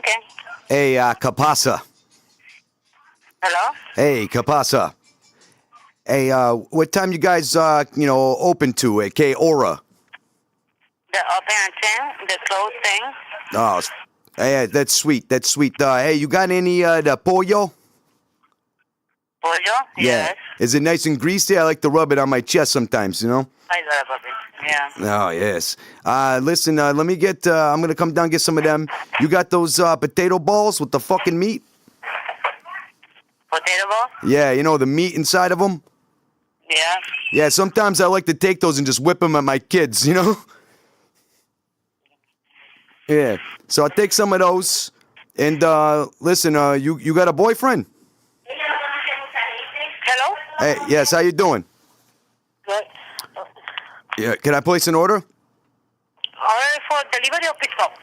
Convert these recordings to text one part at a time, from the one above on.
Okay. Hey, Capasa. Hello? Hey, Capasa. Hey, what time you guys, open to? Okay, Aura. The open at 10, the close 10. Oh, hey, that's sweet. That's sweet. Hey, you got any, the pollo? Pollo? Yeah. Yes. Is it nice and greasy? I like to rub it on my chest sometimes, you know? I got it, puppy. Yeah. Oh, yes. Listen, let me get, I'm going to come down and get some of them. You got those potato balls with the fucking meat? Potato ball? Yeah, you know, the meat inside of them? Yeah. Yeah, sometimes I like to take those and just whip them at my kids, you know? Yeah. So I'll take some of those. And, listen, you got a boyfriend? Hello? Hey, yes, how you doing? Good. Yeah, can I place an order? Order for delivery or pick up?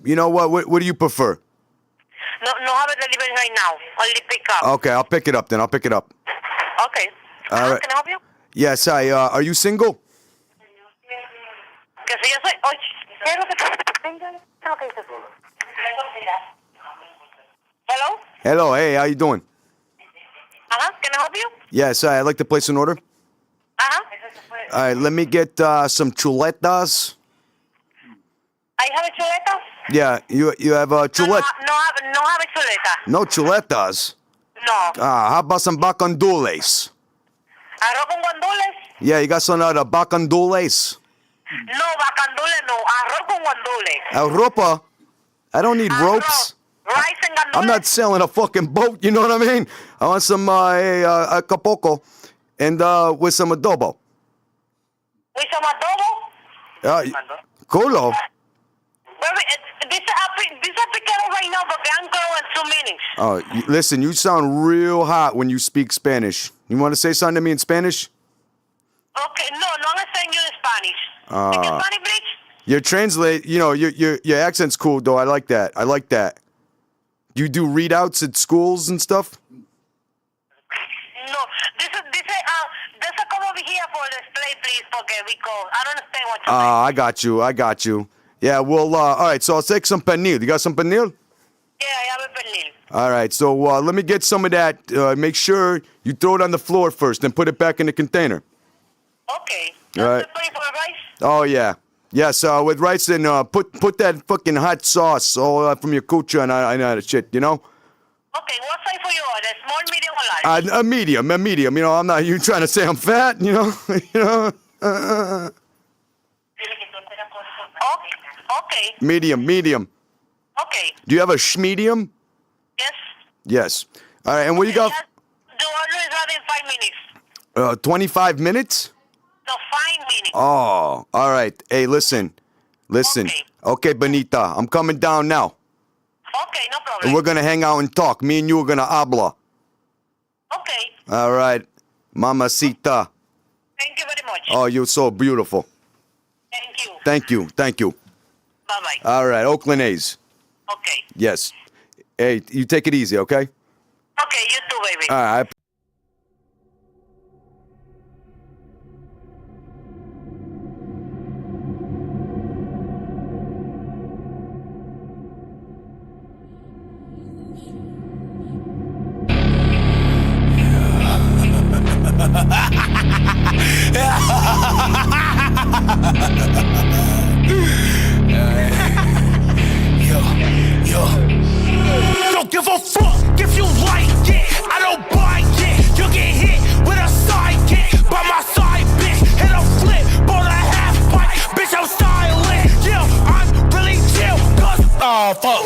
You know what do you prefer? No have a delivery right now. Only pick up. Okay, I'll pick it up then. I'll pick it up. Okay. All right. Can I help you? Yes, are you single? Que si yo soy... Oye, ¿qué es lo que dices? Hello? Hello, hey, how you doing? Can I help you? Yes, I'd like to place an order. All right, let me get some chuletas. I have a chuleta? Yeah, you have a chulet. No have a chuleta. No chuletas. No. How about some bacandules? Arroz con guandules? Yeah, you got some other bacandules? No, bacandule no. Arroz con guandules. Ropa? I don't need ropes. Rice and gandules? I'm not selling a fucking boat, you know what I mean? I want some capoco and with some adobo. With some adobo? Colo? Baby, this is picado right now, but I'm going in 2 minutes. Oh, listen, you sound real hot when you speak Spanish. You want to say something to me in Spanish? Okay, no, I'm saying you in Spanish. Speak Spanish, please? Your translate, your accent's cool though. I like that. I like that. You do readouts at schools and stuff? No, this is come over here for display, please, porque because I don't understand what you're saying. I got you. Yeah, well, all right, so I'll take some pernil. You got some pernil? Yeah, I have a pernil. All right, so let me get some of that. Make sure you throw it on the floor first, then put it back in the container. Okay. All right. Put for rice? Oh, yeah. Yes, with rice and put that fucking hot sauce all from your kucha and that shit, you know? Okay, what size for you order? Small, medium, or large? A medium. You know, I'm not you trying to say I'm fat, you know? Okay. Medium. Okay. Do you have a schmedium? Yes. Yes. All right, and what do you got? The order is out in 5 minutes. 25 minutes? No, 5 minutes. Oh, all right. Hey, listen. Okay, Benita, I'm coming down now. Okay, no problem. And we're going to hang out and talk. Me and you are going to habla. Okay. All right. Mamacita. Thank you very much. Oh, you're so beautiful. Thank you. Thank you. Bye-bye. All right, Oakland A's. Okay. Yes. Hey, you take it easy, okay? Okay, you too, baby. All right. Don't give a fuck if you like it. I don't buy it. You get hit with a sidekick by my side bitch. Hit a flip, ball a half pipe. Bitch, I'm styling. Yeah, I'm really chill. Cause, fuck.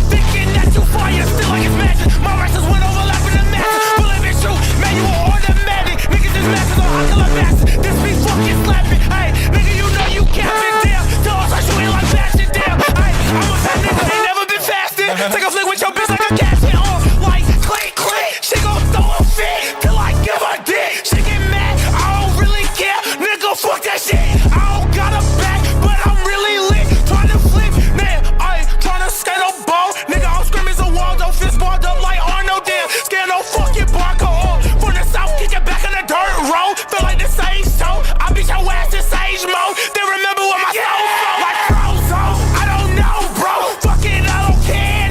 Thinking that you fire still like it's magic. My rifles went overlapping the matches. Bullet bitch shoot, manual automatic. Niggas is matches on Huckle Master. This be fucking slapping. Hey, nigga, you know you capping down. Tell us I shoot it like bashing down. Hey, I'm a fat nigga, ain't never been fasting. Take a flick with your bitch like a cat shit on. Like, click. She gon' throw a fit till I give her dick. She get mad, I don't really care. Nigga, fuck that shit. I don't got a back, but I'm really lit. Tryna flip, man, I ain't tryna skate a ball. Nigga, I'm screaming a Waldo, fist balled up like Arnold. Damn, scared no fucking barker on. From the south, kick it back in the dirt road. Feel like the sage show. I beat your ass in sage mode. Then remember what my soul felt like. Frozo, I don't know, bro. Fuck it, I don't care.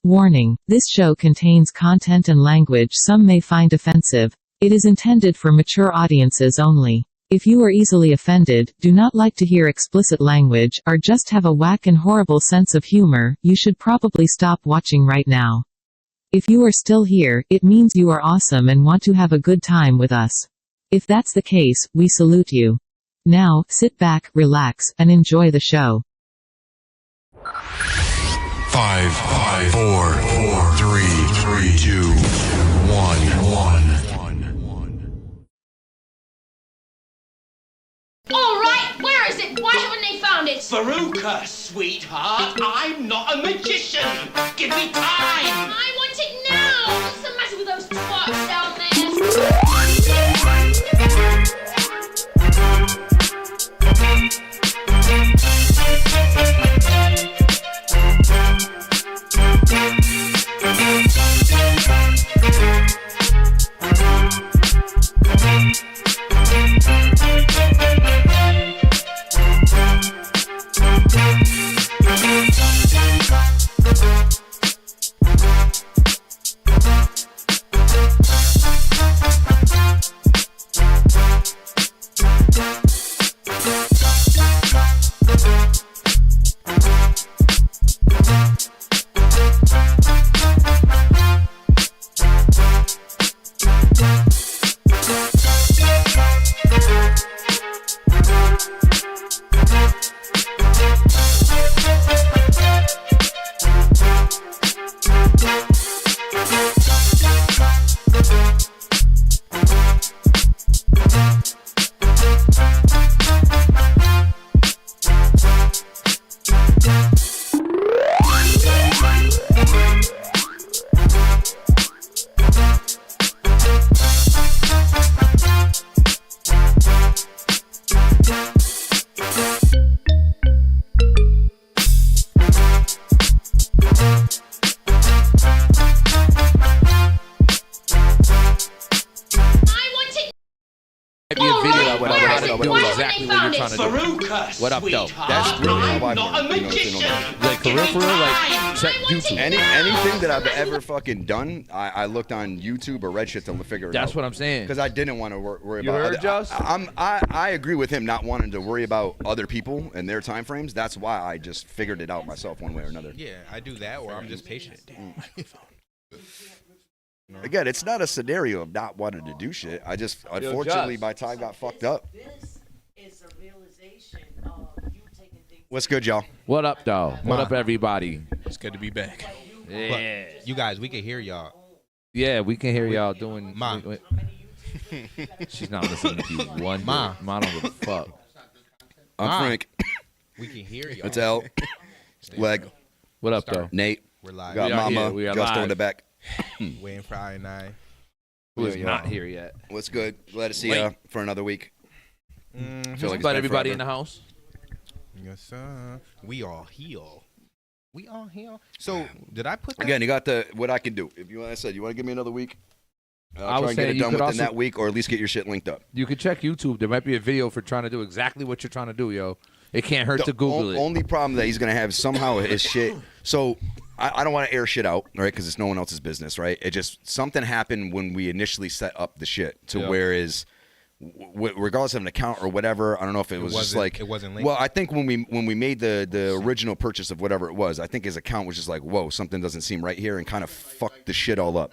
Warning, this show contains content and language some may find offensive. It is intended for mature audiences only. If you are easily offended, do not like to hear explicit language, or just have a whack and horrible sense of humor, you should probably stop watching right now. If you are still here, it means you are awesome and want to have a good time with us. If that's the case, we salute you. Now, sit back, relax, and enjoy the show. 5, 4, 3, 2, 1. All right, where is it? Why haven't they found it? Veruca, sweetheart, I'm not a magician. Give me time. I want it now. What's the matter with those twats down there? What up, though? That's really I'm not a magician. Like, for real, like, check YouTube. Anything that I've ever fucking done, I looked on YouTube or read shit to figure it out. That's what I'm saying. Because I didn't want to worry You about heard, Josh? I agree with him not wanting to worry about other people and their time frames. That's why I just figured it out myself one way or another. Yeah, I do that, or I'm just patient. Again, it's not a scenario of not wanting to do shit. I just, unfortunately, Josh. my time got fucked up. This is a realization of you taking things. What's good, y'all? What up, though? What up, everybody? It's good to be back. Yeah. But you guys, we can hear y'all. Yeah, we can hear y'all doing. Ma. wait. She's not listening to you. One Ma. Ma don't give a fuck. I'm Frank. We can hear y'all. It's L. Leg. What up, Start. though? Nate. We're live. Got We are Mama. here. We are Justo live. in the back. Waiting for I-9. Who is Yeah, not yeah. here yet? What's good? Glad to see you for another week. Feel like it's But been everybody in forever. the house. Yes, sir. We all heal. We all heal. So, did I put that? Again, you got the what I can do. If you, like I said, you want to give me another week, I I'll was try and get saying it you done could within also- that week, or at least get your shit linked up. You could check YouTube. There might be a video for trying to do exactly what you're trying to do, yo. It can't hurt The to Google it. Only problem that he's gonna have somehow is shit. So I don't want to air shit out, right? Because it's no one else's business, right? It just something happened when we initially set up the shit to Yeah. whereas. Regardless of an account or whatever, I don't know if it was just wasn't- like it wasn't linked? Well, I think when we made the original purchase of whatever it was, I think his account was just like, whoa, something doesn't seem right here, and kind of fucked the shit all up.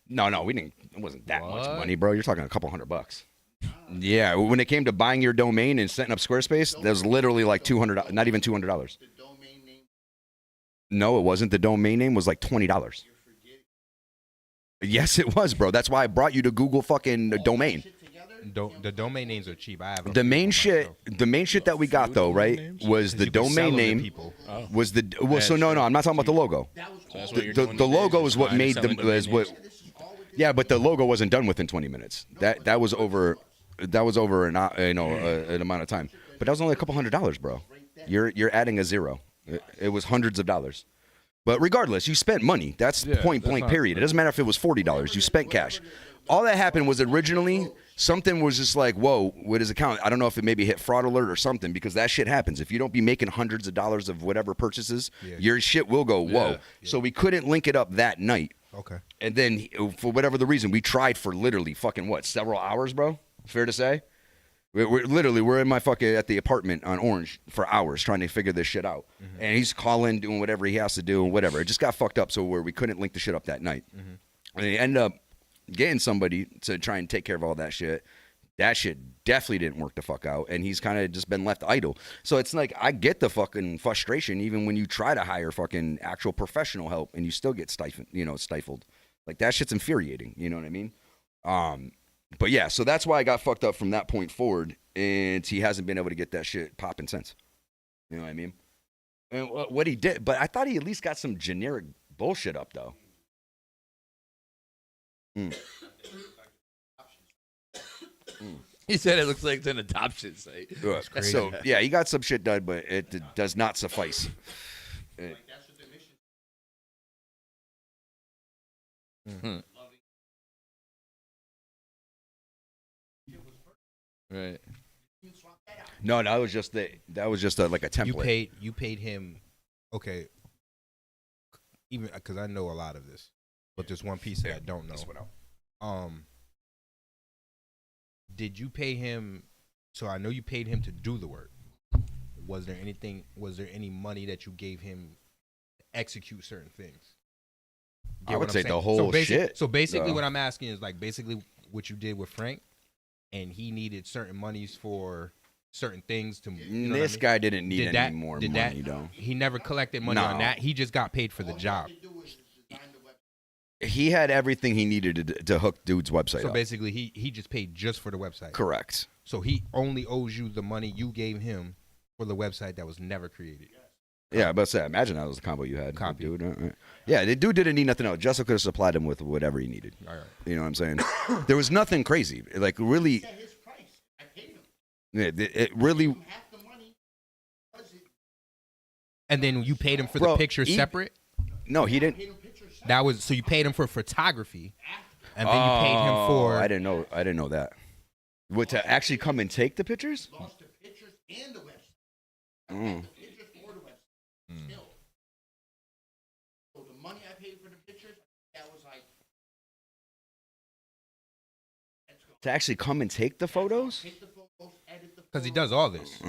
No, we didn't. It wasn't that much money, bro. You're talking a couple $100. Yeah, when it came to buying your domain and setting up Squarespace, that was literally like $200, not even $200. No, it wasn't. The domain name was like $20. Yes, it was, bro. That's why I brought you to Google fucking domain. The domain names are cheap. I have The main shit that we got though, right, was the You can sell domain them to name. people. Was the well? So no, I'm not talking about the logo. The logo is what made the Yeah, but the logo wasn't done within 20 minutes. That was over. That was over an amount of time. But that was only a couple $100, bro. You're adding a zero. It was hundreds of dollars. But regardless, you spent money. That's point blank. Period. It doesn't matter if it was $40. You spent cash. All that happened was originally something was just like, whoa, with his account. I don't know if it maybe hit fraud alert or something, because that shit happens. If you don't be making hundreds of dollars of whatever purchases, your shit will go whoa. Yeah. So we couldn't link it up that night. Okay. And then for whatever the reason, we tried for literally fucking several hours, bro? Fair to say? We're in my fucking at the apartment on Orange for hours trying to figure this shit out. Mm-hmm. And he's calling, doing whatever he has to do and whatever. It just got fucked up, so where we couldn't link the shit up that night. Mm-hmm. And they end up getting somebody to try and take care of all that shit. That shit definitely didn't work the fuck out, and he's kind of just been left idle. So it's like, I get the fucking frustration even when you try to hire fucking actual professional help and you still get stifled. Like, that shit's infuriating, you know what I mean? But yeah, so that's why I got fucked up from that point forward, and he hasn't been able to get that shit popping since. You know what I mean? And what he did, but I thought he at least got some generic bullshit up, though. He said it looks like it's an adoption site. So, yeah, he got some shit done, but it does not suffice. Right. No, that was just like a template. You paid him. Okay. Even because I know a lot of this, but there's one piece that I don't know. Did you pay him? So I know you paid him to do the work. Was there any money that you gave him to execute certain things? I would say the whole shit. So basically, what I'm asking is like basically what you did with Frank, and he needed certain monies for certain things to. You know this guy didn't need any more money, though. He never collected money on that. He just got paid for the job. He had everything he needed to hook dude's website So up. basically, he just paid just for the website. Correct. So he only owes you the money you gave him for the website that was never created. Yeah, but imagine that was the combo you had. Dude. Yeah, the dude didn't need nothing else. Jessica could have supplied him with whatever he needed. All right. You know what I'm saying? There was nothing crazy. Like, really. His price. I paid him. Yeah, it really. Half the money. And then you paid him for the picture separate? No, he didn't. That was so you paid him for photography, and then you paid him for. I didn't know that. What, to actually come and take the pictures? Lost the pictures and the website. The pictures for the website. Still. So the money I paid for the pictures, that was like. To actually come and take the photos? Take the photos, edit the photos. Because he does all this.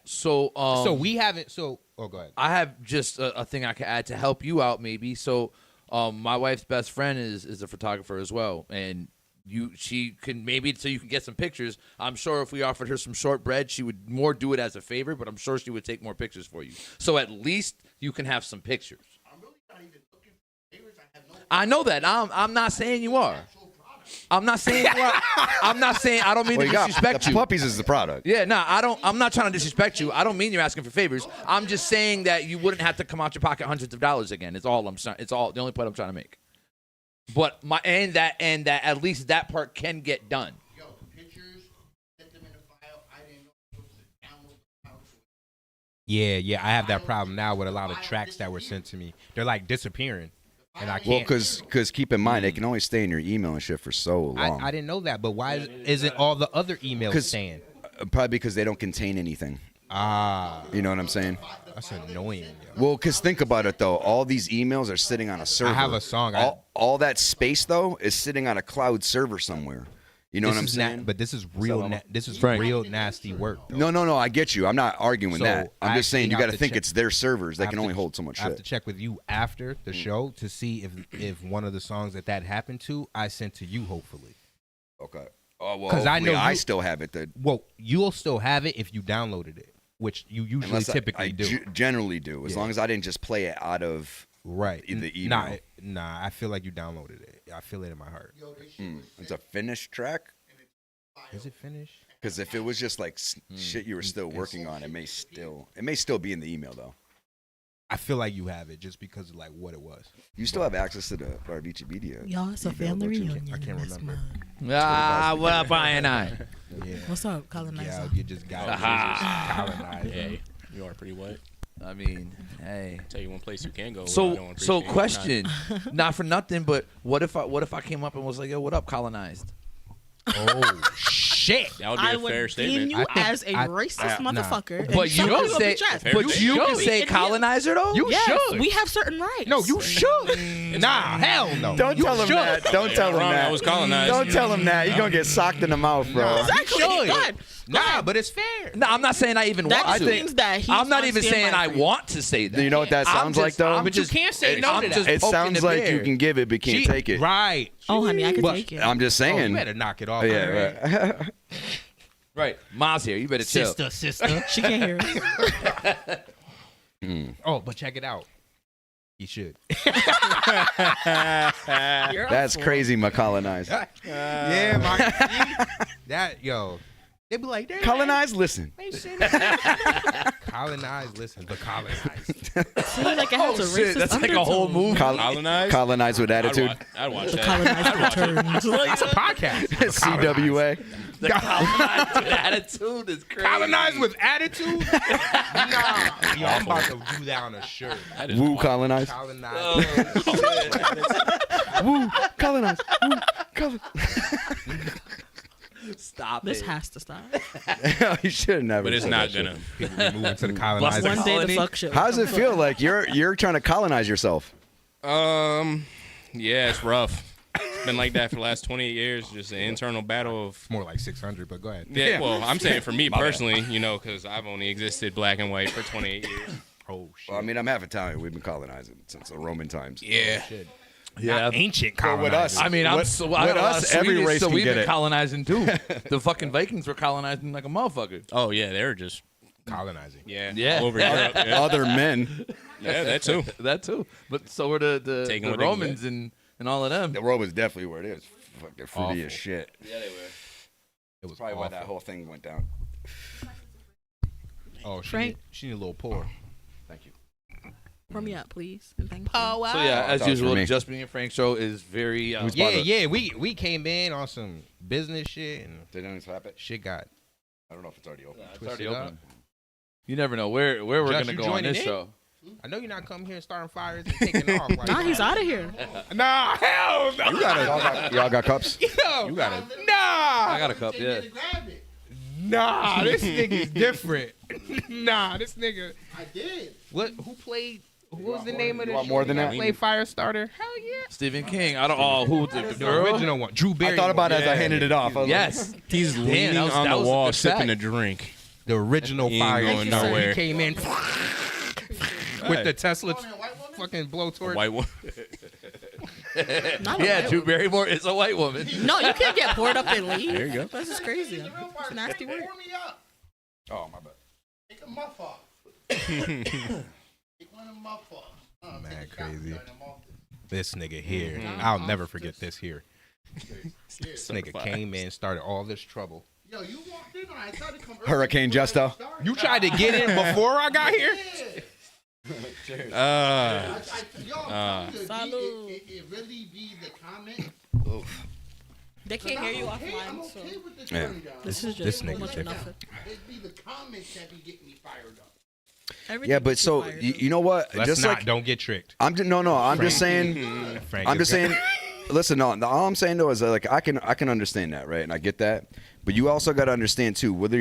So we haven't. So go ahead. I have just a thing I can add to help you out, maybe. So, my wife's best friend is a photographer as well, and she can maybe so you can get some pictures. I'm sure if we offered her some short bread, she would more do it as a favor, but I'm sure she would take more pictures for you. So at least you can have some pictures. I'm really not even looking for favors. I have no. I know that. I'm not saying you are. I'm not saying you are. I'm not saying I don't mean to disrespect you. The puppies is the product. Yeah, no, I'm not trying to disrespect you. I don't mean you're asking for favors. I'm just saying that you wouldn't have to come out your pocket hundreds of dollars again. It's all the only point I'm trying to make. But that at least that part can get done. Yo, the pictures, set them in a file. I didn't know it was to download the file. Yeah, I have that problem now with a lot of tracks that were sent to me. They're like disappearing. And I can't. Well, because keep in mind, they can only stay in your email and shit for so long. I didn't know that, but why isn't all the other emails staying? Probably because they don't contain anything. You know what I'm saying? That's annoying. Yo. Well, because think about it, though. All these emails are sitting on a server. I have a song. All that space, though, is sitting on a cloud server somewhere. You know what I'm saying? But this is real. This is real nasty work. Though. No. I get you. I'm not arguing that. I'm just saying you got to think check. it's their servers. They can only hold so much shit. I have to check with you after the show to see if one of the songs that happened to I sent to you. Hopefully. Okay. Oh well. Because I know I still have it. Well, you'll still have it if you downloaded it, which you usually typically do. Generally do, as long as I didn't just play it out of the email. Nah. I feel like you downloaded it. I feel it in my heart. It's a finished track. Is it finished? Because if it was just like shit you were still working on, it may still be in the email though. I feel like you have it just because of like what it was. You still have access to the Barbici Media. Y'all, it's a family reunion. I can't remember. What up, I? Yeah. What's up, colonizer? Yeah, you just got colonized. Yeah, you are pretty wet. I mean, hey. Tell you one place you can go. So question, not for nothing, but what if I came up and was like, yo, what up, colonized? Oh shit! That would be a fair statement. You as a racist motherfucker. Nah. But you can say colonizer though. You should. We have certain rights. No, you should. Nah, hell no. Don't tell him that. Don't tell him that. I was colonized. Don't tell him that. You're gonna get socked in the mouth, bro. Exactly. Go ahead. Nah, but it's fair. No, I'm not saying I even want to. That means that he's I'm not even saying I want to say that. Do you know what that sounds like, though? But you can't say no to that. It sounds like you can give it, but can't take it. Right. Oh, honey, I can take it. I'm just saying. You better knock it off. Yeah, right. Right. Ma's here. You better chill. Sister. She can't hear us. Oh, but check it out. He should. That's crazy, McColonized. Yeah, that they be like, colonized. Listen. Colonized. Listen, the colonized. See, like it has a racist That's like a undertone. whole movie. Colonized. Colonized with attitude. I'd watch The that. colonized returns. It's a podcast. CWA. The colonized with attitude is crazy. Colonized with attitude? Nah. Yo, I'm about to do that on a shirt. Woo colonized. Colonized. Woo colonized. Woo colonized. Stop This it. has to stop. You should never. But it's said not that gonna. People be moving to the colonized. One day the colony. fuck shit. How does it feel like you're trying to colonize yourself? Yeah, it's rough. It's been like that for the last 28 years. Just an internal battle of. More like 600, but go ahead. Yeah, well, I'm saying for me personally, because I've only existed black and white for 28 years. Oh shit. Well, I mean, I'm half Italian. We've been colonizing since the Roman times. Yeah. Yeah. Ancient But with us, colonizers. I mean, with us, every race so can we've get been it. colonizing too. The fucking Vikings were colonizing like a motherfucker. Oh yeah, they're just colonizing. yeah all over Europe. Yeah. Other men. Yeah, that too. That too. But so were the Taking what they can Romans and all of them. The Romans definitely where it is. Fucking fruity Awful. as shit. Yeah, they were. It was Probably why awful. that whole thing went down. Oh, Frank. she need a little pour. Thank you. Pour me up, please. And thank you. So yeah, as that was for usual, me. Just Me and Frank show is very. Yeah. We came in on some business shit and They didn't slap it. shit got. I don't know if it's already open. It's already twisted open. up. You never know where we're Josh, gonna you go on joining this in? show. I know you're not coming here and starting fires and taking off. Like, Nah, he's out of here. Nah, hell no. You y'all got cups? Yo, You got it. Nah. I got a cup. Yeah. Grab it. Nah, this nigga's different. Nah, this nigga. I did. What? Who played? Who was the name of the want show more than that that? played Firestarter? Hell yeah. Stephen King. I don't. Oh, who the The girl? original one. Drew I Barrymore. thought about it as I handed it off. I was Yes. He's Damn, leaning that was- on that the was a wall, good sipping fact. a drink. The original He ain't Fire. going He nowhere. came in with the Tesla fucking A blowtorch. white one. Not a Yeah, white Drew one. Barrymore is a white woman. No, you can't get poured up and leave. There you go. This is crazy. It's nasty work. Pour me up. Oh, my bad. Take a muff off. Take one of the muff off. Mad Take a shot, crazy. son, I'm off This nigga here. I'll never forget this here. This nigga came in, started all this trouble. Yo, you walked in on I tried to come early Hurricane before Justo. it started. You tried to get in before I got here? Yo, I'm telling you, Salud. it really be the comment. They can't hear you I'm offline, so okay with this Yeah. turning down. this is This just so nigga much different. enough. It be the comments that be getting me fired up. Everything Yeah, but gets so fired you know what? Let's Just not. like Don't get tricked. I'm just no. I'm just saying. Frank I'm is just saying. Listen, no. All I'm saying though is that, like I can understand that, right? And I get that. But you also got to understand too, whether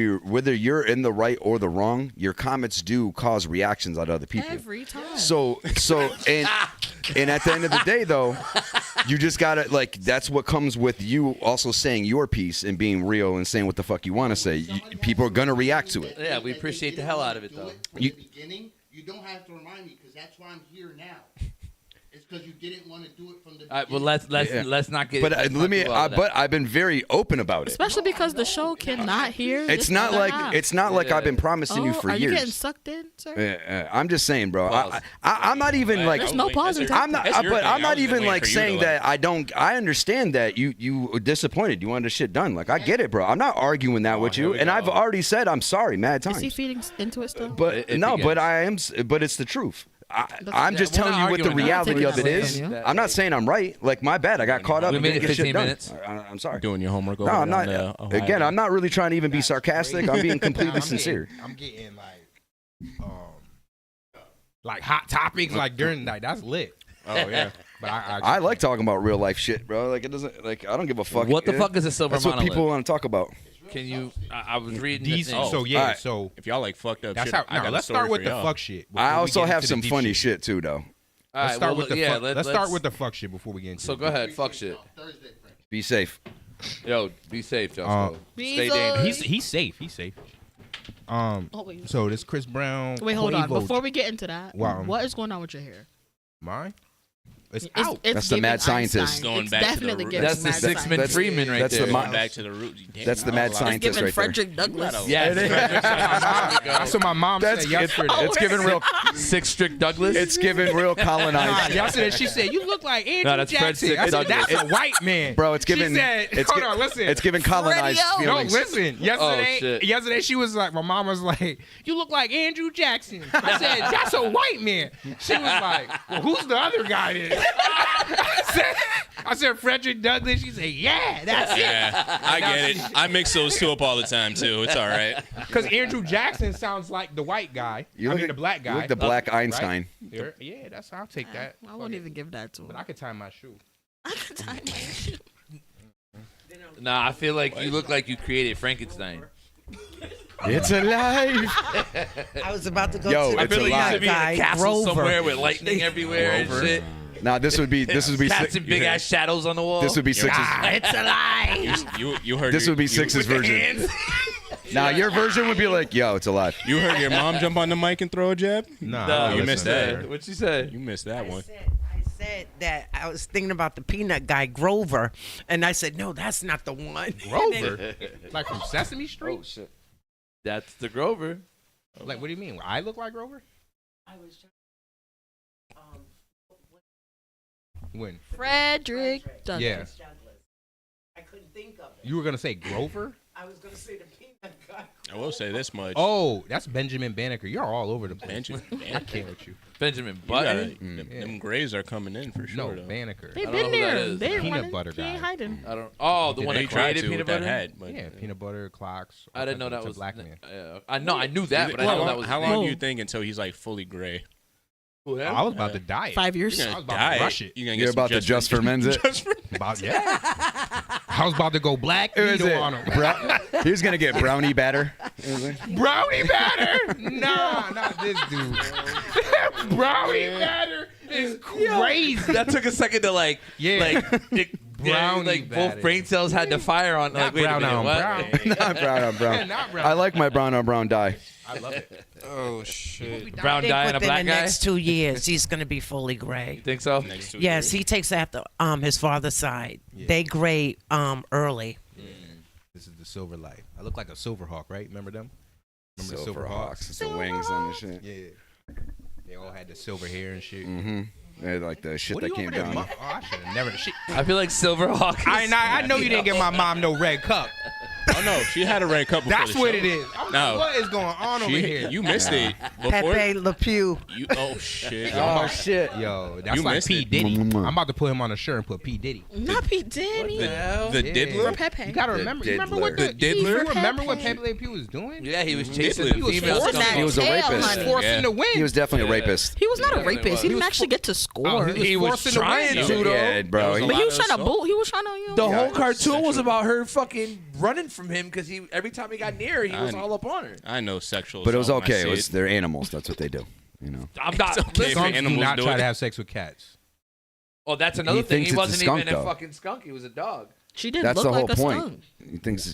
you're in the right or the wrong, your comments do cause reactions out of other people. every time. So and at the end of the day though, you just gotta like that's what comes with you also saying your piece and being real and saying what the fuck you want to say. People are gonna react to it. Yeah, we appreciate the hell out of it though. From the beginning, you don't have to remind me because that's why I'm here now. It's because you didn't want to do it from the beginning. All right, well let's not get. But let's not do all of that. but I've been very open about it. Especially because the show cannot hear. It's this not other like half. I've been promising you for are you years. getting sucked in, sir? I'm just saying, bro. Pause. I'm not even like. There's no pause in I'm not. That's your But thing. I'm I not was just even waiting like for you saying to, that I don't. I understand that you were disappointed. You wanted the shit done. Like I get it, bro. I'm not arguing that with here you, we and go. I've already said I'm sorry, mad Is he times. feeding into it still? But It no, begins. but I am. But it's the truth. I'm just we're telling not you what the arguing that. reality of it Taking that is. away from you. I'm not saying I'm right. Like my bad. I got caught up. We and made didn't it get shit 15 done. minutes. I'm sorry. Doing your homework over No, I'm on not. the Ohio Again, I'm not really trying to even be sarcastic. I'm being completely sincere. I'm getting like like hot topics, like during like that's lit. Oh yeah. But I like talking about real life shit, bro. Like it doesn't. Like I don't give a fuck. What the fuck is a silver That's what monolith? people want to talk about. Can you? I was reading these. the thing. So yeah, right. so If y'all like fucked up that's shit, how. I got a let's story start with for the y'all. fuck shit. before I we also get have into the some deep funny shit. shit too, though. All Let's right, start well, with the yeah, fuck. Let's start let's- with the fuck shit before we get into. So go ahead, fuck shit. Be safe. Yo, be safe, Josh. Stay Bezos. dangerous. He's safe. He's safe. Oh, wait. So this Chris Brown. Wait, hold on. Quavo- Before we get into that, Wow. what is going on with your hair? Mine. It's It's, out. it's That's the giving mad scientist. Einstein. Going It's back to the definitely root. giving That's the mad Six-Man scientist. Freeman right that's there. the Going back to the root. Damn, That's the I mad was like- scientist Giving right Frederick Douglass. Yes. That's what my mom That's said yesterday. It's giving real. Six Strict Douglas. It's giving real Nah, colonized. yesterday she said you look like Andrew No, that's Fred Jackson. Six I said Douglas. that's a white man, Bro, it's giving. She said, it's hold on, listen. It's giving colonized Freddie-o. No, feelings. listen. shit. Yesterday she was like, my mom was like, "You look like Andrew Jackson." I said, "That's a white man." She was like, "Well, who's the other guy then?" I said, "Frederick Douglass." She said, "Yeah, that's it." Yeah, I get it. I mix those two up all the time too. It's all right. Because Andrew Jackson sounds like the white guy. You I look mean, like- the black guy. You look the black Einstein. Right? Yeah, that's I'll take that. I won't even give that to him. But I could tie my shoe. I could tie my shoe. Nah, I feel like you look like you created Frankenstein. It's alive. I was about to go Yo, to I it's feel like you alive. should be in a guy, castle Grover. somewhere with lightning everywhere and shit. Nah, this would be Cats six, and big ass shadows on the wall. this would be Six's. It's alive. You heard. This would be Six's version. Now your version would be like, yo, it's alive. You heard your mom jump on the mic and throw a jab? Nah, No, I you don't missed listen to that. her. What'd she say? You missed that one. I said that I was thinking about the peanut guy, Grover, and I said, no, that's not the one. Grover, like from Sesame Street. Oh shit. That's the Grover. Like, what do you mean? I look like Grover? I was trying. When? Frederick Douglass. Yeah. Douglas. I couldn't think of it. You were gonna say Grover? I was gonna say the peanut guy. I will say this much. Oh, that's Benjamin Banneker. You're all over the place. Benjamin I Banneker. can't with you. Benjamin You Button. gotta- them grays are coming in for No, sure. though. Banneker. They've I don't know been who that there. is. They ain't Peanut running. butter He ain't guy. hiding. I don't. Oh, the one They that tried created to peanut with that butter. head, but Yeah, peanut butter clocks. I didn't know that It's was a black man. I know. I knew that, but I how didn't know long, that was. how his long name. do you think until he's like fully gray? I was about to die. 5 years. You're I gonna was about die. to rush it. You're, gonna You're get some about to just ferment it. About yeah. I was about to go black Who is needle it? on him. He's gonna get brownie batter. Brownie batter? Nah, not this dude. Brownie batter is crazy. That took a second to like. Yeah. Like, Brownie like batter. both brain cells had the fire on. Not Like, wait a brown minute, on what? brown. Not brown on brown. Not brown. I like my brown on brown dye. I love it. Oh shit! Brown I think dye and a within black the guy. next 2 years, he's going to be fully gray. Think so? Next 2 Yes, years. he takes after his father's side. They gray early. This is the Silver Light. I look like a Silver Hawk, right? Remember them? Remember the Silver Silver Hawks. Hawks? It's the wings on the shit. Yeah. They all had the silver hair and shit. Mm-hmm. Yeah, like the shit What are that you came over there, down. Mom? Oh, I should have never. Shit. I feel like Silverhawk. I know you didn't get my mom no red cup. Oh no, she had a red cup before That's the what show. it is. I'm No. like, what is going on over here? You missed it before. Pepe Le Pew. Oh shit! Oh shit! Yo, that's You like missed P. it. Diddy. I'm about to put him on a shirt and put P. Diddy. Not P. Diddy. The Yeah. diddler. Or Pepe. You gotta remember. You remember what The diddler? You remember what Pepe. Pepe Le Pew was doing? Yeah, he was chasing Diddler. the He was females. forcing that He was a tail, rapist. honey. Forcing Yeah. to win. He was definitely a rapist. He was not a Yeah, rapist. he He didn't was. actually get to score. he was was forcing to trying win. to, though. Yeah, bro. There He- was But he was lot trying of to boot. He was trying to. The Yeah. whole cartoon was about her fucking running from him because he every time he got near her, he was I- all up on her. I know sexual. But it was assault when I okay. It see was they're animals. That's what they do. You know. I'm not. It's okay. Listen, Skunks do Animals not do try it. to have sex with cats. oh, that's another He thing. thinks He it's a wasn't skunk, even a though. fucking skunk. He was a dog. She did That's look the whole like a point. skunk. He thinks.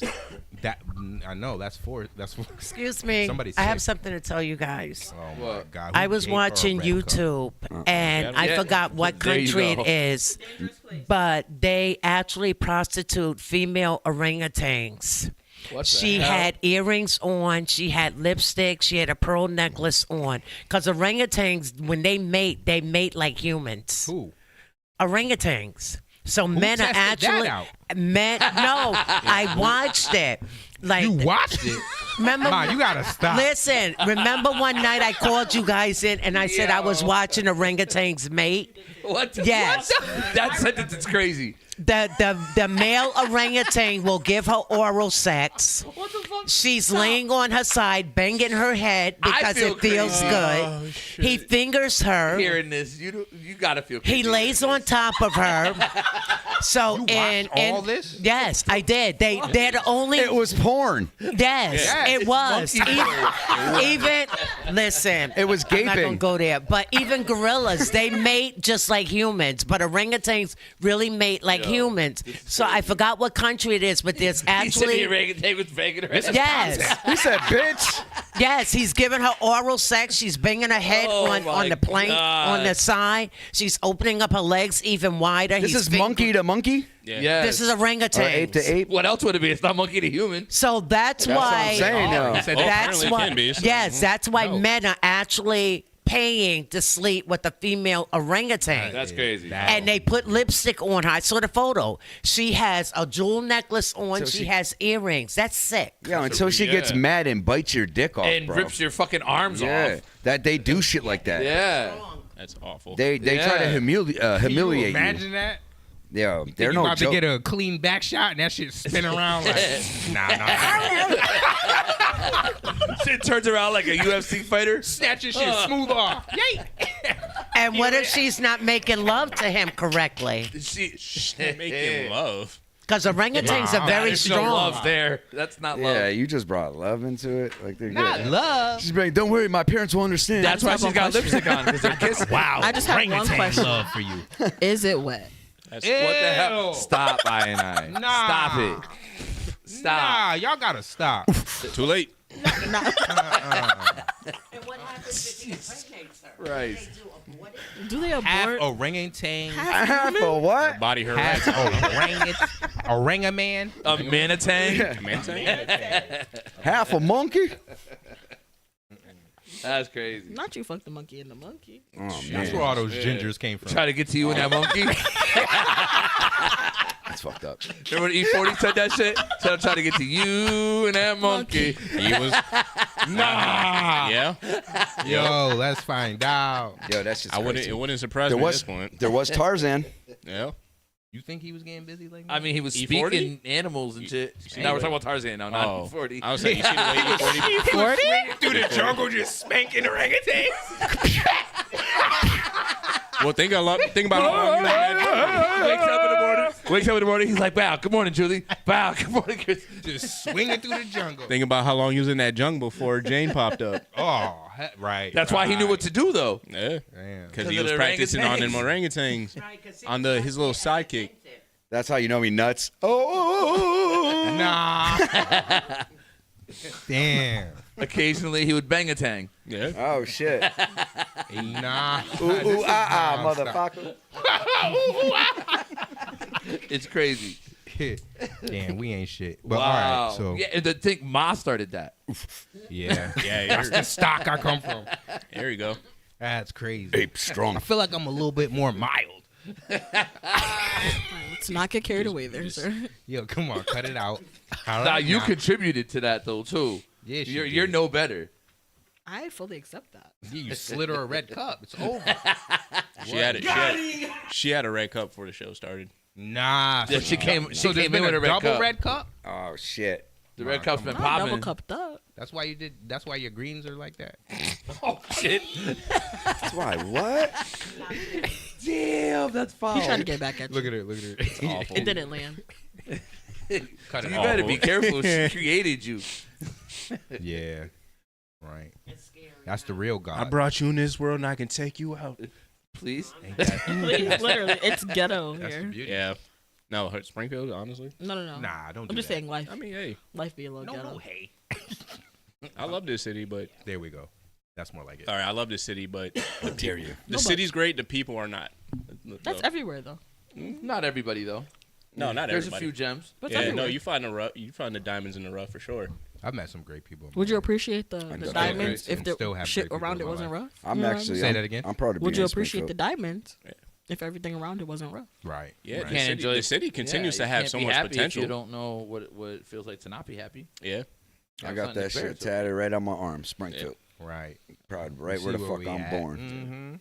That I know. That's for. Excuse me. Somebody I have said- something to tell you guys. Oh my What? God. I who was gave her a watching red cup? YouTube and I Yeah. forgot what There you country go. it is, but they actually prostitute female orangutans. What the She hell? had earrings on. She had lipstick. She had a pearl necklace on. Because orangutans, when they mate like humans. Who? Orangutans. So men are tested that actually out? men. No, I watched it. like You watched it. remember? Ma, you gotta stop. Listen, remember one night I called you guys in and I said I was watching Orangutan's Mate? What? Yes. That sentence is crazy. The male orangutan will give her oral sex. What the fuck? She's laying on her side, banging her head because feel it feels crazy. good. He fingers her. Hearing this, you gotta feel crazy. He lays on top of her. So and all this? Yes, I did. They're the only. It was porn. Yes, Yeah. it was. Even listen, It was I'm not gonna gaping. go there. But even gorillas, they mate just like humans. But orangutans really mate like humans. So I forgot what country it is, but there's He said the actually orangutan was banging her head. yes, He said, "Bitch." yes. He's giving her oral sex. She's banging her head Oh on my the plank God. on the side. She's opening up her legs even wider. This He's is monkey to monkey. Yeah. Yes. This is orangutan. Or ape to ape. What else would it be? It's not monkey to human. So that's That's what why. I'm saying. He Yo. said That's apparently it why. can be, so- Yes, that's why No. men are actually paying to sleep with the female orangutan. That's crazy. And they put lipstick on her. I saw the photo. She has a jewel necklace on. So she she- has earrings. That's sick. Yeah, until she gets Yeah. mad and bites your dick off, And bro. rips your fucking arms Yeah, off. that they do shit like that. Yeah. That's awful. They try to Yeah. humiliate you. Imagine that. Yo, they're You no about joke. to get a clean back shot and that shit spin around like nah. Shit turns around like a UFC fighter. Snatch your shit smooth off. Yay! And what if she's not making love to him correctly? Making love. Because orangutans are very There's no strong. love there. That's not love. Yeah, you just brought love into it. Like they're Not good. love. She's like, don't worry, my parents will understand. That's why she's got lipstick on, because they're kissing. Wow. I just have one orangutan question. love for you. Is it wet? That's Ew. What the hell? Stop, I. Nah. Stop it. Stop. Nah, y'all gotta stop. too late. And what happens if he impregnates her? Right. Do they Half abort? orangutan, Half a what? Body her half orangutan. A manatang? Man, Half a monkey? That's crazy. Not you fuck the monkey and the monkey. Oh, That's man. where all those gingers came from. Try to get to you and that monkey. That's fucked up. Remember when E40 said that shit? So I'm trying to get to you and that monkey. he was. Nah. Yeah. Yo, let's find out. Yo, that's just I wouldn't. crazy. It wouldn't surprise There me at was this point. there was Tarzan. Yeah. You think he was getting busy like that? I mean, he was E40? speaking animals and shit. Now we're talking about Tarzan now, not Oh, E40. I was saying, you see the way E40. 40? through the jungle just spanking orangutans. Well, think about how long you had. Wakes up in the morning. He's like, "Wow, good morning, Julie. Wow, good morning, Chris." Just swinging through the jungle. Think about how long he was in that jungle before Jane popped up. Oh, right. That's why he knew what to do, though. Yeah. Damn. Because of he was the practicing on them orangutans. orangutans. On his little sidekick. That's how you know he nuts. Oh. Nah. Damn. Occasionally, he would bang a tang. Yeah. Oh shit. Nah. Ooh, ooh, ah, Nah, stop. motherfucker. It's crazy. Damn, we ain't shit. But Wow. all right, so Yeah, and to think Ma started that. yeah. Yeah. That's the stock I come from. There you go. That's crazy. Ape strong. I feel like I'm a little bit more mild. Let's not get carried away there, sir. Yo, come on, cut it out. All Now right, you nah. contributed to that though too. Yeah, she you're did. no better. I fully accept that. Yeah, you slid her a red cup. It's over. She had a red cup before the show started. Nah. Yeah, she came. She So there's came been in with a a red double cup. red cup? Oh shit. The red cup's been Not popping. double cupped up. That's why you did. That's why your greens are like that. Oh shit! That's why. What? Damn, that's foul. He's trying to get back at you. Look at her. Look at her. Awful. It didn't land. Cut it You off. better be careful. She created you. Yeah. Right. That's the real God. I brought you in this world and I can take you out. Please. Ain't that- Please, literally, it's ghetto That's the here. beauty. Yeah. No, Springfield, honestly. No. Nah, don't do I'm just that. saying life. I mean, hey, Life be a little No, ghetto. no, hey. I love this city, but There we go. That's more like it. all right, I love this city, but How dare you? the city's great. The people are not. That's no. everywhere though. Not everybody though. No, not There's everybody. a few gems. But it's Yeah, no, everywhere. you find the rough. You find the diamonds in the rough for sure. I've met some great people. Would you appreciate the still diamonds great. if Still the have shit great people around in it my wasn't life. rough? I'm You know what I actually. mean? Say I'm- that again? I'm proud to be Would you in appreciate the Springfield. diamonds? if everything around it wasn't rough. Right. Yeah, right. the city continues to have so much potential. If you don't know what it feels like to not be happy. Yeah. I got that shit tatted right on my arm, Springfield. Right. Proud, right See where the where fuck we I'm at. born. Mm-hmm.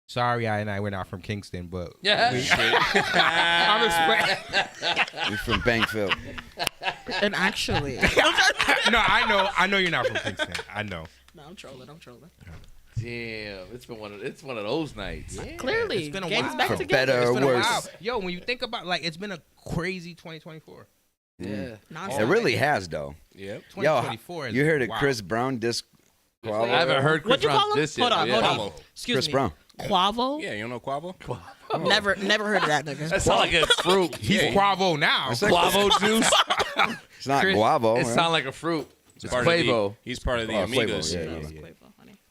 Sorry, we're not from Kingston, but Yeah. We from Bankfield. And actually, no, I know you're not from Kingston. I know. No, I'm trolling. Damn, it's one of those nights. Yeah, Clearly, it's been a gangs while. back For together. better It's or been a worse. while. Yo, when you think about it's been a crazy 2024. Yeah. It really has though. Yep. Yo, 2024 is you heard of wild. Chris Brown disc? I haven't heard Chris What'd you Brown's call him? diss yet. Hold on, but hold yeah. on. Excuse Chris me. Brown. Quavo? Yeah, you don't know Quavo? Never heard of that nigga. That sounds like a fruit. He's Quavo now. Guavo juice. It's not Chris- guavo. It huh? sounds like a fruit. It's Part of the- Quavo. He's part of the Oh, Amigos. Quavo, yeah.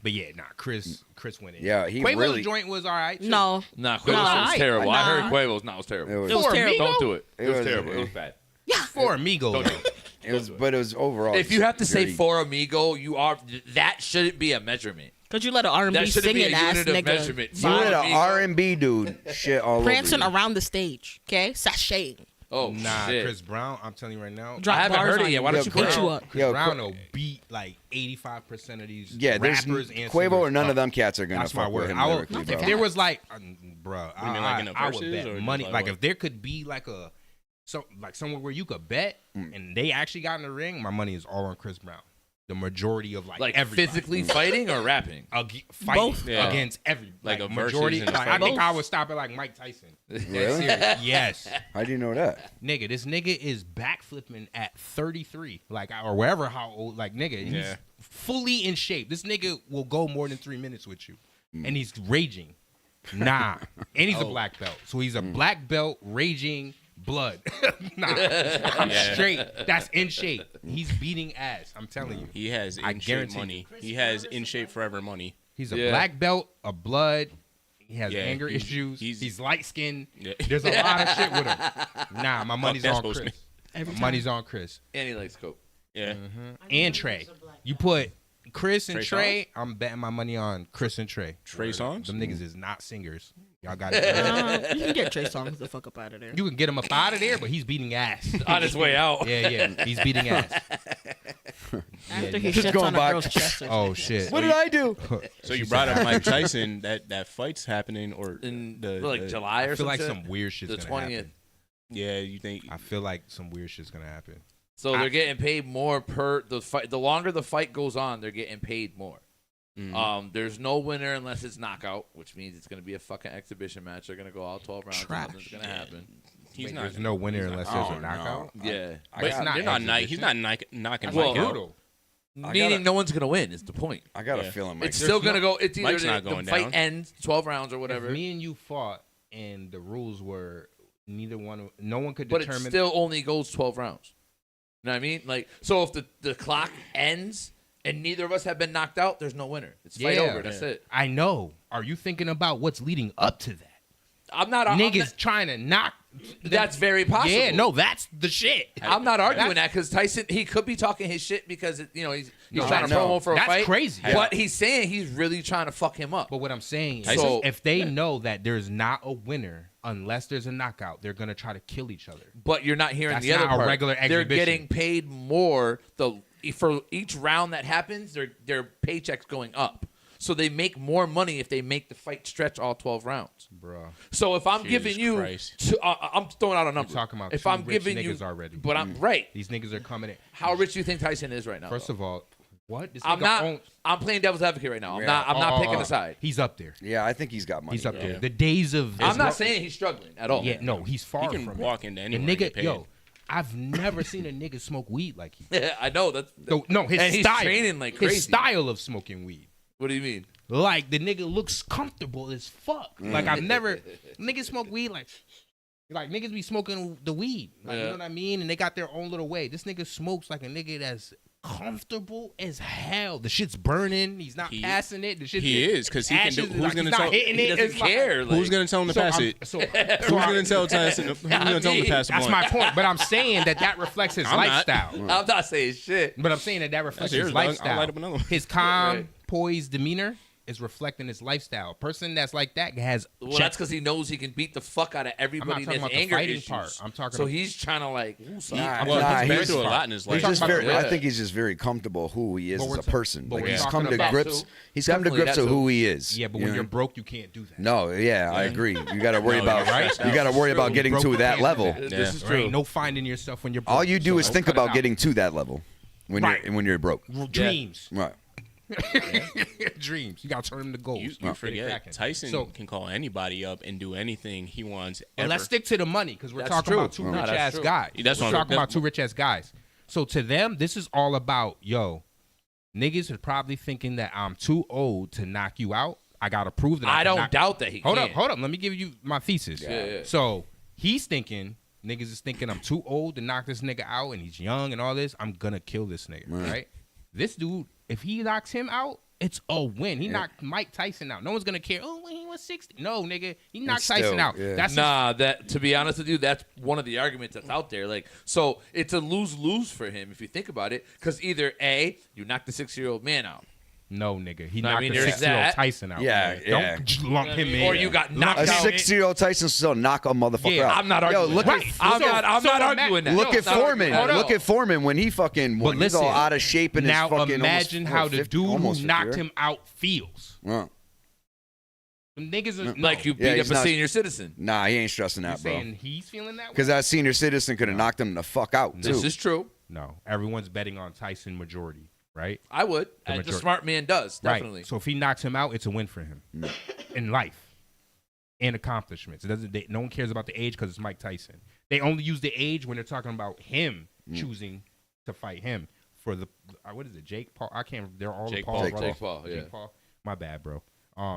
But yeah, Chris went in. Yeah, he Quavo's really. joint was all right. Too. No. Nah, Quavo's No, was I- terrible. I heard nah. Quavo's. No, it was terrible. It was, It was For terrible. Amigo? Don't do it. It was was- terrible. It was bad. For Amigo. Don't do it. it was, but it was overall. If you have to say dirty. for amigo, that shouldn't be a measurement. Could you let an R&B That shouldn't be a singing ass unit of nigga measurement. you had an Amigo. R&B dude shit all prancing over you. around the stage, okay? Sashaying. Oh Nah, shit! Chris Brown, I'm telling you right now. Drop I haven't bars heard it on yet. you. Why don't you Hit put you it up. Chris Yo, Brown will beat like 85% of these Yeah, there's rappers and Quavo or singers none up. of them cats are gonna That's my fuck with word. him I will, lyrically, if bro. there was like, bro, You mean like in the I would verses or bet just money. like Like what? if there could be like somewhere where you could bet and they actually got in the ring, my money is all on Chris Brown. The majority of like everybody. physically fighting or rapping? Fighting Both. Yeah. against every Like a majority. versus and Like, I think both. I would stop it like Mike Tyson. Really? Yes, How do you know that? nigga. This nigga is backflipping at 33, or wherever how old. Like nigga, he's Yeah. fully in shape. This nigga will go more than 3 minutes with you, Mm. and he's raging. Nah, and he's a Oh. black belt, so he's a black belt raging blood. Nah, I'm Yeah. straight. That's in shape. He's beating ass. I'm telling you. He has I in shape guarantee money. He has in shape forever money. He's a Yeah. black belt, a blood. He has Yeah, anger he's- issues. he's- He's light skinned. Yeah. There's a lot of shit with him. Nah, my money's that's on supposed to Chris. Every My time. money's on Chris And he likes coke. Yeah. and Trey. You put Chris and Trey Trey. I'm betting my money on Chris and Trey. Trey Songz? Them niggas is not singers. Y'all got it. You can get Trey Songz the fuck up out of there. You can get him up out of there, but he's beating ass. On his way out. Yeah, he's beating ass. After he Just shits going on a back. girl's chest. Oh shit. What did I do? So you brought up Mike Tyson. That fight's happening or In the July or I feel like something. some weird shit's The gonna 20th. happen. Yeah, you think? I feel like some weird shit's gonna happen. So they're getting paid more per the fight. The longer the fight goes on, they're getting paid more. There's no winner unless it's knockout, which means it's gonna be a fucking exhibition match. They're gonna go all 12 rounds. Trash. Nothing's gonna happen. He's Wait, not. there's no winner unless there's Oh, a knockout. Yeah. But It's not they're not exhibition. He's not knocking That's Mike out. brutal. Meaning no one's gonna win is the point. I got a Yeah. feeling Mike. It's still gonna go. It's either Mike's not the going fight down. ends 12 rounds or whatever. If me and you fought and the rules were no one could But it determine. still only goes 12 rounds. You know what I mean? Like, so if the clock ends and neither of us have been knocked out, there's no winner. It's fight over. That's it. I know. Are you thinking about what's leading up to that? I'm not. Niggas trying to knock. That's very possible. Yeah, no, that's the shit. I'm not arguing that because Tyson, he could be talking his shit because he's No, trying to no. promo for a That's fight. crazy. But he's saying he's really trying to fuck him up. But what I'm saying is, So- if they know that there's not a winner unless there's a knockout, they're gonna try to kill each other. But you're not hearing That's the other not a part. regular They're exhibition. getting paid more. For each round that happens, their paychecks going up. So they make more money if they make the fight stretch all 12 rounds. Bro. So if I'm Jesus giving you, Christ. I'm throwing out a number. We're talking about if two I'm rich giving niggas you already. but I'm right. These niggas are coming in. How rich do you think Tyson is right now? First of all, what? This I'm nigga not. owns- I'm playing devil's advocate right now. I'm not picking a side. He's up there. Yeah, I think he's got money. He's up bro. there. The days of I'm not saying he's struggling at all. Yeah, no, he's far He can from walk it. into The anywhere and get nigga, paid. yo, I've never seen a nigga smoke weed like he. Yeah, I know that's. No, his and he's style. training like crazy. His style of smoking weed. What do you mean? Like the nigga looks comfortable as fuck. Like I've never niggas smoke weed like niggas be smoking the weed. Like, you know what I mean? And they got their own little way. This nigga smokes like a nigga that's comfortable as hell. The shit's burning. He's not passing it. The shit's He is because he can do. ashes, Who's like, gonna he's not tell? hitting He it. doesn't It's like- care. Who's gonna tell him to pass it? So, Who's gonna tell Tyson? Who's gonna tell him to pass the that's blunt? my point. But I'm saying that reflects his I'm not. lifestyle. I'm not saying shit. But I'm saying that reflects That's yours, his dog. I'll lifestyle. light up another one. His calm, Right. poised demeanor. is reflecting his lifestyle. A person that's like that has. Well, that's because he knows he can beat the fuck out of everybody. I'm not talking in his about the anger fighting issues. part. I'm talking. So he's trying to like. He's been through a lot in his life. just I think he's just very comfortable who he is as a person. Like he's come to grips. He's come to grips with who he is. Yeah, but when you're broke, you can't do that. No, I agree. You got to worry about You got to worry about getting to that level. This is true. No finding yourself when you're broke. All you do is think about getting to that level when you're broke. Dreams. Right. Dreams. You gotta turn them to goals. You forget Tyson can call anybody up and do anything he wants. But let's stick to the money because we're talking about two rich ass guys. We're talking about two rich ass guys. So to them, this is all about niggas are probably thinking that I'm too old to knock you out. I gotta prove that. I don't doubt that he Hold can. up. Let me give you my thesis. Yeah. So he's thinking. Niggas is thinking I'm too old to knock this nigga out, and he's young and all this. I'm gonna kill this nigga, right? This dude, if he knocks him out, it's a win. He knocked Mike Tyson out. No one's gonna care. Oh, when he was 60. No, nigga, he knocked Tyson out. That's that. To be honest with you, that's one of the arguments that's out there. Like, so it's a lose-lose for him if you think about it, because either A, you knock the 6-year-old man out. No, nigga. He knocked the 6-year-old Tyson out. Yeah. Don't lump him in. Or you got knocked out. A 6-year-old Tyson still knock a motherfucker out. I'm not arguing. I'm not arguing that. Look at Foreman. Look at Foreman when he fucking won. He's all out of shape and now his fucking imagine how the dude who knocked him out feels. Yeah. Them niggas are like you beat up a senior citizen. Nah, he ain't stressing that, bro. Saying he's feeling that way? Because that senior citizen could have knocked him the fuck out, too. This is true. No. Everyone's betting on Tyson majority. Right? I would. And the smart man does, definitely. Right. So if he knocks him out, it's a win for him in life and accomplishments. No one cares about the age because it's Mike Tyson. They only use the age when they're talking about him choosing to fight him for the what is it? Jake Paul? I can't. They're all Jake Paul. Paul. Brothers. Jake Paul. Yeah. Jake Paul. My bad, bro.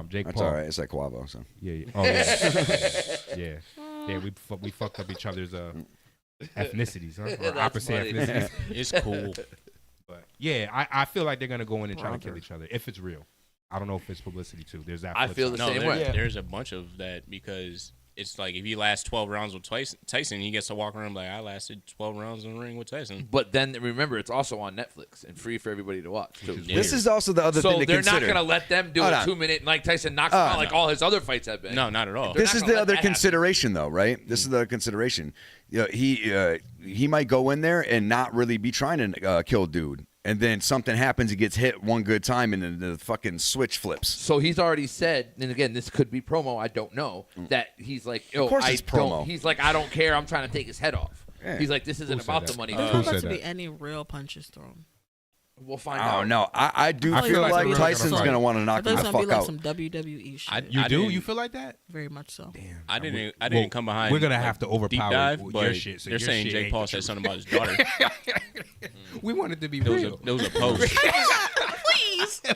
Jake That's Paul. all right. It's like Quavo. So. Yeah. Oh yeah. Yeah. We fucked up each other's ethnicities, huh? Or opposite ethnicities. It's cool. But yeah, I feel like they're gonna go in and try to kill each other if it's real. I don't know if it's publicity too. There's that. I feel the same way. There's a bunch of that because it's like if he lasts 12 rounds with Tyson, he gets to walk around like I lasted 12 rounds in the ring with Tyson. But then remember, it's also on Netflix and free for everybody to watch too. This is also the other thing to consider. So they're not gonna let them do a 2-minute Mike Tyson knocks him out like all his other fights have been. No, not at all. This is the other consideration, though, right? This is the other consideration. He might go in there and not really be trying to kill dude. And then something happens, he gets hit one good time, and then the fucking switch flips. So he's already said, and again, this could be promo, I don't know, that he's like, of course it's promo. He's like, I don't care, I'm trying to take his head off. Yeah. He's like, this isn't about the money. There's not about to be any real punches thrown. We'll find out. Oh, no. I do feel like Tyson's going to want to knock him the fuck be like out. some WWE shit. You feel like that? Very much so. Damn. I didn't come behind. We're gonna have to overpower deep dive, your but shit. So they're your saying shit Jake ain't Paul the said truth. something about his daughter. We want it to be real. There was a post. Please. Yeah,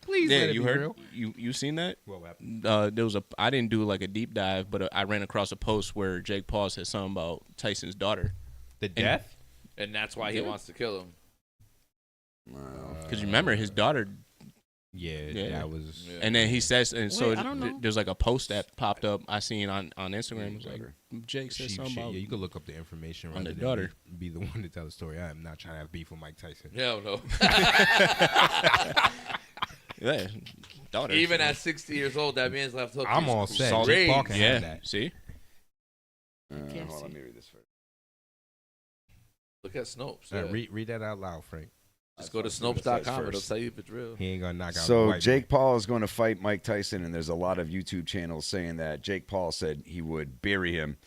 let it you be heard? real. You seen that? What happened? There was I didn't do like a deep dive, but I ran across a post where Jake Paul said something about Tyson's daughter. The death? And that's why he wants to kill him. Because remember, his daughter. Yeah, that was. And then he says, and so I don't know. there's like a post that popped up I seen on Instagram. It was like Jake said something about. Yeah, you can look up the information on rather the than daughter. Be the one to tell the story. I am not trying to have beef with Mike Tyson. Hell no. Yeah, daughter. Even at 60 years old, that man's left hook. I'm all set. Jake Paul can have that. See? Hold on, let me read this first. Look at Snopes. Read that out loud, Frank. Just go to Snopes.com. It'll tell you if it's real. He ain't gonna knock out. So Jake Paul is going to fight Mike Tyson, and there's a lot of YouTube channels saying that Jake Paul said he would bury him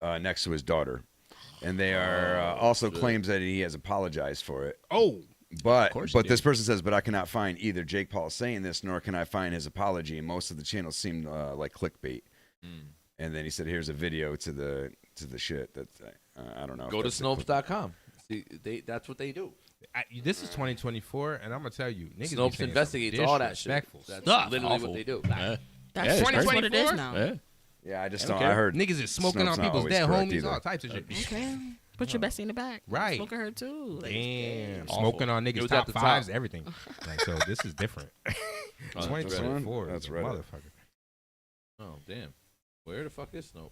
next to his daughter, and they are also claims that he has apologized for it. Oh, but this person says, but I cannot find either Jake Paul saying this, nor can I find his apology. And most of the channels seem like clickbait. And then he said, here's a video to the shit that I don't know. Go to Snopes.com. See, that's what they do. This is 2024, and I'm gonna tell you, niggas Snopes investigates all that shit. That's literally awful. what they do. That's 2024 now. Yeah, I just don't. I heard niggas is smoking on people's dead homies, all types of shit. Okay, put your bestie in the back. Right, smoking her too. Like, damn, smoking on niggas top fives, everything. Like, so this is different. 2024, that's right, motherfucker. Oh damn, where the fuck is Snope?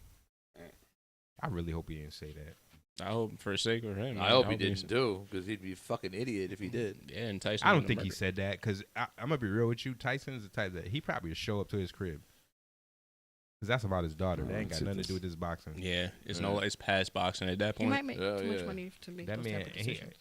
I really hope he didn't say that. I hope for the sake of him. I hope he didn't too, because he'd be a fucking idiot if he did. Yeah, and Tyson. I don't think he said that because I'm gonna be real with you. Tyson is the type that he probably would show up to his crib because that's about his daughter. That ain't got nothing to do with this boxing. Yeah, it's past boxing at that He point. might make too much money to make That those man, type of decisions.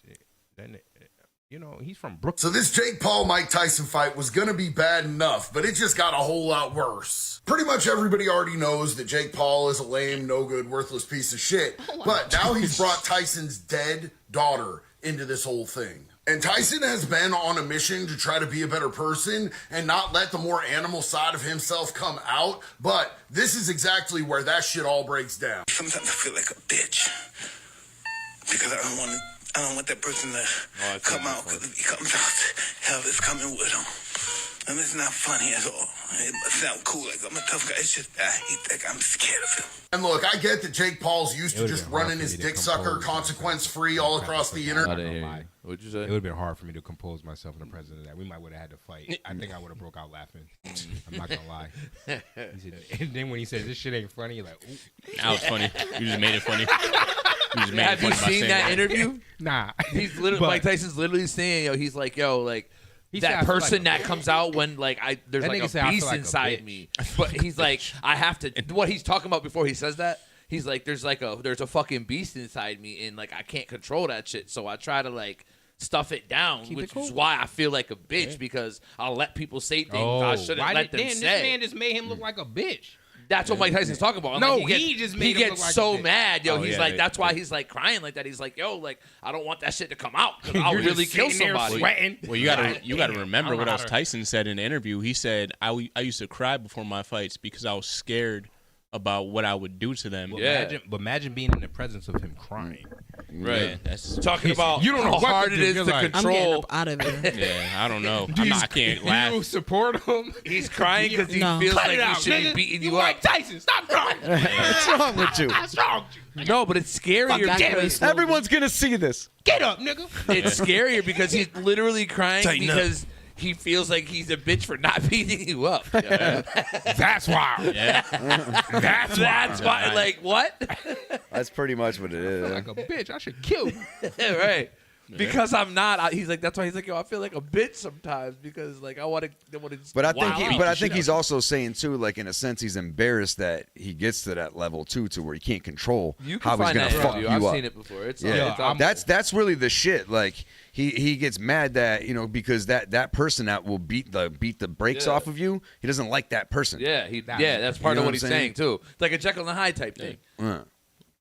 you know, he's from Brooklyn. So this Jake Paul-Mike Tyson fight was going to be bad enough, but it just got a whole lot worse. Pretty much everybody already knows that Jake Paul is a lame, no good, worthless piece of shit. But now he's brought Tyson's dead daughter into this whole thing. And Tyson has been on a mission to try to be a better person and not let the more animal side of himself come out. But this is exactly where that shit all breaks down. Sometimes I feel like a bitch because I don't want that person to come out, because if he comes out, hell is coming with him. And it's not funny at all. It must sound cool, like I'm a tough guy. It's just he think I'm scared of him. And look, I get that Jake Paul's used to just running his dick sucker consequence-free all across the internet. What'd you say? It would have been hard for me to compose myself in the presence of that. We might would have had to fight. I think I would have broke out laughing. I'm not gonna lie. And then when he said this shit ain't funny, you're like, ooh. Now it's funny. You just made it funny. Have you seen that interview? Nah. He's literally Mike Tyson's literally saying, he's like, like that person that comes out when there's like a beast inside me. But he's like, I have to. What he's talking about before he says that, he's like, there's a fucking beast inside me, and like I can't control that shit. So I try to stuff it down, which is why I feel like a bitch because I'll let people say things I shouldn't let them say. This man just made him look like a bitch. That's what Mike Tyson's talking about. No, he just made him look like so a bitch. mad, he's like, that's why he's like crying like that. He's like, I don't want that shit to come out because I'll really kill somebody. Well, you gotta remember what else Tyson said in the interview. He said, I used to cry before my fights because I was scared about what I would do to them. But imagine being in the presence of him crying. Right. Yeah, that's talking about you don't know how what hard it is to I'm control. getting up out of here. Yeah, I don't know. I can't laugh. You support him? He's crying because he No. feels Cut like it he out, should be nigga. beating You you up. Mike Tyson, stop crying. What's wrong with you? What's wrong with you? No, but it's scarier because Everyone's gonna see this. Get up, nigga. it's scarier because he's literally crying Tighten up. because he feels like he's a bitch for not beating you up. That's wild. Yeah. That's why. Like what? That's pretty much what it is. like a bitch. I should kill you. Right. Because I'm not. He's like. That's why he's like. I feel like a bitch sometimes because I want to. But I think he's also saying too, in a sense, he's embarrassed that he gets to that level too, to where he can't control You can how he's find gonna that fuck you interview. up. I've seen it before. It's That's really the shit. He gets mad that because that person that will beat the brakes off of you, he doesn't like that person. Yeah, that's part You know of what what he's I'm saying too. It's like a Jekyll and Hyde type thing.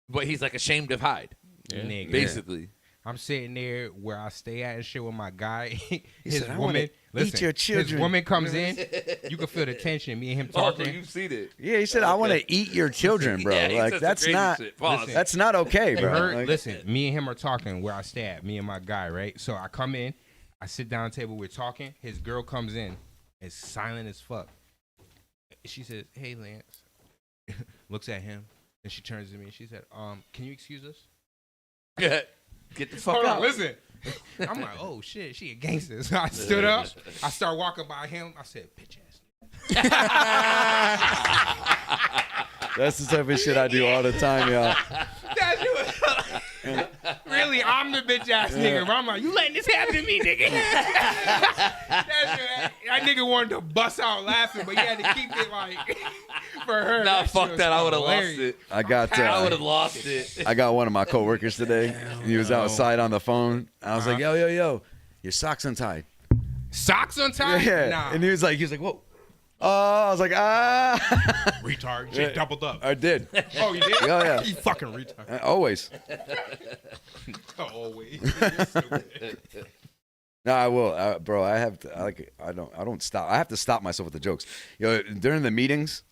But he's ashamed of Hyde, Nigga. basically. I'm sitting there where I stay at and shit with my guy. His said, "I woman, wanna eat your children." His woman comes in. You can feel the tension. Me and him talking. Oh, so you've seen it. Yeah, he said, "I want to eat your children, bro." Yeah, he says some that's crazy not shit. Pause. that's not okay, You bro. heard? Listen, me and him are talking where I stay at. Me and my guy, right? So I come in. I sit down at the table. We're talking. His girl comes in. It's silent as fuck. She says, "Hey, Lance." Looks at him. And she turns to me. She said, "Can you excuse us?" Get the fuck Hold out. on, listen. I'm like, oh shit, she a gangster. So I stood up. I start walking by him. I said, bitch ass. That's the type of shit I do all the time, y'all. Really, I'm the bitch ass nigga. But I'm like, you letting this happen to me, nigga? that nigga wanted to bust out laughing, but he had to keep it for her. Nah, shit fuck was that. I would have lost hilarious. it. I would have lost it. I got one of my coworkers today. He was outside on the phone. I was like, yo, your socks untied. Socks untied? Yeah. Nah. And he was like, whoa. I was like, Retard. She doubled up. I did. Oh, you did? Oh, yeah. You fucking retard. Always. Always. No, I will, bro. I have to. I don't stop. I have to stop myself with the jokes. During the meetings,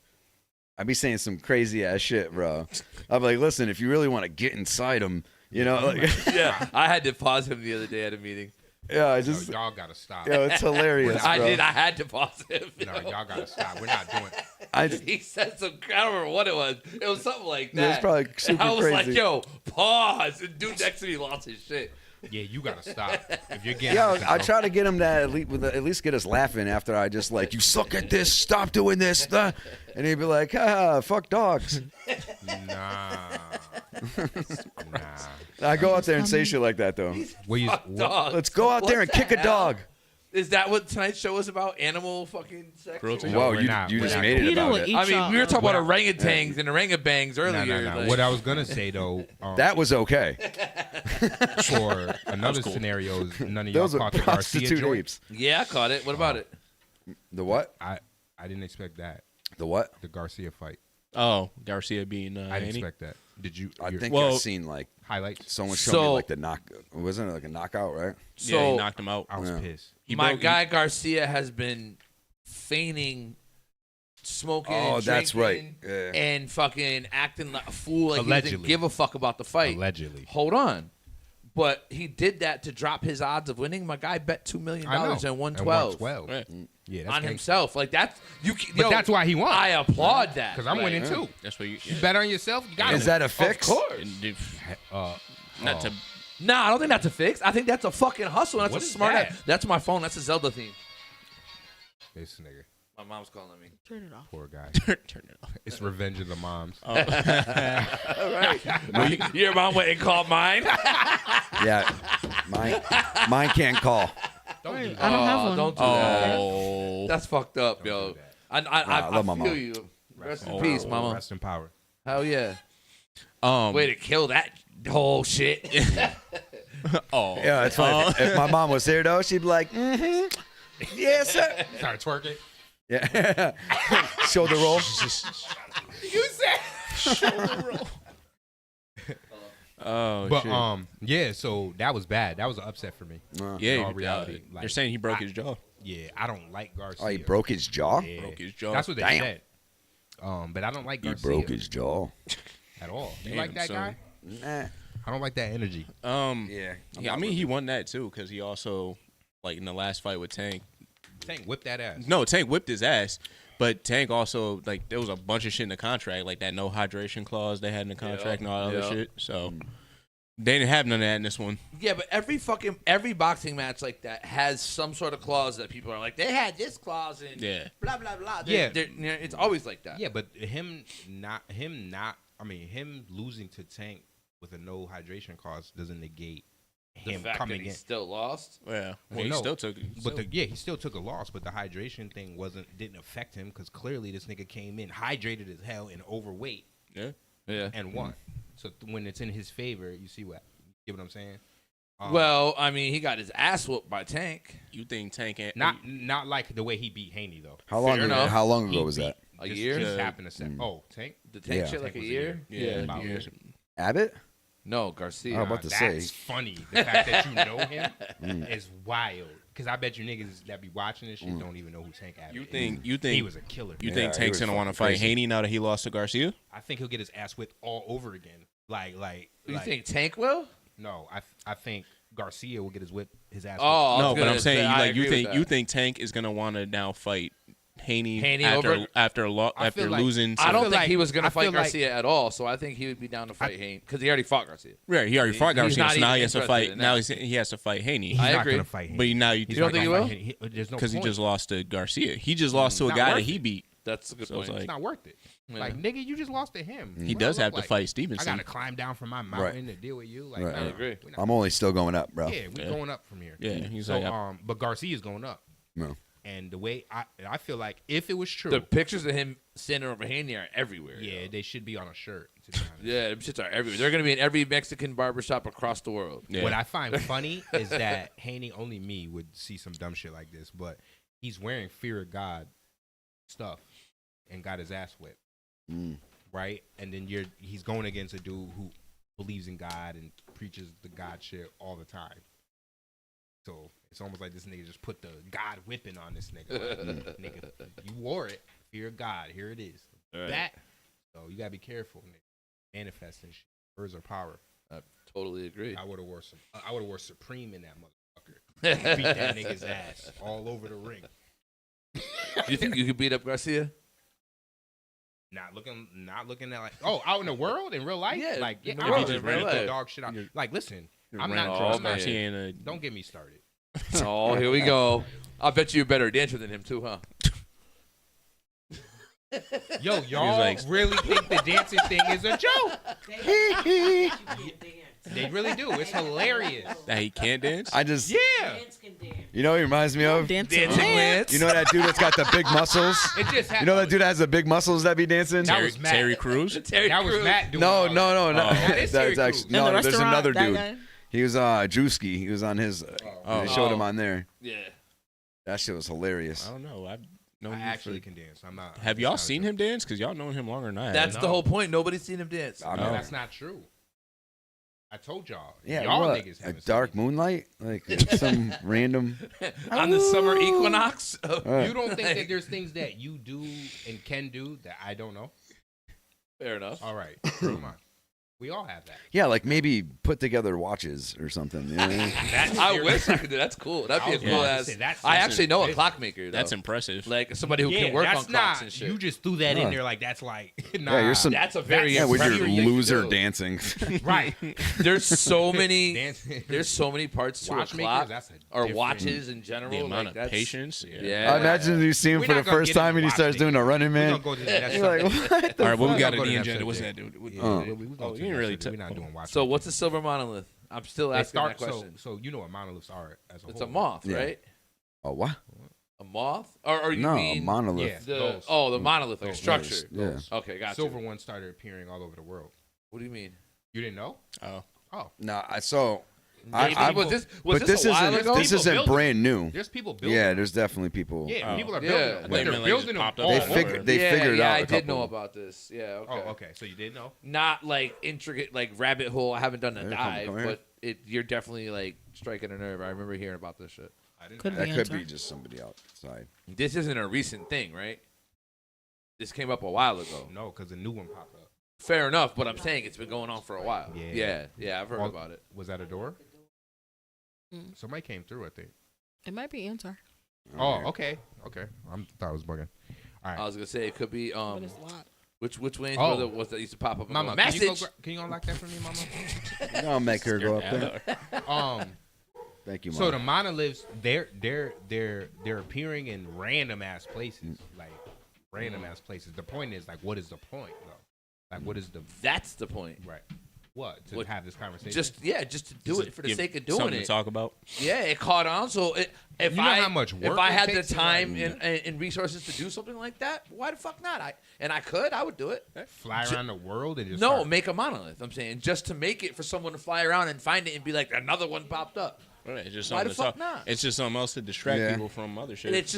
I be saying some crazy ass shit, bro. I'm like, listen, if you really want to get inside them, Yeah, I had to pause him the other day at a meeting. Yeah, I just y'all gotta stop. Yo, it's hilarious. I bro. did. I had to pause him. No, y'all gotta stop. We're not doing it. He said some. I don't remember what it was. It was something like that. It was probably super and I was like, crazy. "Yo, pause!" And dude next to me lost his shit. Yeah, you gotta stop. If you're getting, Yeah, I try to get him to at least get us laughing after I just you suck at this, stop doing this, and he'd be like, fuck dogs. Nah. I go out there and say shit like that though. Dog. Let's go out there and kick a dog. Is that what tonight's show was about? Animal fucking sex? Cruelty? Whoa, you just made it about it. I mean, we were talking about orangutans and orangutangs earlier. No. like- What I was gonna say though, That was okay. for another scenario, none of y'all Those were caught the Garcia prostitute joint. apes. Yeah, I caught it. What about it? The what? I didn't expect that. The what? The Garcia fight. Oh, Garcia being I didn't Haney? expect that. Did you? I think Well- I've seen like highlights. someone showed me like the knock. Wasn't it like a knockout, right? Yeah, he So- knocked him out. I was pissed. My guy Garcia has been feigning smoking Oh, and that's drinking right. Yeah. and fucking acting like a fool like he Allegedly. didn't give a fuck about the fight. Allegedly. Hold on. But he did that to drop his odds of winning. My guy bet $2 million I know. and At 112 Yeah, that's on gangsta. himself. Like that's But that's why he won. I applaud that. Because I'm Like, winning too. That's what you. You bet on yourself. You got Is that a fix? Of course. Not to. Nah, I don't think that's a fix. I think that's a fucking hustle. And What that's a is smart. that? That's my phone. That's a Zelda theme. This nigga. My mom's calling me. Turn it off. Poor guy. Turn it off. It's Revenge of the Moms. All right. Your mom went and called mine. Yeah, mine can't call. Don't do that. I don't have one. Don't do that. Oh. That's fucked up, yo. I love my feel mom. you. Rest in peace, mama. Rest in power. Hell yeah. Um. Way to kill that whole shit. Oh. Yeah, it's funny. If my mom was here though, she'd be like, "Mm-hmm, yes, sir." Start twerking. Yeah, shoulder roll. You said shoulder roll. Oh But shit. yeah. So that was bad. That was an upset for me. Yeah. in all reality, They're saying he broke his jaw. Yeah, I don't like Garcia. Oh, he broke his jaw. Yeah. Broke his jaw. That's what they Damn. said. But I don't like He Garcia broke his jaw. at all. You Damn, like that son. guy? Nah. I don't like that energy. Yeah. I mean, he won that too because he also, like in the last fight with Tank. Tank whipped that ass. No, Tank whipped his ass, but Tank also like there was a bunch of shit in the contract, like that no hydration clause they had in the contract and all that other shit. So they didn't have none of that in this one. Yeah, but every boxing match like that has some sort of clause that people are like, they had this clause and blah blah blah. It's always like that. Yeah, but him losing to Tank with a no hydration clause doesn't negate The him fact coming that he in. still lost. Yeah, Well, he no, still took it. But he still took a loss. But the hydration thing didn't affect him because clearly this nigga came in hydrated as hell and overweight. Yeah. And won. So when it's in his favor, you see what? You get what I'm saying? Well, I mean, he got his ass whooped by Tank. You think Tank ain't Not like the way he beat Haney though. How long? Fair Ago, enough. how long ago He was that? A This year? just happened to say. Oh, Tank. The Tank Yeah. shit like Tank a was a year? Yeah, about a year. Abbott? No, Garcia. I was about to say. That's funny. The fact that you know him is wild. Because I bet you niggas that be watching this shit don't even know who Tank Abbott is. You think he was a killer? You Yeah, think he Tank's was gonna want to fucking fight crazy. Haney now that he lost to Garcia? I think he'll get his ass whipped all over again. You think Tank will? No, I think Garcia will get his ass. Oh, No, but I'm gonna saying say, I you agree with that. you think Tank is gonna want to now fight Haney over- after feel like- losing. I don't to- think he was going I to fight feel like- Garcia at all, so I think he would be down to fight Haney because he already fought Garcia. Right, he already fought He's Garcia, not so now even he has to interested fight. in Now that. he has to fight Haney. He's I not agree. gonna fight Haney. But now You don't think he will? There's no because he point. just lost to Garcia. He just lost to a Not guy that worth he it. beat. That's a good So it's point. It's like not worth it. Yeah. Like nigga, you just lost to him. he What does I look have to like? fight I Stevenson. gotta climb down from my mountain to deal with you. Like, Right. nah, I agree. we're not- I'm only still going up, bro. Yeah, we're going up from here. Yeah, he's so, like, but Garcia's going up. No. And the way I feel like if it was true, The pictures of him standing over Haney are everywhere. yeah, yo. they should be on a shirt. To be honest. Yeah, them shits are everywhere. They're going to be in every Mexican barbershop across the world. Yeah. What I find funny is that Haney, only me would see some dumb shit like this, but he's wearing Fear of God stuff and got his ass whipped, right? And then he's going against a dude who believes in God and preaches the God shit all the time. So it's almost like this nigga just put the God whipping on this nigga. Like, nigga, you wore it. Fear of God. Here it is. Right. That. So you gotta be careful, nigga. Manifesting shit. Words are power. I totally agree. I would have wore Supreme in that motherfucker. Beat that nigga's ass all over the ring. You think you could beat up Garcia? Not looking at like out in the world in real life. Yeah, like in the I world, be in just real ready to life. dog shit out. Like listen, I'm ran not. across I'm not Garcia in a- don't get me started. Oh, here we go. I bet you're a better dancer than him too, huh? Yo, y'all really think the dancing thing is a joke? They really do. It's hilarious. That he can't dance? I just Yeah. You know what he reminds me of? Dancing You know that dude that's got the big muscles? It just You know that dude that has the big muscles that be dancing? That was Matt. Terry Crews? That was Matt doing No, all that. no, no. That is Terry That's Crews. actually no. In the There's restaurant, another that dude. guy? He was Drewski. He was on his. They showed him on there. Yeah. That shit was hilarious. I don't know. I actually can dance. I'm not. Have y'all seen him dance? Because y'all known him longer than I have. That's the whole point. Nobody's seen him dance. I No, know. that's not true. I told y'all. Yeah, y'all what? niggas A haven't dark moonlight, like some random. On the summer equinox. You don't think that there's things that you do and can do that I don't know? Fair enough. All right, come on. We all have that. Yeah, like maybe put together watches or something. You know what I mean? I wish I could do. That's cool. That'd be a cool ass. I actually know a clockmaker. That's impressive. Like somebody who can work on clocks and shit. You just threw that in Huh. there like that's like. Nah. Yeah, you're some. That's a very yeah, with your impressive loser thing to do. dancing. Right. There's so many. Dancing. There's so many parts to a Watchmakers, clock that's a or different- watches in general. The amount like, of that's- patience. Yeah. I imagine you see him We're for the not gonna first get time into and he starts watch doing a running We're man. gonna go to that. You're like, what the All right, what we fuck? got We're at gonna the go agenda? to What's that that, dude? We ain't really We're not doing watch. So what's a silver monolith? I'm still asking that question. So you know what monoliths are as a It's whole. a moth, Yeah. right? Oh, what? A moth? Or you No, mean a monolith. Yeah. the Those. the monolith, like a Those. structure. Yeah. Okay, gotcha. Silver ones started appearing all over the world. What do you mean? You didn't know? Oh. Oh. No, Maybe. Was this but this a while isn't ago? this People isn't building brand new. There's people building. Yeah, them. there's definitely people. Yeah, Oh. people are Yeah. building. them. I But thought you they're meant, like, just building them popped up all They all over. figured they yeah, figured yeah, out I a did know couple. about this. Yeah, okay. Oh, okay. So you did know? Not like intricate, like rabbit hole. I haven't done a Here, dive, come here. but you're definitely like striking a nerve. I remember hearing about this shit. Could That be could answer. be just somebody outside. This isn't a recent thing, right? This came up a while ago. No, because a new one popped up. Fair enough, but I'm saying it's been going on for a while. Yeah. Yeah, I've heard All- about it. Was that a door? Mm. Somebody came through, I think. It might be answer. Oh, okay. Okay. I thought I was bugging. All right. I was gonna say it could be But it's locked. which Wayne's Oh. brother was that used to pop up? And Mama, go, can you, message. can you unlock that for me, Mama? I'll make her go up there. Thank you, Mom. So the monoliths, they're appearing in random ass places, like random ass places. The point is, like, what is the point, though? Like, what is the That's the point. right? What to What- have this conversation? Just to do it for the Give sake of doing something it. to talk about. Yeah, it caught on. So if You know I how much if work I it had the takes to, time like- and resources to do something like that, why the fuck not? I would do it. fly around the world and just No, start- make a monolith. I'm saying just to make it for someone to fly around and find it and be like, another one popped up. Right, it's just Why something the to fuck talk- not? It's just something else to distract Yeah. people from other shit. It's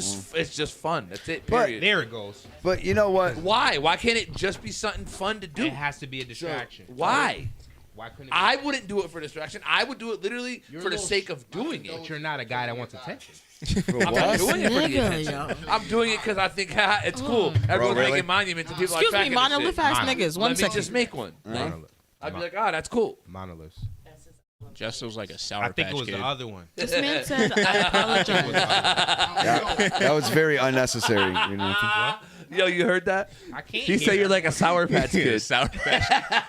just fun. That's it. But- Period. There it goes. But you know what? Why? Why can't it just be something fun to do? It has to be a distraction. Why? Why couldn't it be? I wouldn't do it for distraction. I would do it literally You're for a the little sake of doing it. But you're not a guy that wants attention. For I'm not what? doing it for the Nigga, attention. yo. I'm doing it because I think it's cool. Bro, Everyone's really? making monuments and people are Excuse me, tracking the shit. monolith ass Monolith. niggas. One Let me second. just make one. Monolith. I'd be like, that's cool. Monoliths. Just was like a sour I think patch it was kid. the other one. This man said, I apologize. That was very unnecessary. You know. Yo, you heard that? I can't. He said you're like a Sour Patch Yeah, Kid. sour patch.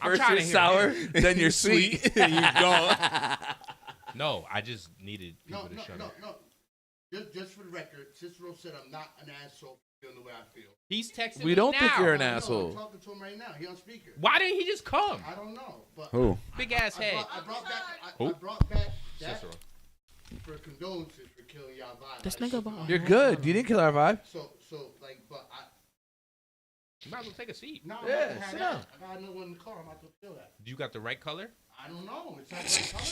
I'm First trying you're to hear sour, him. then you're sweet. you gone. No, I just needed people No, to shut up. Just for the record, Cicero said I'm not an asshole for feeling the way I feel. He's texting We me don't now. think you're an No, asshole. I'm talking to him right now. He on speaker. Why didn't he just come? I don't know, but Who? Big ass head. I brought back. Who? I brought back that Cicero. for condolences for killing y'all vibe. This nigga ball. You're good. You didn't kill our vibe. So like, but I. You might as well take a seat. No, Yeah, I'm about to have sit that. down. I got another one in the car. I'm about to feel that. You got the right color? I don't know. It's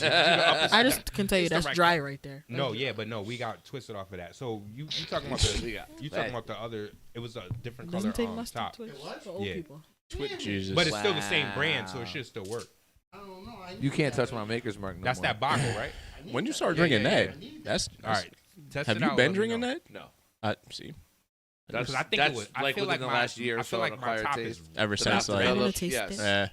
not right color. I just can tell you It's the that's right dry right there. No, yeah, but no, we got twisted off of that. So you talking about the We got- you talking about the other? It was a different color Doesn't take on much to top, twitch It was? for old Yeah. people. Twit Jesus. but it's still the same brand, so it should still work. I don't know. I You need can't that. touch my maker's mark no That's more. that Baco, right? I need when you that. start Yeah, drinking yeah, that, yeah. that's All right. Test Have it you out, been let me drinking know. that? No. See, Because I think That's it was. I like feel like within the my last year or I feel so like an my acquired top taste. is ever The since mouth like, gonna developed, taste yes. it.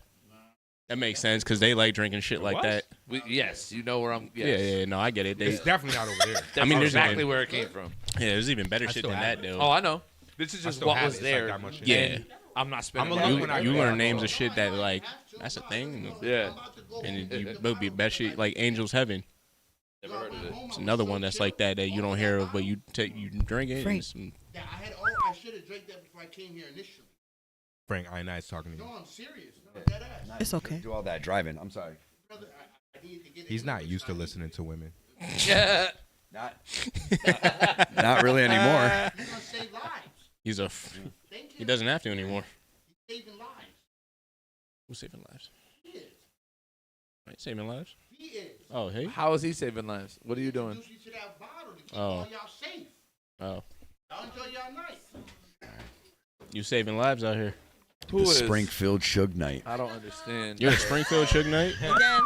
that makes sense because they like drinking shit like What? that. Yes, you know where I'm. Yeah, Yes. yeah, no, I get it. They, It's definitely not over there. I mean, there's exactly even- where it came from. yeah, there's even better I shit still than have that it. though. Oh, I know. This is I just still what have was it. It's like there. that much. Yeah. And I'm not spending. I'ma money. look when I you go learn out. names of shit that like that's a thing. Yeah. And you would be best shit like Angel's Heaven. Never heard of it. It's another one that's like that you don't hear of, but you drink it. And Free. some, Yeah, I had. I should should have drank that before I came here initially. Frank, I talking to you. No, I'm serious. No, dead ass. It's okay. Do all that driving. I'm sorry. Brother, I needed to get He's not used to listening to women. Yeah. Not really anymore. He's gonna save lives. He's a. He doesn't have to anymore. He's saving lives. Who's saving lives? He is. Right, saving lives. He is. Oh, hey. How is he saving lives? What are you doing? Introduce you to that bottle to keep Oh. all y'all safe. Oh, Y'all enjoy y'all night. you saving lives out here. Who the is? Springfield Suge Knight. I don't understand. You're a Springfield Suge Knight. Again.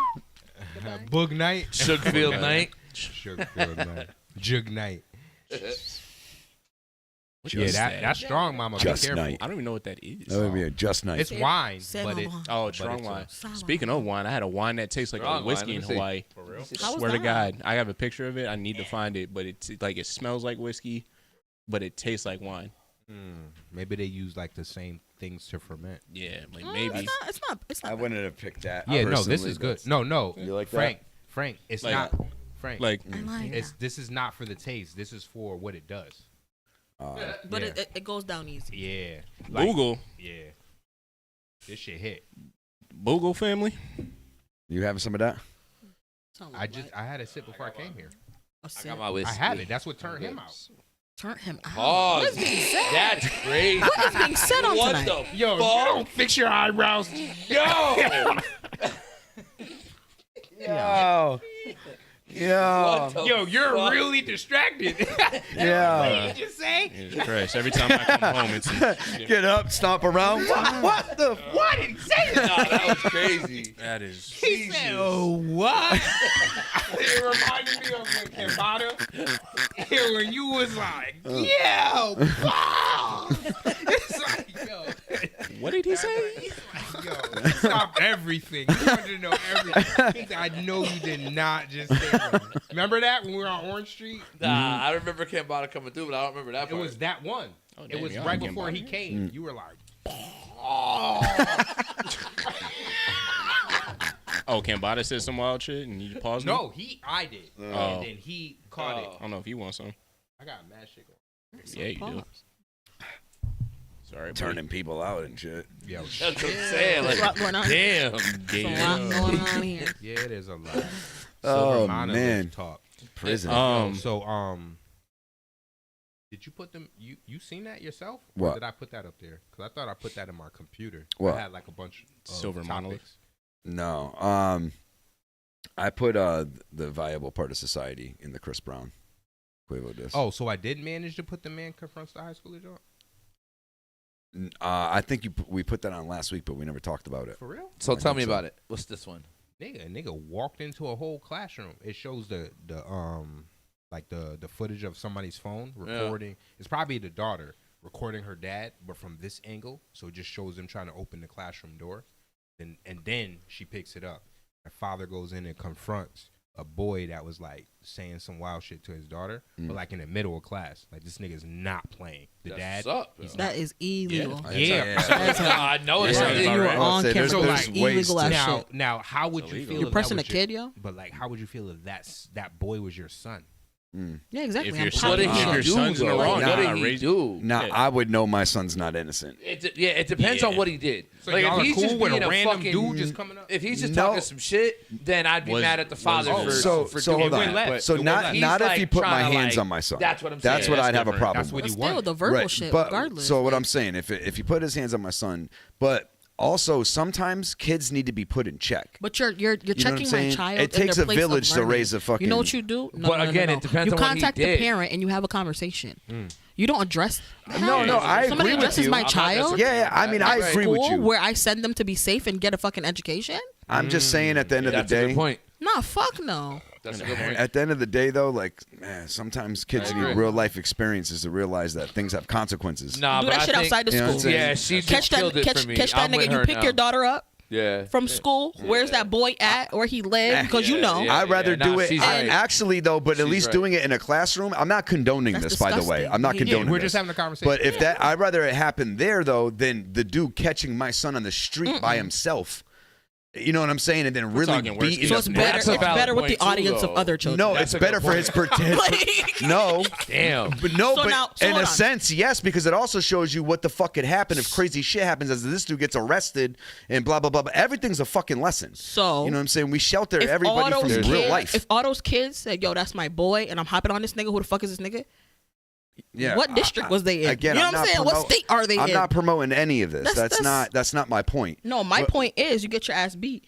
Boog Knight. Sugefield Knight. Sugefield Knight. Jug Knight. Just that's strong, mama. Be Just careful. Night. I don't even know what that is. That would be a Just Night. It's wine, Say but no it. more. Oh, but strong it's wine. Say Speaking of wine, I had a wine that tastes like Strong a wine, whiskey let in me see. Hawaii. For real? How was Swear to that? God, I have a picture of it. I need to find it, but it's like it smells like whiskey, but it tastes like wine. Maybe they use like the same things to ferment. Yeah, like maybe. It's not. I wouldn't have picked that. Yeah, no, this personally, is good. but- No, You like Frank. It's Like- not Frank. Like I like that. this is not for the taste. This is for what it does. But yeah. it goes down easy. Yeah. Boogle. Yeah. This shit hit. Boogle family. You having some of that? I had a sip before I came here. I got my whiskey. I have it. That's what turned him out. Turn him out. Pause. What is being said? That's crazy. What is being said on What tonight? the Yo, fuck? you don't fix your eyebrows. Yo. Yo. Yo. What the Yo, you're fuck? really distracted. Yeah. What did you just say? Jesus Christ. Every time I come home, it's Get up, stomp around. What the? Why did he say that? Nah, that was crazy. that is. He said, "Oh, what?" It reminded me of when Kambada, when you was like, "Yeah, wow." It's like, yo, What did he say? yo, stop everything. You wanted to know everything. I know you did not just say that. Remember that when we were on Orange Street? Nah, I remember Kambada coming through, but I don't remember that It part. was that one. Oh, It damn, was y'all right getting before he bothered. came. You were like, Oh, Kambada said some wild shit and you just paused me? no, I did. Oh. And then he caught it. I don't know if you want some. I got mad shit going. Yeah, you do. Sorry, buddy. Turning people out and shit. Yo, That's what I'm saying. There's a lot Like, going on. damn. There's a lot going on here. yeah, there's a lot. Oh, Silver Monolith man. talk. Prison. Did you put them? You seen that yourself? What? Or did I put that up there? Because I thought I put that in my computer. What? I had like a bunch of Silver topics. Monolith? No. I put the viable part of society in the Chris Brown Quavo disc. Oh, so I did manage to put the man confronts the high schooler joint? I think we put that on last week, but we never talked about it. For real? So I tell think me so. about it. What's this one? Nigga walked into a whole classroom. It shows the footage of somebody's phone recording. It's probably the daughter recording her dad, but from this angle. So it just shows them trying to open the classroom door. And then she picks it up. Her father goes in and confronts a boy that was like saying some wild shit to his daughter, but like in the middle of class. Like this nigga's not playing. The That's dad. up, he's That is illegal. Yeah. I know it's Yeah. not You about were right. on There's- camera. there's That's ways illegal to- as shit. Now, how would you feel? You're if pressing that a was kid, yo? But like, how would you feel if that boy was your son? Yeah, exactly. If your I'm son- popping if shit. your son's in the though? wrong, What nah, did he raise- do? Now, I would know my son's not innocent. It depends on what he did. So like y'all if are he's cool just with being a random fucking dude just coming up? If he's just No. talking some shit, then I'd be mad at the father for so doing hold that. on. But So not he's, if like, he put my trying to, hands like- on my son. That's what I'm saying. That's what I'd have a different. problem That's what with. he Still, wanted. the verbal Right, shit, but regardless. so what like, I'm saying, if he put his hands on my son, but also sometimes kids need to be put in check. But you're know what I'm checking my saying? child. It in takes their a place of village to learning. raise a fucking. You know what you do? No, But no, no, again, no. it depends you on what he contact the did. parent and you have a conversation. You don't address. No, I Somebody agree with addresses you. my I'm not child. Yeah, I mean, I at agree with school you. Where I send them to be safe and get a fucking education. I'm just saying, at the end of the That's a good day, point. Nah, fuck no. That's a good point. at the end of the day, though, like, man, sometimes kids I need agree. real life experiences to realize that things have consequences. Nah, Do but that I shit think, outside the You know what I'm school. saying? Yeah, she just Catch that, killed it catch, for me. catch that I'm with nigga. You her pick now. your daughter up Yeah. from school. Where's that boy at? Where he live? Because you know. yeah. I'd rather do it. she's right. Actually, though, but at She's least right. doing it in a classroom. I'm not condoning That's this, by the way. disgusting. I'm not Yeah, condoning we're this. just having a conversation. But if that, I'd rather it happen there, though, than the dude catching my son on the street by himself. You know what I'm saying? And then really talking worst beating So it's up- better. That's a It's valid better with the point, too, audience of though. other children. No, That's it's a better good for his point. potential. No. Damn. But no, So but now- so in hold a on. sense, yes, because it also shows you what the fuck could happen if crazy shit happens as this dude gets arrested and blah, blah, blah. But everything's a fucking lesson. So You know what I'm saying? We shelter if everybody all from those real kids- life. If all those kids said, "Yo, that's my boy," and I'm hopping on this nigga, who the fuck is this nigga? Yeah, What district was they in? Again, You know I'm what I'm not saying? What promote- state are they I'm in? not promoting any of this. That's- That's not my point. No, my But- point is you get your ass beat.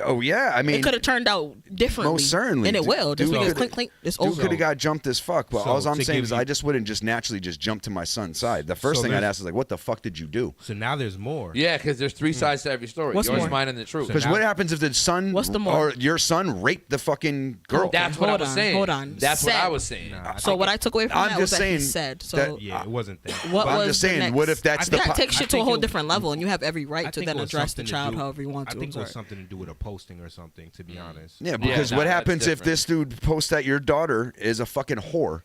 Oh yeah, I mean, It could have turned out differently. most certainly, And it will. Just Dude because coulda- clink clink, it's Dude over. could have got jumped as fuck. But So, all I'm to saying give is, you- I just wouldn't just naturally just jump to my son's side. The first So thing I'd there's- ask is like, what the fuck did you do? So now there's more. Yeah, because there's three sides to every story. What's Yours, more? mine, and the truth. Because now- what happens if the son What's the more? or your son raped the fucking girl? That's what I Hold was on, saying. hold on. That's what Said. I was saying. So what I took away from I'm that was just that he saying said. So that- Yeah, it wasn't that. what But I'm was just the saying, next? what if that's the You po- gotta take shit to a think whole it- different level, and you have every right I to think then it was address the something to child do- however you want to. I think it I'm was sorry. something to do with a posting or something, to be honest. Yeah, because no, what that's happens if different. this dude posts that your daughter is a fucking whore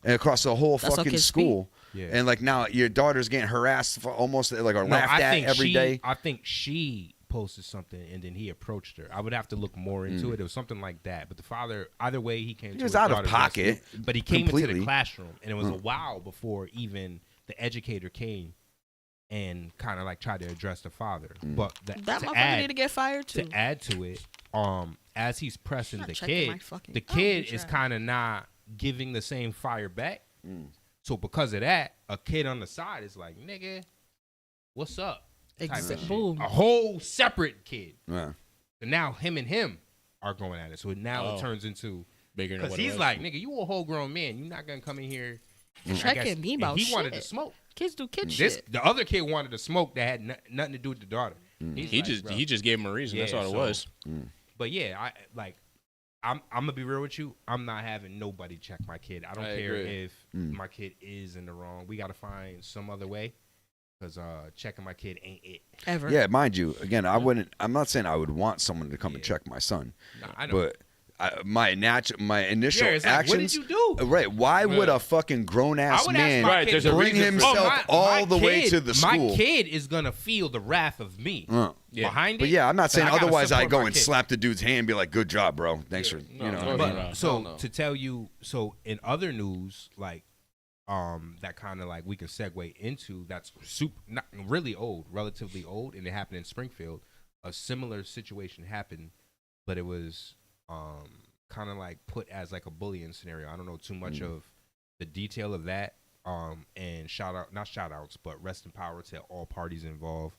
and across the whole That's how fucking kids school? speak. Yeah. And like now your daughter's getting harassed for almost like or laughed at every day. I think she posted something and then he approached her. I would have to look more into it. It was something like that. But the father, either way, he came. He to was his out of daughter's pocket rescue, but he came into completely. the classroom, and it was a while before even the educator came and kind of like tried to address the father. But That to motherfucker add- need to get fired too. to add to it, as he's pressing Not the checking my kid, fucking- the Oh, kid you is tried. kind of not giving the same fire back. So because of that, a kid on the side is like, "Nigga, what's up?" type of Exact- shit. boom. A whole separate kid. Yeah. So now him and him are going at it. So now Oh. it turns into Bigger than because what it he's was. like, "Nigga, you a whole grown man. You're not gonna come in here." I Checking guess- me and about he wanted to shit. smoke. Kids do kid This shit. the other kid wanted to smoke that had nothing to do with the daughter. He's He like, just "Bro." he just gave him a reason. That's all it so- was. But yeah, I'm gonna be real with you. I'm not having nobody check my kid. I don't I care agree. if my kid is in the wrong. We gotta find some other way because checking my kid ain't it. Ever. Yeah, mind you, again, I'm not saying I would want someone to come and check my son, Nah, I know. but my initial Yeah, it's like, what actions. did you do? Right? Why would Yeah. a fucking grown I ass would ask man my Right, kid, there's a bring reason for- himself all the way kid- to the school? My kid is gonna feel the wrath of me behind it. But yeah, I'm not saying I gotta otherwise. I support go my and kid. slap the dude's hand and be like, "Good job, bro. Thanks for No, you know." of what I course mean? not. So Hell no. to tell you, so in other news, like that kind of like we can segue into that's super not really old, relatively old, and it happened in Springfield. A similar situation happened, but it was kind of like put as like a bullying scenario. I don't know too much of the detail of that. And not shout outs, but rest in power to all parties involved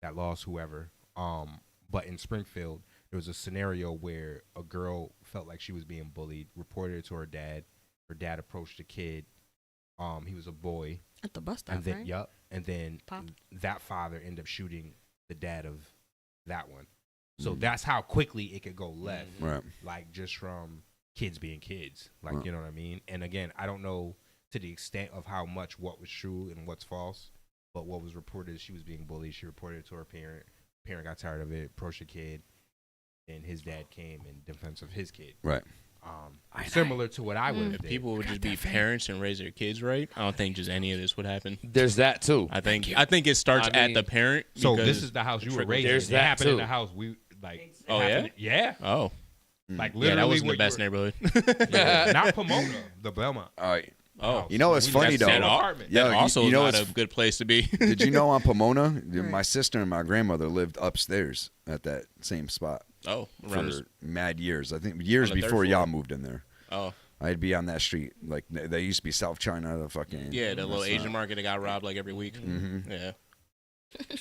that lost whoever. But in Springfield, there was a scenario where a girl felt like she was being bullied, reported it to her dad. Her dad approached the kid. He was a boy. At the bus stop, And then, right? yup. And then Pop. that father ended up shooting the dad of that one. So that's how quickly it could go left. Right. Like just from kids being kids. Like, Right. you know what I mean? And again, I don't know to the extent of how much what was true and what's false, but what was reported is she was being bullied. She reported it to her parent. Parent got tired of it, approached the kid, and his dad came in defense of his kid. Right. Similar to what I would have If did. people would just be parents and raise their kids right, I don't think just any of this would happen. There's that too. I think it starts I at mean- the parent. So because this is the house you were trickle- raised in. There's It that happened in too. the house we like. it Oh, yeah? happened- yeah. Oh, Like yeah, literally, that wasn't the what best you were- neighborhood. Yeah, not Pomona, the Belmont. All right. Oh, You know what's funny though? That, apartment. Yo, that also you know not what's a good place to be. Did you know on Pomona, my sister and my grandmother lived upstairs at that same spot Oh, for around this- mad years. I think years on the third before y'all floor. moved in there. Oh, I'd be on that street. Like they used to be South China, the fucking yeah, the little that's Asian not- market that got robbed like every week. Mhm. Yeah.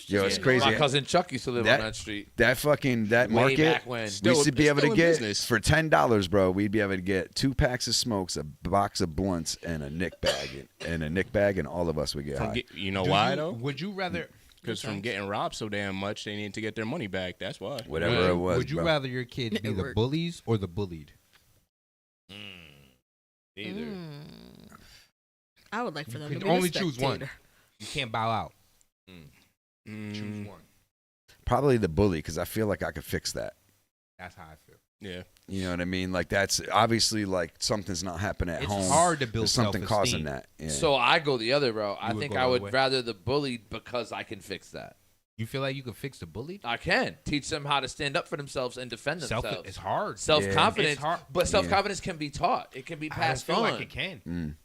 Yo, it's Yeah. crazy. My cousin Chuck used to live That- on that street. That Way market, back when. we Still- used to be it's able still to in get business. for $10, bro. We'd be able to get 2 packs of smokes, a box of blunts, and a Nick bag, and all of us would get high. You know why you, though? Would you rather? Because from getting robbed so damn much, they need to get their money back. That's why. Whatever it was. Would you bro. rather your kids be It the worked. bullies or the bullied? Either. I would like for them You to can be only the choose one. spectator. You can't bow out. Mm, Choose one. Probably the bully, because I feel like I could fix that. That's how I feel. yeah. You know what I mean? Like that's obviously like something's not happening at It's home. hard to build There's something causing self-esteem. that. Yeah. So I go the other route. I would think go I the would way? rather the bullied because I can fix that. You feel like you can fix the bully? I can teach them how to stand up for themselves and defend themselves. It's hard. Self-confidence, It's hard. but self-confidence can be taught. It can be passed I don't feel on. like it can.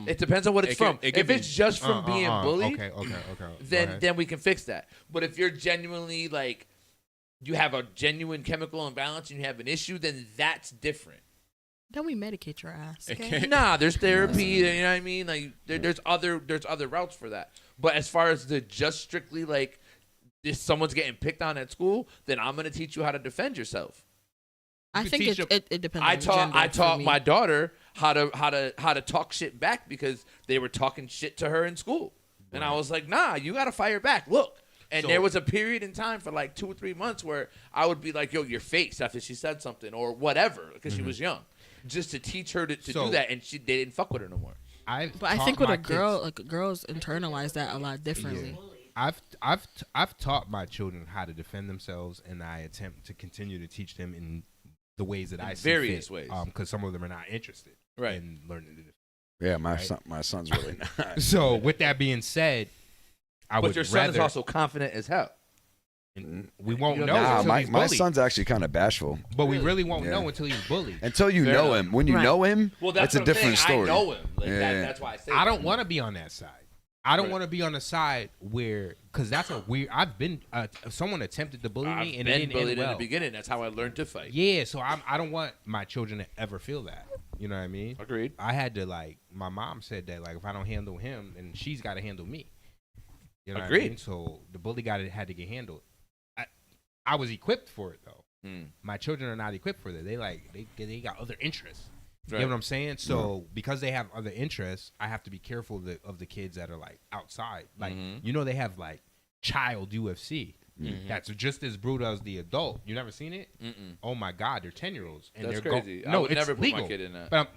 It depends on what it's from. If it's just from being bullied, then then we can fix that. But if you're genuinely like, you have a genuine chemical imbalance and you have an issue, then that's different. Then we medicate your ass. Okay? Nah, there's therapy. You know what I mean? Like there's other routes for that. But as far as the just strictly like, if someone's getting picked on at school, then I'm gonna teach you how to defend yourself. I think it depends. I taught my daughter how to talk shit back because they were talking shit to her in school, and I was like, nah, you gotta fire back. Look. And there was a period in time for like 2 or 3 months where I would be like, yo, your face after she said something or whatever because she was young, just to teach her to do that, and they didn't fuck with her no more. But I think with a girl, like girls internalize that a lot differently. Yeah. I've taught my children how to defend themselves, and I attempt to continue to teach them in the ways that I see various fit, ways. Because some of them are not interested in learning to defend. Yeah, my son's really not. So with that being said, But your son is also confident as hell. We won't know. Nah, until he's my bullied. son's actually kind of bashful. But we really won't know until he's bullied. Until you know him. When you know him, well, that's it's a different story. I know him. Like, that's why I say I don't want to be on that side. I don't want to be on the side where, because that's a weird. I've been someone attempted to bully me, and it didn't bullied end well. in the beginning. That's how I learned to fight. Yeah, so I don't want my children to ever feel that. You know what I mean? Agreed. I had to my mom said that if I don't handle him, then she's got to handle me. You know what I mean? So the bully had to get handled. I was equipped for it though. My children are not equipped for that. They got other interests. You know what I'm saying? So because they have other interests, I have to be careful of the kids that are like outside. Like they have like child UFC. That's just as brutal as the adult. You never seen it? Oh my God, they're 10-year-olds and that's they're crazy. No, I would it's never put legal. my kid in that.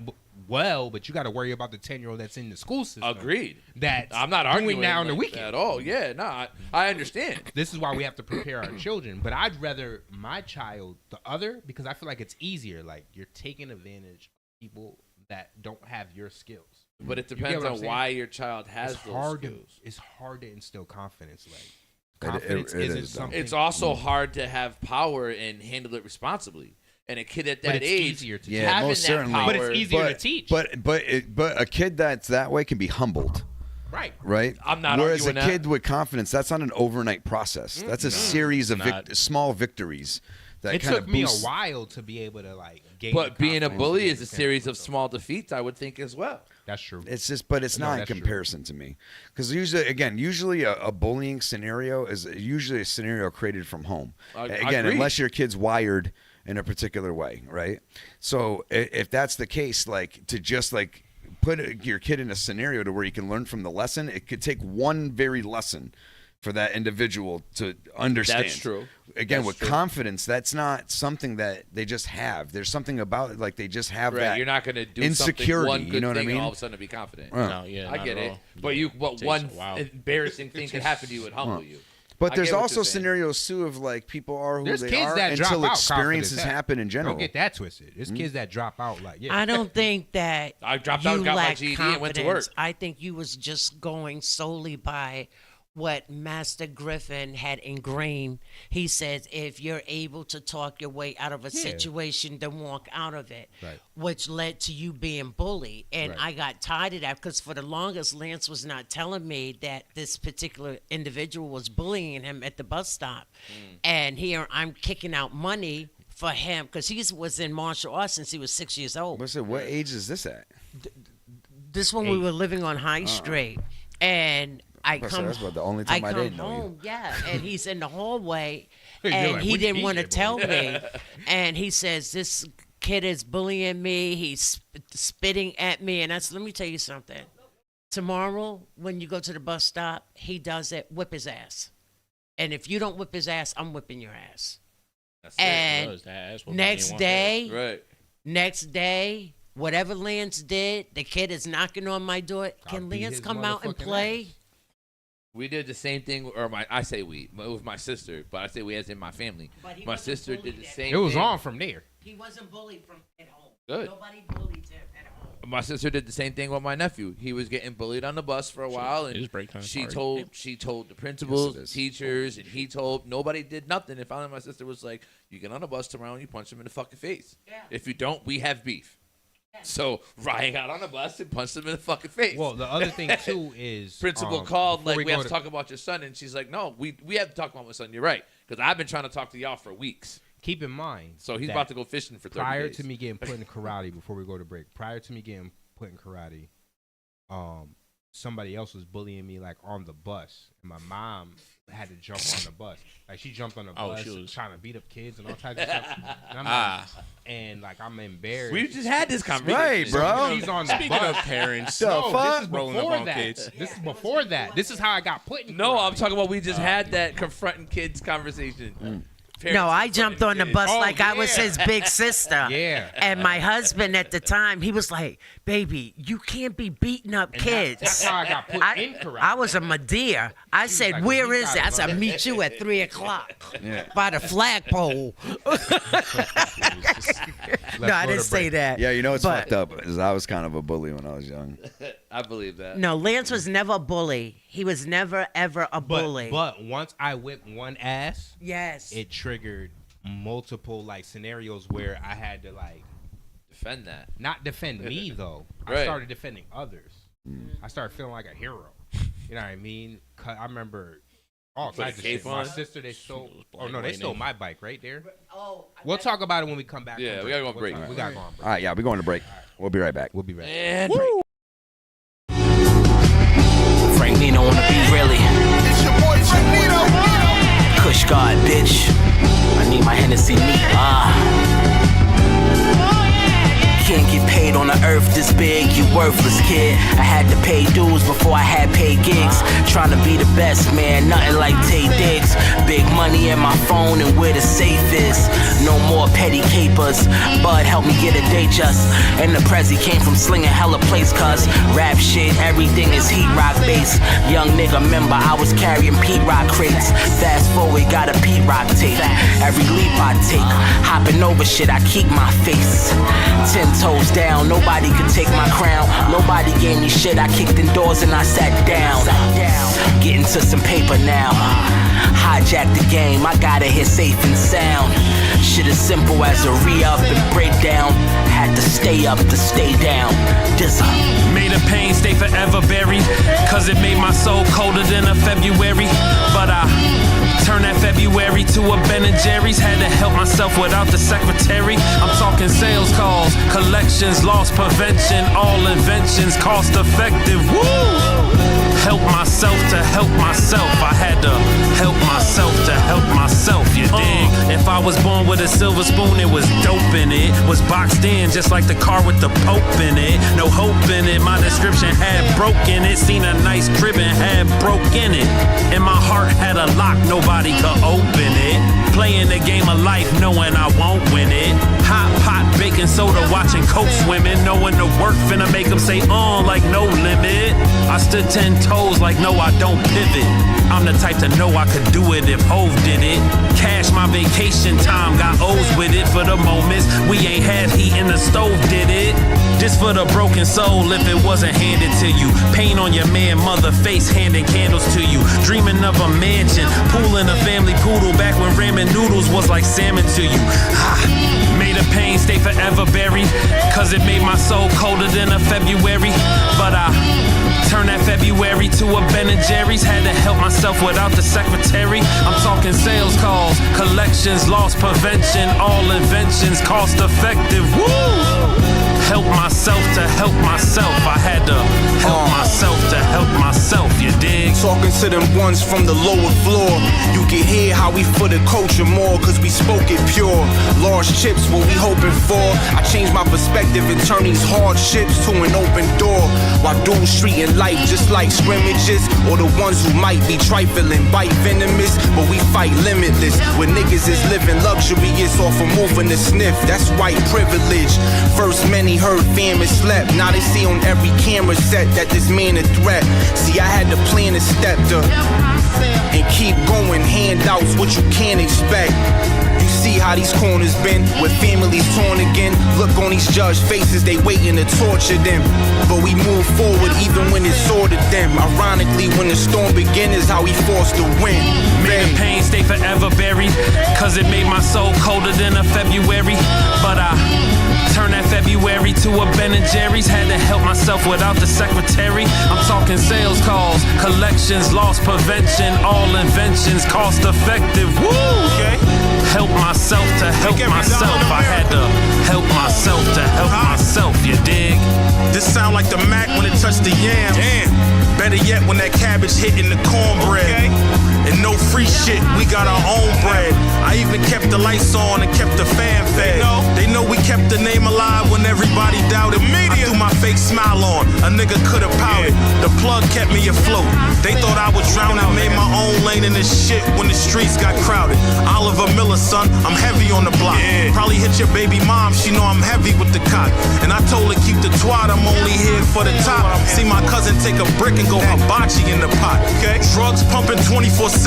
But you got to worry about the 10-year-old that's in the school system. Agreed. That's I'm not arguing now on the like weekend at all. Yeah, no, I understand. This is why we have to prepare our children. But I'd rather my child the other because I feel like it's easier. Like you're taking advantage of people that don't have your skills. But it depends on why your child has those skills. It's hard to instill confidence. Confidence isn't something. It's also hard to have power and handle it responsibly. And a kid at that age, having most that certainly. power, but it's easier to teach. But a kid that's that way can be humbled. Right. I'm not Whereas a arguing kid with confidence, that's not an overnight process. That's a series of small victories. It took me a while to be able to gain. But being a bully is a series of small defeats, I would think as well. That's true. It's just, but it's not in comparison to me, because usually a bullying scenario is usually a scenario created from home. Again, unless your kid's wired in a particular way, right? So if that's the case, to just put your kid in a scenario to where you can learn from the lesson, it could take one very lesson for that individual to understand. That's true. Again, with confidence, that's not something that they just have. There's something about it, they just have that. You're not going to do insecurity. One good you know what thing I mean? And all of a sudden to be confident. No, yeah, I get it. But one embarrassing thing could happen to you and humble you. But there's also scenarios too of people are who There's they kids are that drop until out experiences happen in general. Don't get that twisted. There's kids that drop out I don't think that I dropped you out, got my lack GED, and went to work. confidence. I think you was just going solely by what Master Griffin had ingrained. He says if you're able to talk your way out of a situation, then walk out of it, which led to you being bullied. And I got tired of that because for the longest, Lance was not telling me that this particular individual was bullying him at the bus stop. And here I'm kicking out money for him because he was in martial arts since he was 6 years old. What age is this at? This one we were living on High Street. And that's about the only time I didn't know home, and he's in the hallway, You're and like, he what do you didn't mean want to you're tell me, and he says, this kid is bullying me, he's spitting at me, and I said, let me tell you something. Tomorrow, when you go to the bus stop, he does it, whip his ass. And if you don't whip his ass, I'm whipping your ass. And next day, whatever Lance did, the kid is knocking on my door. Can Lance come out and play? We did the same thing, I say we, it was my sister, but I say we as in my family. My sister did the same thing. It was on from there. He wasn't bullied from at home. Good. Nobody bullied him at home. my sister did the same thing with my nephew. He was getting bullied on the bus for a while, and she told the principals, teachers, and he told nobody did nothing. And finally, my sister was like, "You get on the bus tomorrow and you punch him in the fucking face. If you don't, we have beef." So Ryan got on the bus and punched him in the fucking face. Well, the other thing too is principal called like we have to to talk about your son, and she's like, "No, we have to talk about my son. You're right, because I've been trying to talk to y'all for weeks." Keep in mind. So he's about to go fishing for 30 prior days. to me getting put in karate, before we go to break, prior to me getting put in karate, somebody else was bullying me like on the bus, and my mom had to jump on the bus. Like she jumped on the bus, trying to beat up kids and all types of stuff. And like I'm embarrassed. We just had this conversation, right, bro? She's on the Speaking bus. of parents, this is rolling before up on that. kids. This is before that. This is how I got put in. No, I'm talking about we just had that confronting kids conversation. No, I jumped on the bus like I was his big sister. Yeah. And my husband at the time, he was like, "Baby, you can't be beating up kids." That's how I got put in karate. I was a Madeira. I said, like, "Where "You is it?" I gotta said, learn." "Meet you at 3:00 Yeah. by the flagpole." No, I didn't say that. Yeah, you know what's But- fucked up is I was kind of a bully when I was young. I believe that. No, Lance was never a bully. He was never, ever a bully. But once I whipped one ass, yes, it triggered multiple like scenarios where I had to like defend that. Not defend me though. I Right. started defending others. I started feeling like a hero. You know what I mean? 'Cause I remember all Put a kinds of cape shit. My on? sister, they stole. black, Oh no, they white, stole name. my bike right there. Oh, We'll talk about it when we come back. Yeah, from we gotta go on We'll break. talk- We gotta go on break. All right, yeah, we're going to break. We'll be right back. We'll be right back. And break. Frank Nino wanna be really. It's your boy Frank Nino. Kush God, bitch. I need my Hennessy neat. Can't get paid on the earth this big, you worthless kid. I had to pay dues before I had paid gigs. Trying to be the best, man, nothing like Tay Diggs. Big money in my phone and where the safe is. No more petty capers. Bud helped me get a day just. And the Prezi came from slinging hella plays, cuz rap shit, everything is heat rock based. Young nigga, remember I was carrying Pete Rock crates. Fast forward, got a Pete Rock tape. Every leap I take, hopping over shit, I keep my face 10 toes down, nobody could take my crown. Nobody gave me shit, I kicked in doors and I sat down. Getting to some paper now. Hijack the game, I gotta hit safe and sound. Shit as simple as a re-up and breakdown. Had to stay up to stay down. Made a pain stay forever buried, cause it made my soul colder than a February. But I turned that February to a Ben & Jerry's. Had to help myself without the secretary. I'm talking sales calls, collections, loss prevention, all inventions, cost effective. Woo! Help myself to help myself. I had to help myself to help myself, you dig? If I was born with a silver spoon, it was dope in it. Was boxed in just like the car with the Pope in it. No hope in it, my description had broken it. Seen a nice crib and had broke in it. And my heart had a lock, nobody could open it. Playing the game of life, knowing I won't win it. Hot pot, baking soda, watching coke swimming. Knowing the work finna make them say, like no limit. I stood 10 toes like no, I don't pivot. I'm the type to know I could do it if Hov did it. Cash my vacation time, got O's with it for the moments. We ain't had heat in the stove, did it? This for the broken soul if it wasn't handed to you. Pain on your man, mother face, handing candles to you. Dreaming of a mansion, pool in a family poodle back when ramen noodles was like salmon to you. Made a pain stay forever buried, cause it made my soul colder than a February. But I turned that February to a Ben & Jerry's. Had to help myself without the secretary. I'm talking sales calls, collections, loss prevention, all inventions, cost effective. Woo! Help myself to help myself. I had to help myself to help myself, you dig? Talking to them ones from the lower floor. You can hear how we for the culture more, cause we spoke it pure. Large chips, what we hoping for. I changed my perspective and turned these hardships to an open door. While dudes treating life just like scrimmages, or the ones who might be trifling, bite venomous, but we fight limitless. When niggas is living luxurious off of moving the sniff, that's white privilege. First many heard famine slept, now they see on every camera set that this man a threat. See, I had to plan a step to and keep going, handouts what you can't expect. You see how these corners been, with families torn again. Look on these judge faces, they waiting to torture them. But we move forward even when it's ordered them. Ironically, when the storm begins is how we forced to win. May the pain stay forever buried, cause it made my soul colder than a February. But I turned that February to a Ben & Jerry's. Had to help myself without the secretary. I'm talking sales calls, collections, loss prevention, all inventions, cost effective. Woo! Okay. Help myself to help myself. I had to help myself to help myself, you dig? This sound like the Mac when it touched the yams. Damn. Better yet when that cabbage hit in the cornbread. Okay. And no free shit, we got our own bread. I even kept the lights on and kept the fan fed. They know we kept the name alive when everybody doubted. I threw my fake smile on, a nigga could've pouted. The plug kept me afloat. They thought I would drown. I made my own lane in this shit when the streets got crowded. Oliver Miller, son, I'm heavy on the block. Probably hit your baby mom, she know I'm heavy with the cock. And I told her keep the twat, I'm only here for the top. See my cousin take a brick and go hibachi in the pot. Drugs pumping 24/7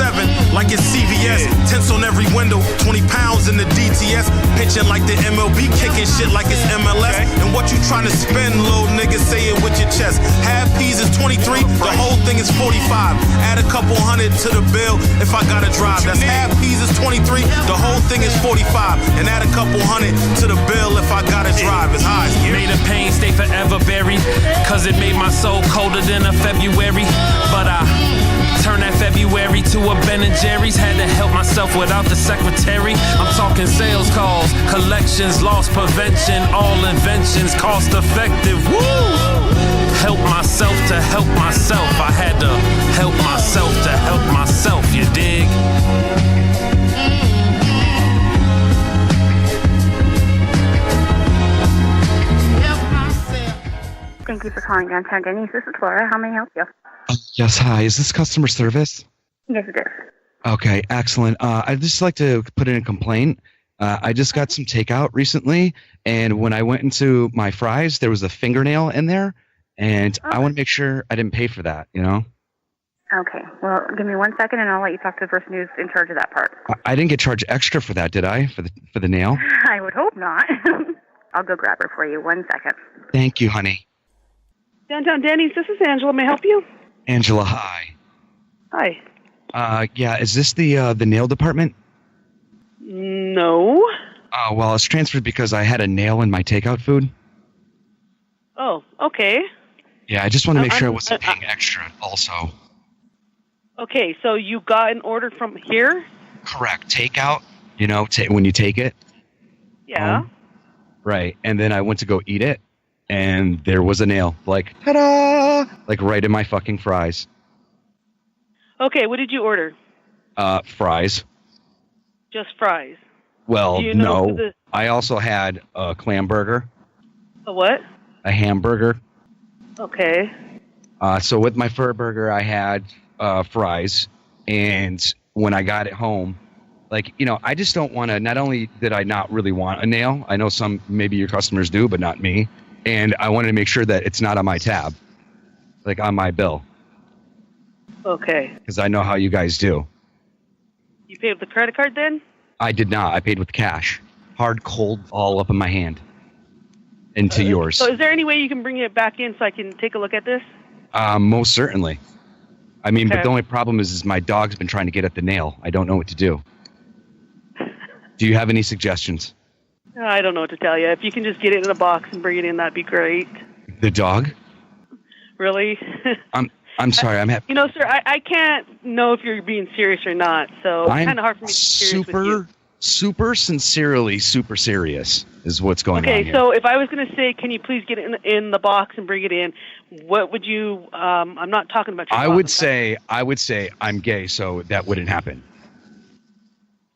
like it's CVS. Tents on every window, 20 pounds in the DTS. Pitching like the MLB, kicking shit like it's MLS. And what you trying to spend, little nigga, say it with your chest. Half P's is 23, the whole thing is 45. Add a couple hundred to the bill if I gotta drive. That's half P's is 23, the whole thing is 45. And add a couple hundred to the bill if I gotta drive. It's high. May the pain stay forever buried, cause it made my soul colder than a February. But I turned that February to a Ben & Jerry's. Had to help myself without the secretary. I'm talking sales calls, collections, loss prevention, all inventions, cost effective. Woo! Help myself to help myself. I had to help myself to help myself, you dig? Thank you for calling Downtown Denny's. This is Flora. How may I help you? Yes, hi. Is this customer service? Yes, it is. Okay, excellent. I'd just like to put in a complaint. I just got some takeout recently, and when I went into my fries, there was a fingernail in there, and I want to make sure I didn't pay for that, you know? Okay. Well, give me 1 second, and I'll let you talk to the person who's in charge of that part. I didn't get charged extra for that, did I? For the nail? I would hope not. I'll go grab her for you. 1 second. Thank you, honey. Downtown Denny's, this is Angela. May I help you? Angela, hi. Hi. Yeah, is this the nail department? No. Oh, well, I was transferred because I had a nail in my takeout food. Oh, okay. Yeah, I just want to make sure I wasn't paying extra also. Okay, so you got an order from here? Correct. Takeout, you know, when you take it. Yeah. Right, and then I went to go eat it, and there was a nail, like, ta-da! Like right in my fucking fries. Okay, what did you order? Fries. Just fries. Well, Do you know no. I also had a clam burger, A what? a hamburger. Okay. So with my fur burger, I had fries, and when I got it home, like, you know, I just don't want to, not only did I not really want a nail, I know some, maybe your customers do, but not me, and I wanted to make sure that it's not on my tab, like on my bill, Okay. because I know how you guys do. You paid with the credit card then? I did not. I paid with cash. Hard, cold, all up in my hand. Into yours. So is there any way you can bring it back in so I can take a look at this? Most certainly. I mean, but Okay. the only problem is my dog's been trying to get at the nail. I don't know what to do. Do you have any suggestions? I don't know what to tell you. If you can just get it in a box and bring it in, that'd be great. The dog? Really? I'm sorry. I'm happy. You know, sir, I can't know if you're being serious or not, so it's kind of hard for me to be serious with you. Super sincerely, super serious is what's going on Okay, here. so if I was going to say, can you please get it in the box and bring it in, what would you, I'm not talking about your I boss, would say I'm gay, so that wouldn't happen.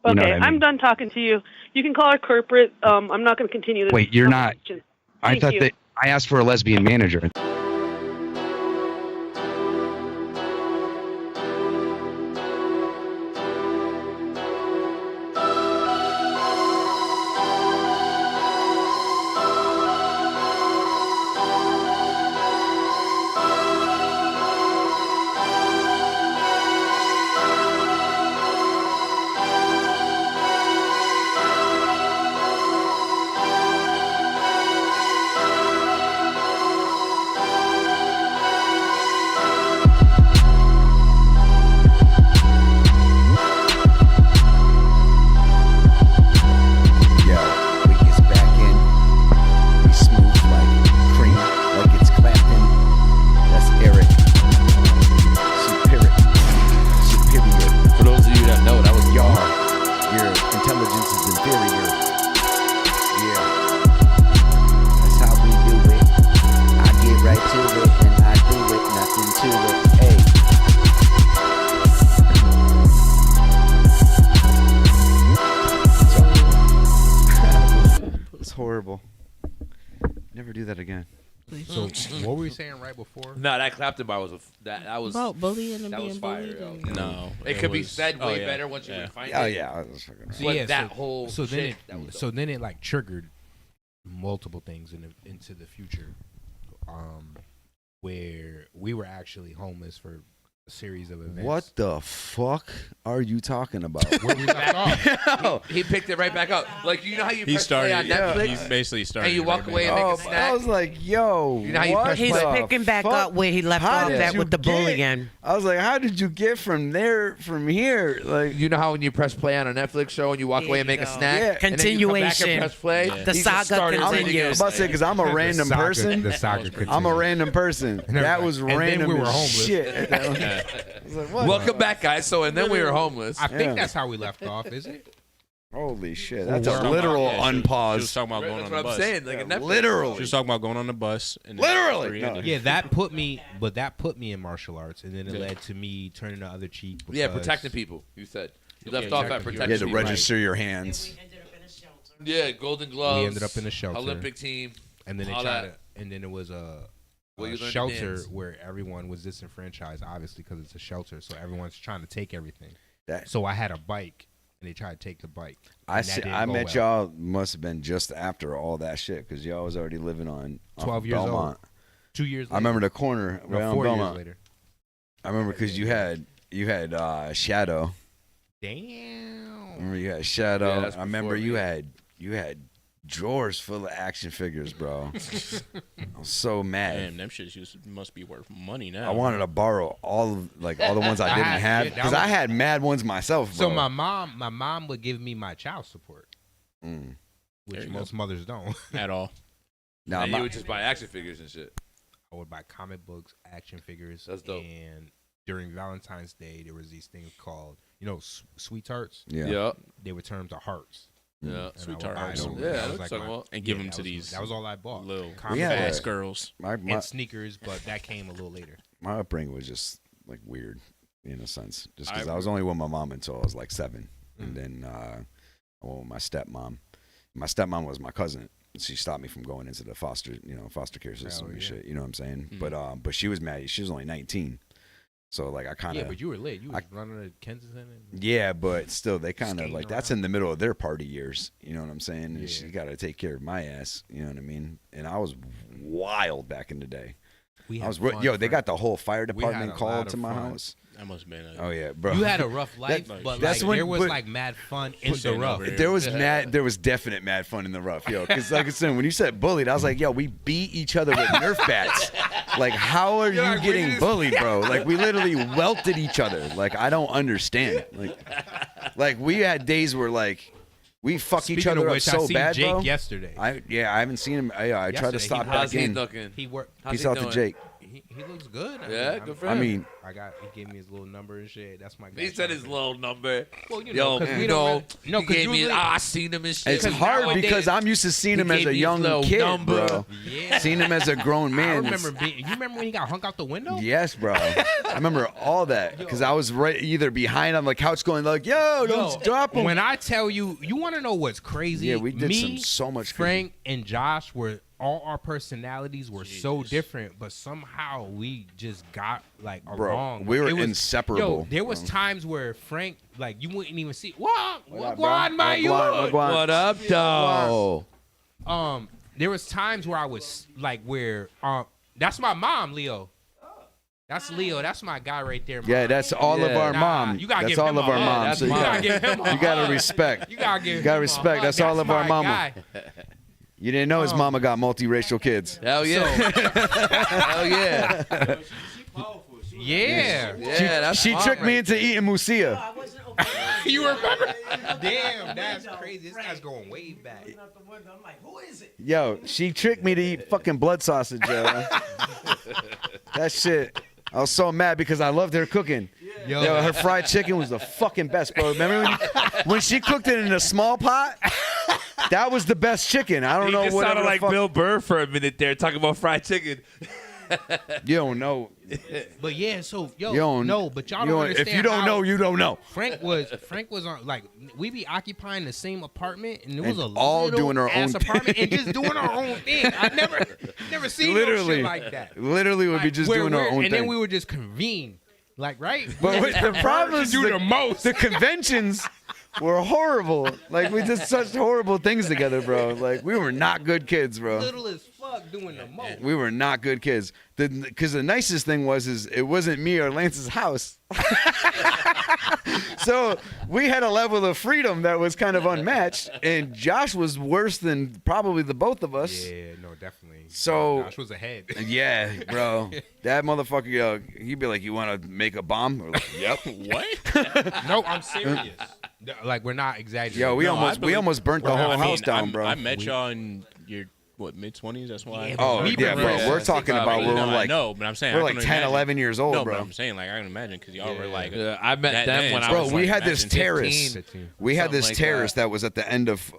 You Okay, know what I mean? I'm done talking to you. You can call our corporate. I'm not going to continue this. Wait, you're not. conversation. I Thank thought you. that I asked for a lesbian manager. terrible. Never do that again. So what were we saying right before? No, that Clapton bar was that was About bullying and that was being fire. bullied Yo. and- No, it could be said way better once you find it. Oh yeah, I was fucking. So, But yeah, that so, whole so then shit, it that was so then it like triggered multiple things into the future, where we were actually homeless for a series of events. What the fuck are you talking about? Where we left off. He picked it right back up. Like you know how you He press play started. on Netflix He basically started. and you walk right away back and make up. a snack. I was like, yo, You know how you what press He's the picking back fuck? up where he left How off did at you with the get- bullying. I was like, how did you get from here? Like, You know how when you press play on a Netflix show and you walk away and make a snack, Yeah. and then you come back and Continuation. press play. The he just saga started I'm reading it. about to say because I'm a random saga- person. the saga I'm a random person. That was And then random we were as homeless. shit. I was like, what? Welcome back, guys. So and then we were homeless. I think Yeah. that's how we left off. Is it? Holy shit! Well, That's we're a talking literal She was unpause. talking about going That's on what the I'm bus. saying. Like a Netflix. She Literally. was talking about going on the bus. And Literally. then- No. Yeah, that put me in martial arts, and then it led to me turning the other cheek. Yeah, because- protecting people. You said you left Yeah, off at exactly. You protecting had to people. register your hands. Yeah, Golden Gloves. We ended up in a shelter. Olympic team. And then they all tried that. to, and then it was a Well, you learned to shelter dance. where everyone was disenfranchised, obviously because it's a shelter, so everyone's trying to take everything. That- So I had a bike, and they tried to take the bike. I and that didn't I go met well. y'all must have been just after all that shit because y'all was already living on 12 years old. Belmont. 2 years. I remember the corner No, right on 4 years Belmont. later. I remember because you had Shadow. Damn. I remember you had Shadow. Yeah, that's I remember before you had drawers full of action figures, bro. I was so mad. Damn, them shits must be worth money now. I wanted to borrow all the ones I didn't have that because was- I had mad ones myself. So bro. my mom would give me my child support, There which you most go. mothers don't. at all. Nah, And my- you would just buy action figures and shit. I would buy comic books, action figures. That's dope. And during Valentine's Day, there was these things called, sweet tarts. yeah. Yeah. They would turn to hearts. Yeah. And I Sweet would tart buy hearts. those. Yeah, That was that's like talking my- about. And give yeah, them to that was- these That was all I bought. little Comic Yeah. books fast girls. My and sneakers, but that came a little later. my upbringing was just like weird in a sense, just because I- I was only with my mom until I was like 7, and then I went with my stepmom. My stepmom was my cousin. She stopped me from going into the foster care system and yeah. shit. You know what I'm saying? But she was mad. She was only 19, so like I kind of Yeah, but you were lit. You was running to Kensington. yeah, but still they kind of Skating like that's around. in the middle of their party years. You know what I'm saying? And Yeah. she got to take care of my ass. You know what I mean? And I was wild back in the day. We I had was fun, they Frank. got the whole fire We had department a lot called of to my fun. house. That must have been. Oh yeah, bro. You had a rough life, That- but that's like, when- there was but- like mad fun in the Pushing rough. over here. There was definite mad fun in the rough, yo. Because like I said, when you said bullied, I was like, yo, we beat each other with Nerf bats. Like, how are you getting bullied, bro? Like, we literally welted each other. Like, I don't understand. Like we had days where like we fuck each Speaking other of up which, so I seen bad, Jake bro. yesterday. I haven't seen him. I tried to Yesterday, stop he- back How's he in. looking? He worked. How's Peace he out to doing? Jake. He looks good. Yeah, good for I him. mean, he gave me his little number and shit. That's my guy. He said his little number. Well, you know, Yo, 'cause we you don't know, really- no, he 'cause gave me. usually- I seen him and shit. it's 'Cause hard nowadays- because I'm used to seeing him he as gave a me his young little kid, number. bro. Yeah. Seen him as a grown I man. remember being. You remember when he got hung out the window? Yes, bro. I remember all that because I was right either behind on the couch going like, "Yo, don't drop him." When I tell you, you want to know what's crazy? Yeah, we did Me, so much. Frank and Josh were all our personalities were so different, but somehow we just got like Bro, along. we were It was- inseparable. Yo, there was times where Frank, like, you wouldn't even see. What up, on bro? my youth? What up, dog? There was times where I was like, that's my mom, Leo. That's Leo. That's my guy right there. Mom. Yeah, that's all of our mom. You gotta That's give all him of a our hug. moms. That's So you mine. gotta, You gotta give him a you gotta hug. respect. You gotta give You gotta him a respect. hug. That's all of our my mama. guy. You didn't know his mama got multiracial kids. Hell yeah. Hell yeah. Yeah. Yeah, that's She mom tricked me right into eating musia. You remember? Damn, that's crazy. This guy's going way back. I'm like, who is it? Yo, she tricked me to eat fucking blood sausage, yo. That shit. I was so mad because I loved her cooking. Yo. Yo, her fried chicken was the fucking best, bro. Remember when she cooked it in a small pot? That was the best chicken. I don't He know just what. sounded like Bill Burr for a minute there, talking about fried chicken. You don't know. But yeah, so You don't- no, but y'all you don't don't- understand. if you don't how know, you don't know. Frank was on like we be occupying the same apartment, and it was And a all little doing our ass own apartment thing. and just doing our own thing. I never seen no Literally, shit like that. literally would be just Where doing our we're- own and thing. then we would just convene, like right. But the problem is do the most. The conventions were horrible. Like we did such horrible things together, bro. Like we were not good kids, bro. Little as fuck doing the most. We were not good kids. Because the nicest thing was it wasn't me or Lance's house. So we had a level of freedom that was kind of unmatched, and Josh was worse than probably the both of us. Yeah, no, definitely. So Josh was ahead. Yeah, bro. That motherfucker, he'd be like, "You want to make a bomb?" We're like, "Yep." What? No, I'm serious. Like we're not exaggerating. Yo, we almost burnt the whole house down, bro. I met y'all in your mid-20s. That's why. Oh, yeah, bro. We're talking about we're like, no, but I'm saying we're I like can 10, imagine. 11 years old, no, bro. but I'm saying like I can imagine because y'all were like. I met them when I was Bro, we like, had this 15, terrace. 15, We had this like terrace that was at the end of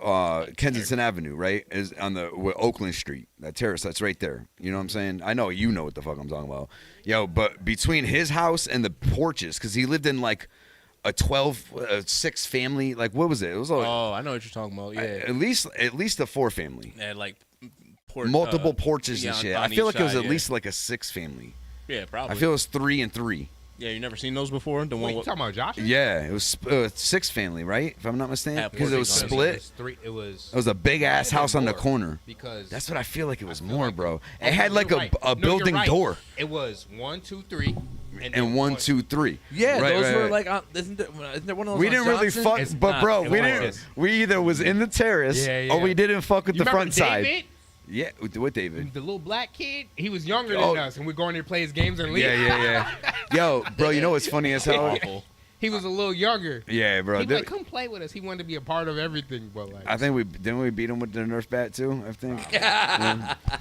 Kensington Avenue, right? Is on the Oakland Street. That terrace that's right there. You know what I'm saying? I know you know what the fuck I'm talking about. Yo, but between his house and the porches, because he lived in like a 6 family. Like what was it? It was like, I know what you're talking about. Yeah, at least a 4 family. Yeah, like Multiple porches and shit. I feel like it was at yeah. least like a 6 family. Yeah, probably. I feel it was 3 and 3. Yeah, you never seen those before? The Wait, one you talking about Josh? Yeah, it was 6 family, right? If I'm not mistaken, because it was split. It was a big ass house on the corner. Because that's what I feel like it was more, bro. It had like You're right. a No, building you're right. door. It was 1, 2, 3, And 1, 2, 3. Yeah, Right, those right, were right. like, isn't there one of those? We on didn't really Johnson? fuck, It's but not. bro, It we wasn't. didn't. We either was in the terrace Yeah, or yeah. we didn't fuck with You the remember front David? side. Yeah, with David. The little black kid, he was younger than Oh. us, and we'd go in there play his games and leave. Yeah. Yo, bro, you know what's funny as hell? He was a little younger. Yeah, bro. He'd be like, come play with us. He wanted to be a part of everything, but like, I think we beat him with the Nerf bat too. I think.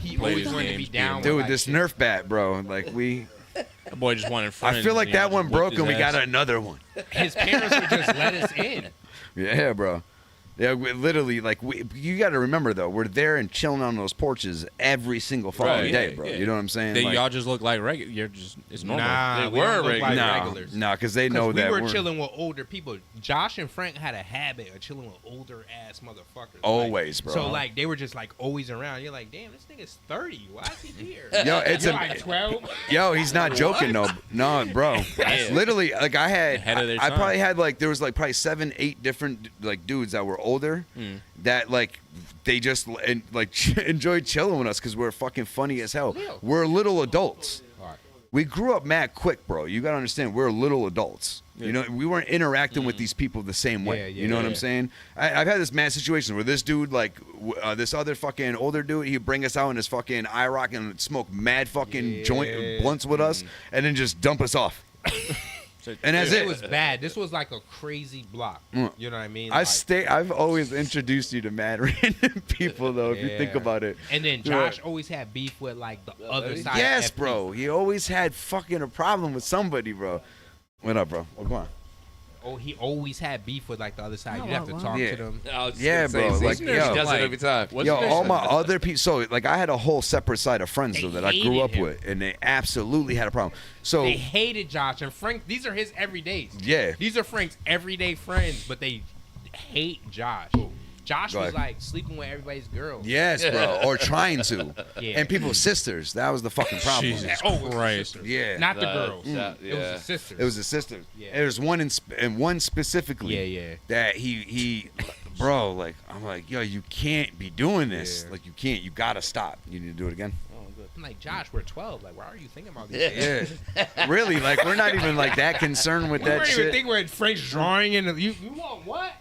he always wanted to be down. Dude, with like, this Nerf bat, bro. Like we. That boy just wanted friends. I feel like and y'all that one just broke whooped and we his got ass. another one. his parents would just let us in. Yeah, bro. Yeah, we literally, like, you got to remember though, we're there and chilling on those porches every single fucking day, bro. You know what I'm saying? Then Like, y'all just look like regular. You're just it's normal. Nah, we don't look like Nah, regulars. nah, because they know we that were we're chilling with older people. Josh and Frank had a habit of chilling with older ass motherfuckers. Always, Like, bro. So like they were just like always around. You're like, damn, this nigga's 30. Why is he here? Yo, it's You're a- like 12. Yo, he's not joking though. No, bro. It's literally like Ahead of their I time. probably had like there was like probably 7, 8 different like dudes that were older that like they just enjoyed chilling with us because we're fucking funny as hell. We're little adults. We grew up mad quick, bro. You gotta understand, we're little adults. You know, we weren't interacting with these people the same way. Yeah, you know what I'm saying? I've had this mad situation where this dude, like, this other fucking older dude, he'd bring us out in his fucking IROC and smoke mad fucking joint blunts with us and then just dump us off. And that's it. It was bad. This was like a crazy block. You know what I mean? I've always introduced you to mad random people, though, if you think Yeah. about it. And then Josh always had beef with like the other side. Yes, of FP. bro. He always had fucking a problem with somebody, bro. What up, bro? Oh, come on. Oh, he always had beef with like the other side. Oh, You have to wow. talk Yeah. to them. Yeah, bro. Like, yo, he does it every time. Yo, all my other people. So, like, I had a whole separate side of friends though that I grew hated up him. with, and they absolutely had a problem. So, They hated Josh and Frank. These are his everydays. Yeah. These are Frank's everyday friends, but they hate Josh. Josh Go was ahead. like sleeping with everybody's girls. yes, bro, or trying to, Yeah. and people's sisters. That was the fucking problem. Jesus Oh, it was the Christ. sisters. Yeah. Not the girls. yeah. It was the sisters. It was the sisters. Yeah. There's one and one specifically. Yeah. That he, bro. Like I'm like, yo, you can't be doing this. Yeah. Like you can't. You gotta stop. You need to do it again. I'm like, Josh, we're 12. Like, why are you thinking about these things? Yeah. Really? Like we're not even like that concerned with We that weren't even shit. thinking with Frank's drawing in the, you want what?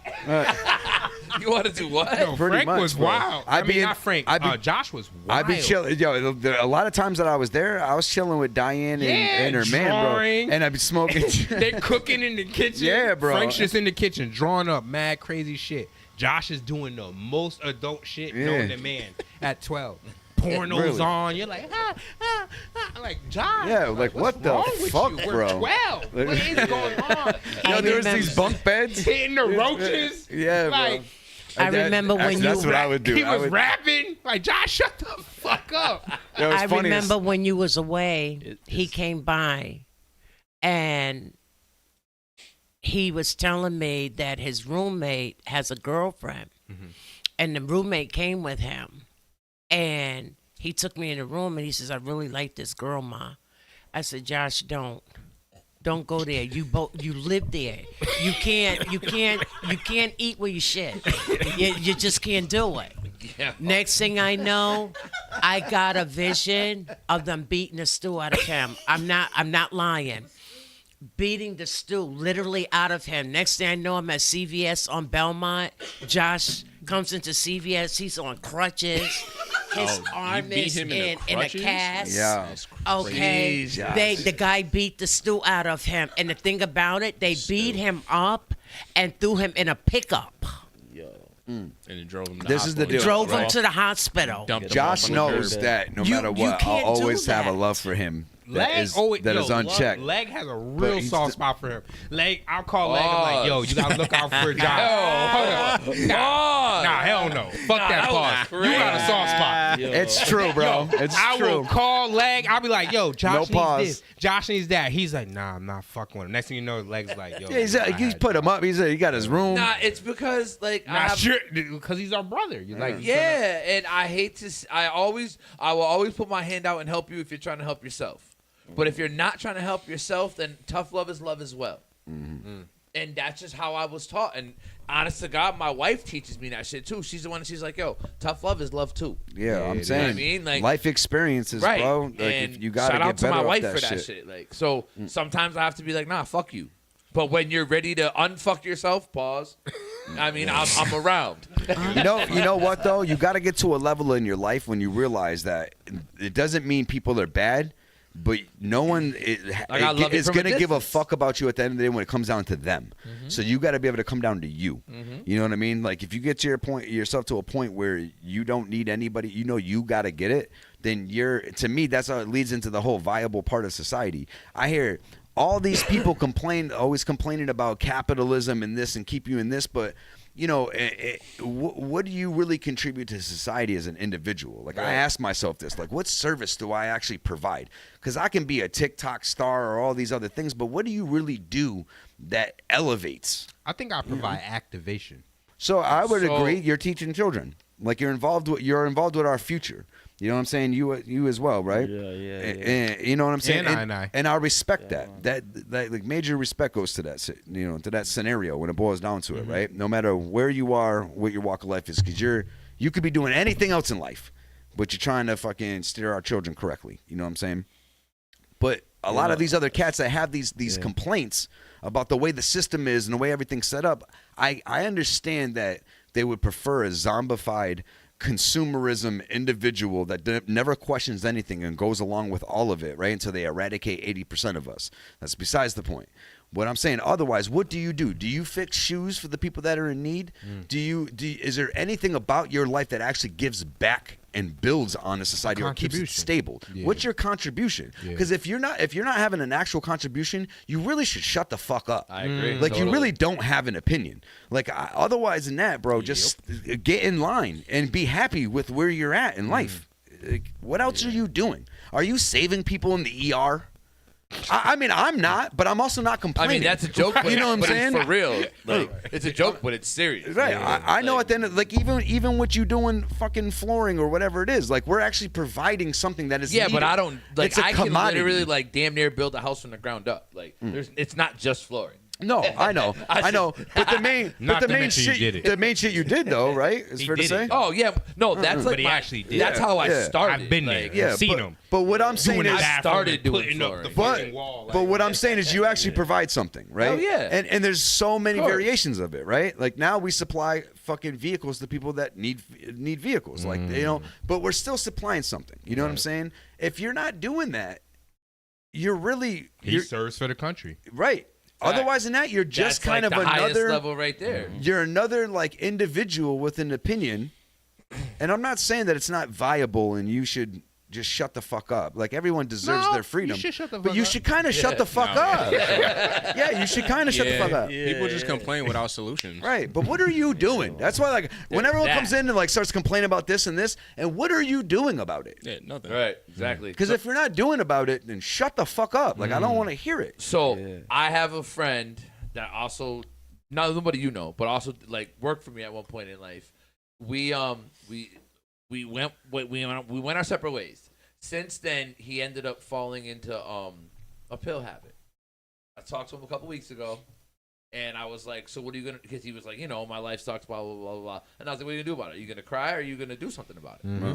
You want to do what? No, Pretty Frank much, was bro. wild. I'd I mean, be in- not Frank. I'd be- Josh was wild. I'd be chilling. Yo, a lot of times that I was there, I was chilling with Diane and her man, bro, drawing. and I'd be smoking. They cooking in the kitchen. Yeah, bro. Frank's just in the kitchen drawing up mad crazy shit. Josh is doing the most adult shit known to man at 12. Pornos Really? on. You're like, I'm like, Josh. Yeah, like, what what's the wrong with fuck, you? We're bro? 12. What is going on? Yo, there was these bunk beds. Hitting the roaches. Yeah, like, I remember when that's what I would do. He was rapping like, Josh, shut the fuck up. I remember when you was away, he came by, and he was telling me that his roommate has a girlfriend, and the roommate came with him, and he took me in the room, and he says, I really like this girl, Ma. I said, Josh, don't go there. You live there. You can't eat where you shit. You just can't do it. Yeah. Next thing I know, I got a vision of them beating the stew out of him. I'm not lying. Beating the stew literally out of him. Next thing I know, I'm at CVS on Belmont. Josh comes into CVS. He's on crutches. His arm is in a cast. Yeah. Okay. The guy beat the stew out of him. And the thing about it, they beat him up and threw him in a pickup. And then drove him to This is the deal. Drove him to the hospital. Josh knows that no matter what, I'll always have a love for him. That is unchecked. Leg has a real soft spot for him. Leg, I'll call Leg. I'm like, yo, you gotta look out for Josh. Hold on. Nah, hell no. Fuck that pause. You got a soft spot. It's true, bro. It's I true. will call Leg. I'll be like, yo, Josh No pause. needs this. Josh needs that. He's like, nah, I'm not fucking with him. Next thing you know, Leg's like, yo. Yeah, he's put him up. He got his room. Nah, it's because like because he's our brother. You're like, yeah, and I hate to. I will always put my hand out and help you if you're trying to help yourself. But if you're not trying to help yourself, then tough love is love as well. And that's just how I was taught. And honest to God, my wife teaches me that shit too. She's the one that she's like, yo, tough love is love too. Yeah, I'm saying. You know what I mean? Like, life experiences, right. bro. Like, and if you gotta shout get out to better my off wife that for that shit. shit. Like, so sometimes I have to be like, nah, fuck you. But when you're ready to unfuck yourself, pause. I mean, I'm around. You know what though? You got to get to a level in your life when you realize that it doesn't mean people are bad. But no one is going to give a fuck about you at the end of the day when it comes down to them. So you got to be able to come down to you. You know what I mean? Like if you get to yourself to a point where you don't need anybody, you got to get it, then to me, that's how it leads into the whole viable part of society. I hear all these people always complaining about capitalism and this and keep you in this, but what do you really contribute to society as an individual? Like, I ask myself this, like, what service do I actually provide? Because I can be a TikTok star or all these other things, but what do you really do that elevates? I think I provide activation. So I would agree. You're teaching children. Like, you're involved with our future. You know what I'm saying? You as well, right? Yeah. And, you know what I'm saying? And I respect that. That like major respect goes to that, to that scenario when it boils down to it, right? No matter where you are, what your walk of life is, because you could be doing anything else in life, but you're trying to fucking steer our children correctly. You know what I'm saying? But a lot of these other cats that have these complaints about the way the system is and the way everything's set up, I understand that they would prefer a zombified consumerism individual that never questions anything and goes along with all of it, right? Until they eradicate 80% of us. That's besides the point. What I'm saying, otherwise, what do you do? Do you fix shoes for the people that are in need? Is there anything about your life that actually gives back and builds on a society or keeps it stable? What's your contribution? Because if you're not having an actual contribution, you really should shut the fuck up. I agree. Like you really don't have an opinion. Like otherwise than that, bro, just get in line and be happy with where you're at in life. Like, what else are you doing? Are you saving people in the ER? I mean, I'm not, but I'm also not complaining. I mean, that's a joke, but, you know what I'm saying? It's for real. Like, it's a joke, but it's serious. Right. I know at the end of, like, even what you doing fucking flooring or whatever it is, like, we're actually providing something that is needed. But I don't, like, it's a I can commodity. literally, like, damn near build a house from the ground up. Like, it's not just flooring. No, I know. But the main shit you did though, right? It's fair to say. Oh yeah, no, that's like but he actually did. That's how I started. I've been there. Seen him. But what I'm saying is, I started doing up the fucking wall. But what I'm saying is, you actually provide something, right? Oh yeah. And there's so many variations of it, right? Like now we supply fucking vehicles to people that need vehicles, like But we're still supplying something. You know what I'm saying? If you're not doing that, he serves for the country, right? Otherwise than that, you're just That's kind like of the highest another level right there. You're another like individual with an opinion, and I'm not saying that it's not viable and you should just shut the fuck up. Like everyone deserves No, their freedom. you should shut the but fuck you up. should kind of shut the fuck up. Yeah, you should kind of shut the fuck up. People just complain without solutions. Right, but what are you doing? That's why, like, when everyone comes in and like starts complaining about this and this, and what are you doing about it? Yeah, nothing. Right, exactly. Because if you're not doing about it, then shut the fuck up. Like, I don't want to hear it. So I have a friend that also, not nobody you know, but also like worked for me at one point in life. We went our separate ways. Since then, he ended up falling into a pill habit. I talked to him a couple weeks ago, and I was like, "So what are you gonna?" Because he was like, "My life sucks, blah blah blah blah." And I was like, "What are you gonna do about it? Are you gonna cry, or are you gonna do something about it?" Mm-hmm.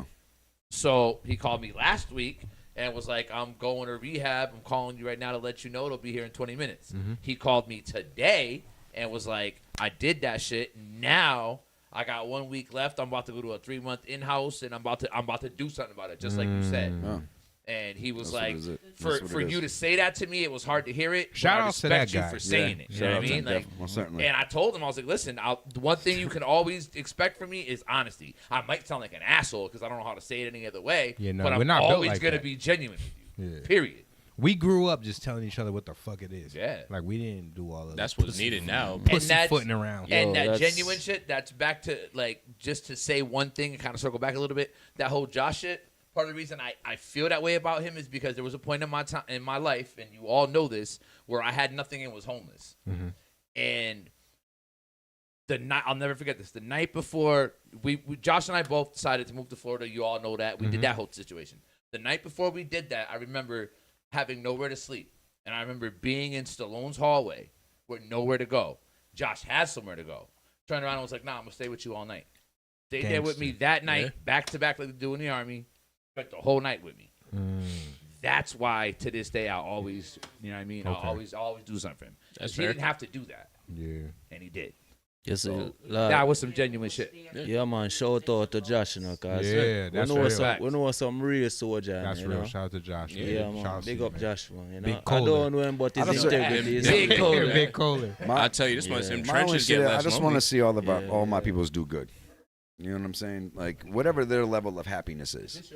So he called me last week and was like, "I'm going to rehab. I'm calling you right now to let you know it'll be here in 20 minutes." Mm-hmm. He called me today and was like, "I did that shit. Now I got 1 week left. I'm about to go to a 3-month in-house, and I'm about to do something about it, just like you said." Oh. And he was That's like, what it is. "For That's what it you is. to say that to me, it was hard to hear it. Shout but I out to that respect you guy. for saying Yeah. it. You Shout know out what I to mean? him, Like, definitely. Well, certainly. and I told him, I was like, "Listen, the one thing you can always expect from me is honesty. I might sound like an asshole because I don't know how to say it any other way, Yeah, no, but we're I'm not built always like gonna that. be genuine with you. Yeah. Period." We grew up just telling each other what the fuck it is. Yeah. Like we didn't do all of That's that. what's needed now. Pussyfooting around. And that genuine shit, that's back to, like, just to say one thing and kind of circle back a little bit, that whole Josh shit, part of the reason I feel that way about him is because there was a point in my time in my life, and you all know this, where I had nothing and was homeless. Mm-hmm. And the night, I'll never forget this, the night before, we Josh and I both decided to move to Florida. You all know that. We did that whole situation. The night before we did that, I remember having nowhere to sleep. And I remember being in Stallone's hallway with nowhere to go. Josh has somewhere to go. Turned around and was like, "Nah, I'm going to stay with you all night." Stayed there with me that night, back to back like they do in the Army. Spent the whole night with me. That's why, to this day, I always, you know what I mean? Okay. I'll always do something for him. That's He fair. didn't have to do that. Yeah. And he did. Yes, So, lad. that was some genuine shit. Yeah, man. Shout out to Josh, cause Yeah, that's we know real. we know some real soldier. That's you real. know? Shout out to Josh. Yeah, Shout man. out to Big you, up man. Josh, man. You know? Big I Kohler. don't know him, but his integrity is Big Kohler. Big Kohler. I'll tell you, this month, them My only trenches shit get is, less I just lonely. want to see all my peoples do good. You know what I'm saying? Like whatever their level of happiness is,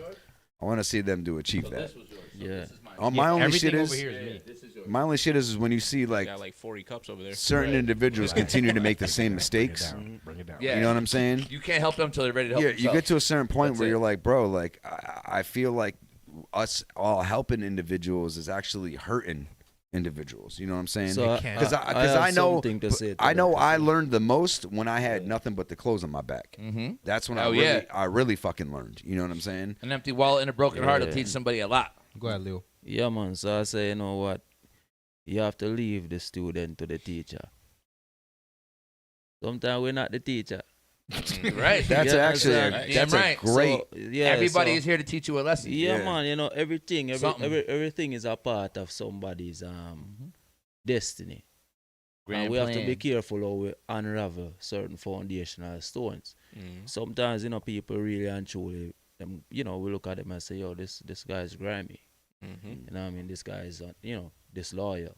I want to see them achieve that. Yeah. My only everything shit over is here is me. my only shit is when you see like got like 40 cups over there. certain individuals continue to make the same mistakes. Bring it down. Yeah. You know what I'm saying? You can't help them until they're ready to help Yeah, you themselves. get to a certain point That's where it. you're like, bro, like I feel like us all helping individuals is actually hurting individuals. You know what I'm saying? So Because I I have know something to say to I know that. I learned the most when I had nothing but the clothes on my back. Mhm. That's when Oh, I really fucking learned. You know what I'm saying? An empty wallet and a broken heart will teach somebody a lot. Go ahead, Leo. Yeah, man. So I say, you know what? You have to leave the student to the teacher. Sometimes we're not the teacher. Right. That's Yeah, actually exactly. that's Damn a right. great. So, yeah, Everybody so- is here to teach you a lesson. Yeah, Yeah. man. You know, everything, Something. everything is a part of somebody's destiny. Grand And we have to plan. be careful how we unravel certain foundational stones. Sometimes, you know, people really and truly, you know, we look at them and say, yo, this guy's grimy. You know what I mean? This guy is, you know, disloyal.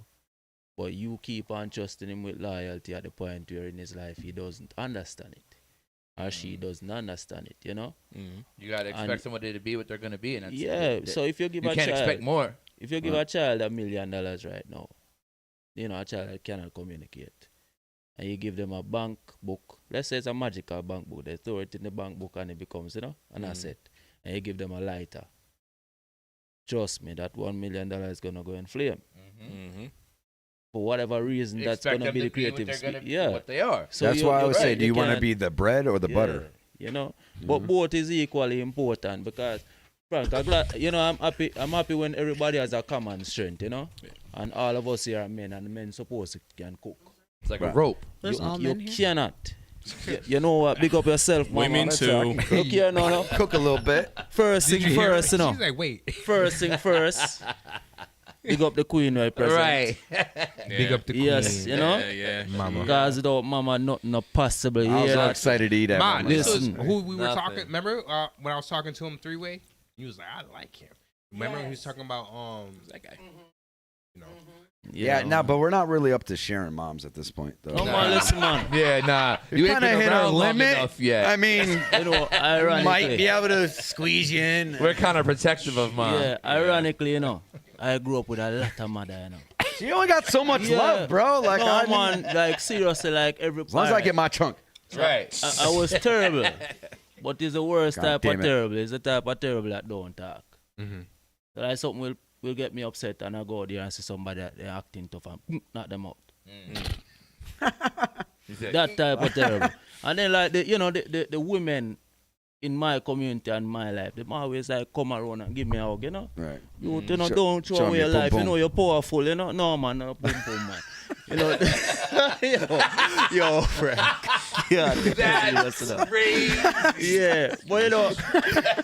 But you keep on trusting him with loyalty at the point where in his life he doesn't understand it. Or she doesn't understand it, you know? You gotta expect And- somebody to be what they're gonna be, and that's, Yeah, so if you give you a can't child, expect more. if you give a child $1 million right now, you know, a child that cannot communicate, and you give them a bank book, let's say it's a magical bank book, they throw it in the bank book and it becomes, you know, an asset, and you give them a lighter. Trust me, that $1 million is gonna go in flame. For whatever reason, that's Expect gonna them be the to be what creative they're gonna speed. be, Yeah, what they are. So That's you're- why I you're would say, right, do you want to can't- be the bread or the butter? You know, but both is equally important because, Frank, I'm glad, you know, I'm happy when everybody has a common strength, you know, and all of us here are men, and the men supposed to can cook. It's like a rope. There's all You men here? cannot. You know what? Big up yourself, mama. Women too. Look here, no. Cook a little bit. First thing Did you hear first, me? you know. She's like, wait. First thing first. Big up the queen right present. Right. Big up the queen. Yes, you know. Yeah. Mama. Because without mama, nothing no possible. You I was hear so that? excited to eat that. Ma, by this myself. was who we were Nothing. talking. Remember when I was talking to him three-way? He was like, I like him. Remember he was talking about That guy. you know. Yeah, no, but we're not really up to sharing moms at this point, though. Come on, listen, man. Yeah, nah. You ain't kind of been hit our around long limit. enough yet. I mean, You know, ironically, might be able to squeeze you in. We're kind of protective of mom. Yeah, ironically, you know, I grew up with a lot of mother, you know. You only got so much love, bro. Like, no, I man, like seriously, like every. As long as I get my chunk. Right. I was terrible, but it's the worst God type damn of it. terrible. It's the type of terrible that don't talk. Mm-hmm. So like something will get me upset, and I go there and see somebody that they're acting tough and knock them out. That type of terrible. And then like the women in my community and my life, they always like come around and give me a hug, you know. Right. You know, Show- don't show throw 'em away your your pum life. pum. You know, you're powerful, you know. No man, no pum pum man. You know, yo, Frank. Yeah, That's crazy. yeah, but you know,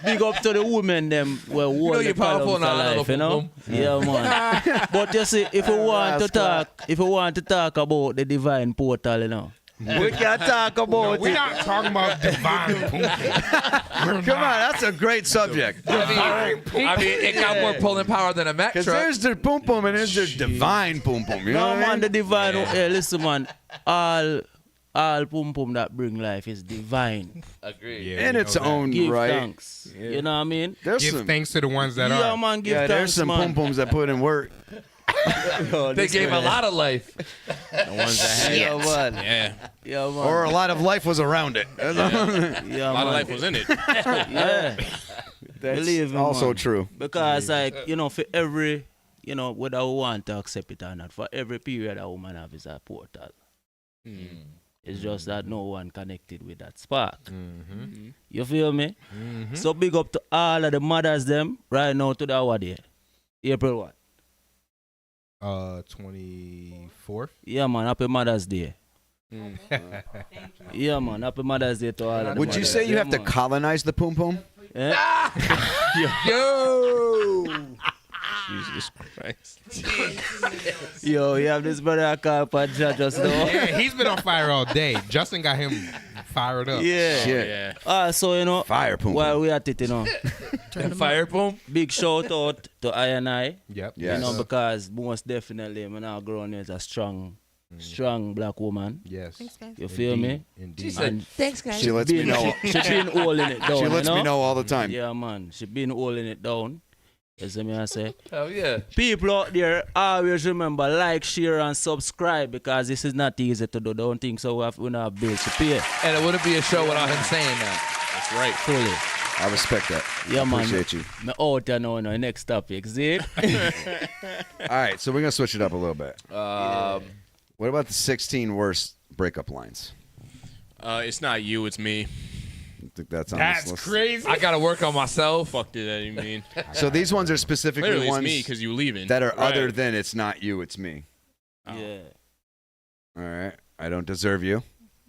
big up to the women them where know you're powerful now, life, you know. pum Yeah, man. But you see, if you want to talk about the divine portal, you know. We can talk about We're it. not talking about divine pum pum. Come on, that's a great subject. I mean, it got more pulling power than a Mack Because truck. there's the boom boom and there's the divine boom boom. You know No what I man, mean? the divine. Hey, listen, man. All pum pum that bring life is divine. Agree. Yeah, In you its know that. own Give right. thanks. You know what I mean? There's Give some, thanks to the ones that Yeah, are. man. Give yeah, thanks, there's some man. boom booms that put in work. They gave a lot of life. The ones that had Yeah, man. Yeah. Yeah, man. Or a lot of life was around it. Yeah, A lot man. of life was in it. Yeah. That's Believe me, also man. true. Because, like, you know, for every, you know, whether we want to accept it or not, for every period a woman have is a portal. It's just that no one connected with that spark. You feel me? So big up to all of the mothers them right now to the hour day. April what? 24th. Yeah, man. Happy Mother's Day. Yeah, man. Happy Mother's Day to all of the Would you mothers. say you Yeah, have to man. colonize the poom poom? Eh? Yo! Jesus Christ. Yo, you have this brother I call Padja just now. Yeah, he's been on fire all day. Justin got him fired up. Yeah. Shit. So, you know, Fire poom while poom. we at it, you know, Fire boom. big shout out to I and I. Yep. Yes. You know, because most definitely, I'm now growing as a strong black woman. Yes. You feel me? Indeed. She said, thanks, guys. She lets me know. She been holding it down. She lets you me know all the time. Yeah, man. She been holding it down. You see me, I say? Hell yeah. People out there always remember like, share, and subscribe because this is not easy to do. Don't think so. We don't have bills to pay. And it wouldn't be a show without him saying that. That's right. Fully. I respect that. Yeah, man. Appreciate you. Me out there now, next topic. See? All right, so we're going to switch it up a little bit. What about the 16 worst breakup lines? It's not you, it's me. I think that's on That's this list. crazy. I got to work on myself. Fuck did that even mean? So these ones are specifically Literally, it's ones me because you leaving. that are Right. other than it's not you, it's me. Yeah. All right. I don't deserve you.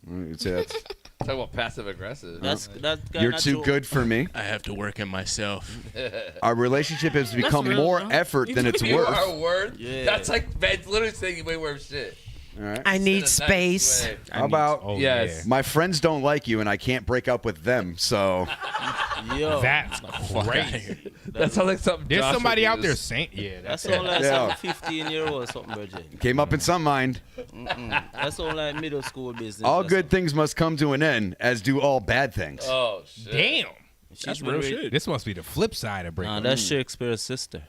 You'd say that's, Talk about passive aggressive. That's you're too good for me. I have to work on myself. Our relationship has become real, more though. effort than it's You worth. are worth. Yeah. That's like Ben's literally saying way worse shit. All right. I In need a nice space. way. How about Oh, Yes. my friends don't like you and I can't break up with them, so Yo. That's Fuck outta here. crazy. That sounds like something. There's Josh somebody would out there use. saying, yeah, That's that's all like Yeah. some 15-year-old or something, Bridget. came up in some mind. That's all like middle school business. All That's good things must come to an end, as do all bad things. Oh shit. damn. She's real been shit. This must be the flip side of breakup. Nah, that's Shakespeare's sister.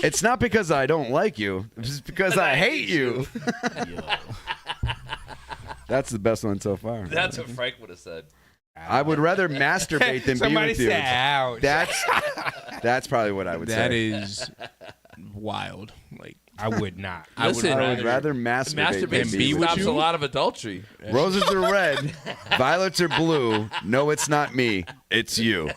It's not because I don't like you, it's because I hate you. That's the best one so far. That's what Frank would have said. I would rather masturbate than be Somebody with you. said, ouch. That's probably what I would That say. is wild. Like I would not. Listen, I would rather masturbate than Masturbation be with stops you. a lot of adultery. Roses are red, violets are blue. No, it's not me. It's you.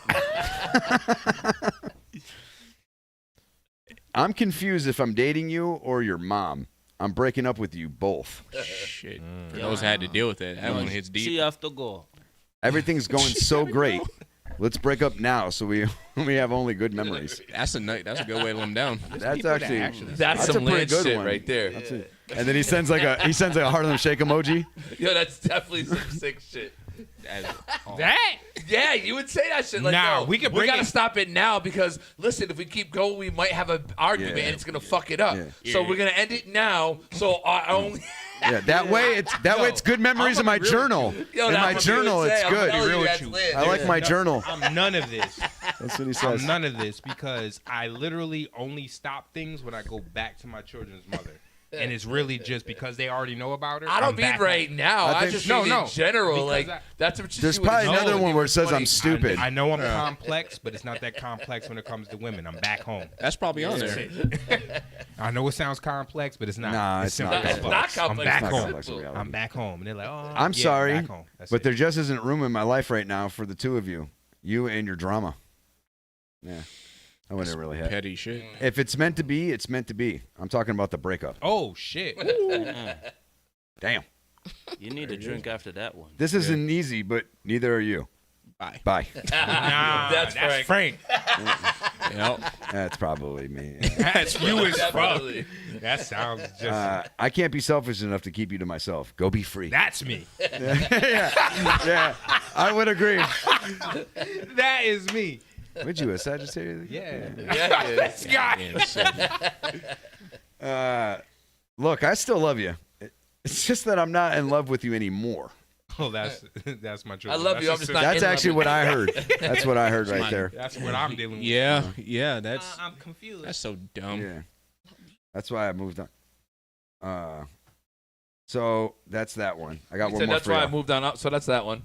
I'm confused if I'm dating you or your mom. I'm breaking up with you both. shit. Those had to deal with that. That one hits She deep. have to go. Everything's going so great. Let's break up now so we have only good memories. That's a good way to let them down. That's actually That's a some pretty Lynch good shit one. right there. And then he sends like a Harlem Shake emoji. Yo, that's definitely some sick shit. That? Yeah, you would say that shit. Like, Nah, yo, we can we bring gotta it- stop it now because listen, if we keep going, we might have an argument and it's gonna fuck it up. So we're gonna end it now. So I only. Yeah, that way it's good memories in my journal. Yo, in that's my what he journal, would say. it's I'm good. telling you, with that's you. lit. I like my journal. I'm none of this. That's what he says. I'm none of this because I literally only stop things when I go back to my children's mother. And it's really just because they already know about her. I don't I'm mean back right home. now. I just mean in general. Because Like that's what There's probably another one where it says I'm stupid. I know I'm complex, but it's not that complex when it comes to women. I'm back home. That's probably on That's there. it. I know it sounds complex, but it's not. Nah, it's simple not as complex. fuck. I'm It's back not home. complex in reality. I'm back home, and they're like, "Oh, I'm yeah, sorry, back home." That's but it. there just isn't room in my life right now for the two of you and your drama. Yeah, I wouldn't really have petty shit. If it's meant to be, it's meant to be. I'm talking about the breakup. Oh shit! Damn. You need a drink after that one. This isn't easy, but neither are you. Bye. Bye. Nah, that's Frank. Yep. That's probably me. That's you as fuck. Probably. That sounds just. I can't be selfish enough to keep you to myself. Go be free. That's me. yeah, I would agree. That is me. Would you a Sagittarius? Yeah. This guy. Look, I still love you. It's just that I'm not in love with you anymore. Oh, that's my truth. I love you. I'm just not. That's actually what I heard. That's what I heard right there. That's what I'm dealing with. Yeah, that's I'm confused. that's so dumb. Yeah. That's why I moved on. So that's that one. I got He one said more that's for why you. I moved on up. So that's that one.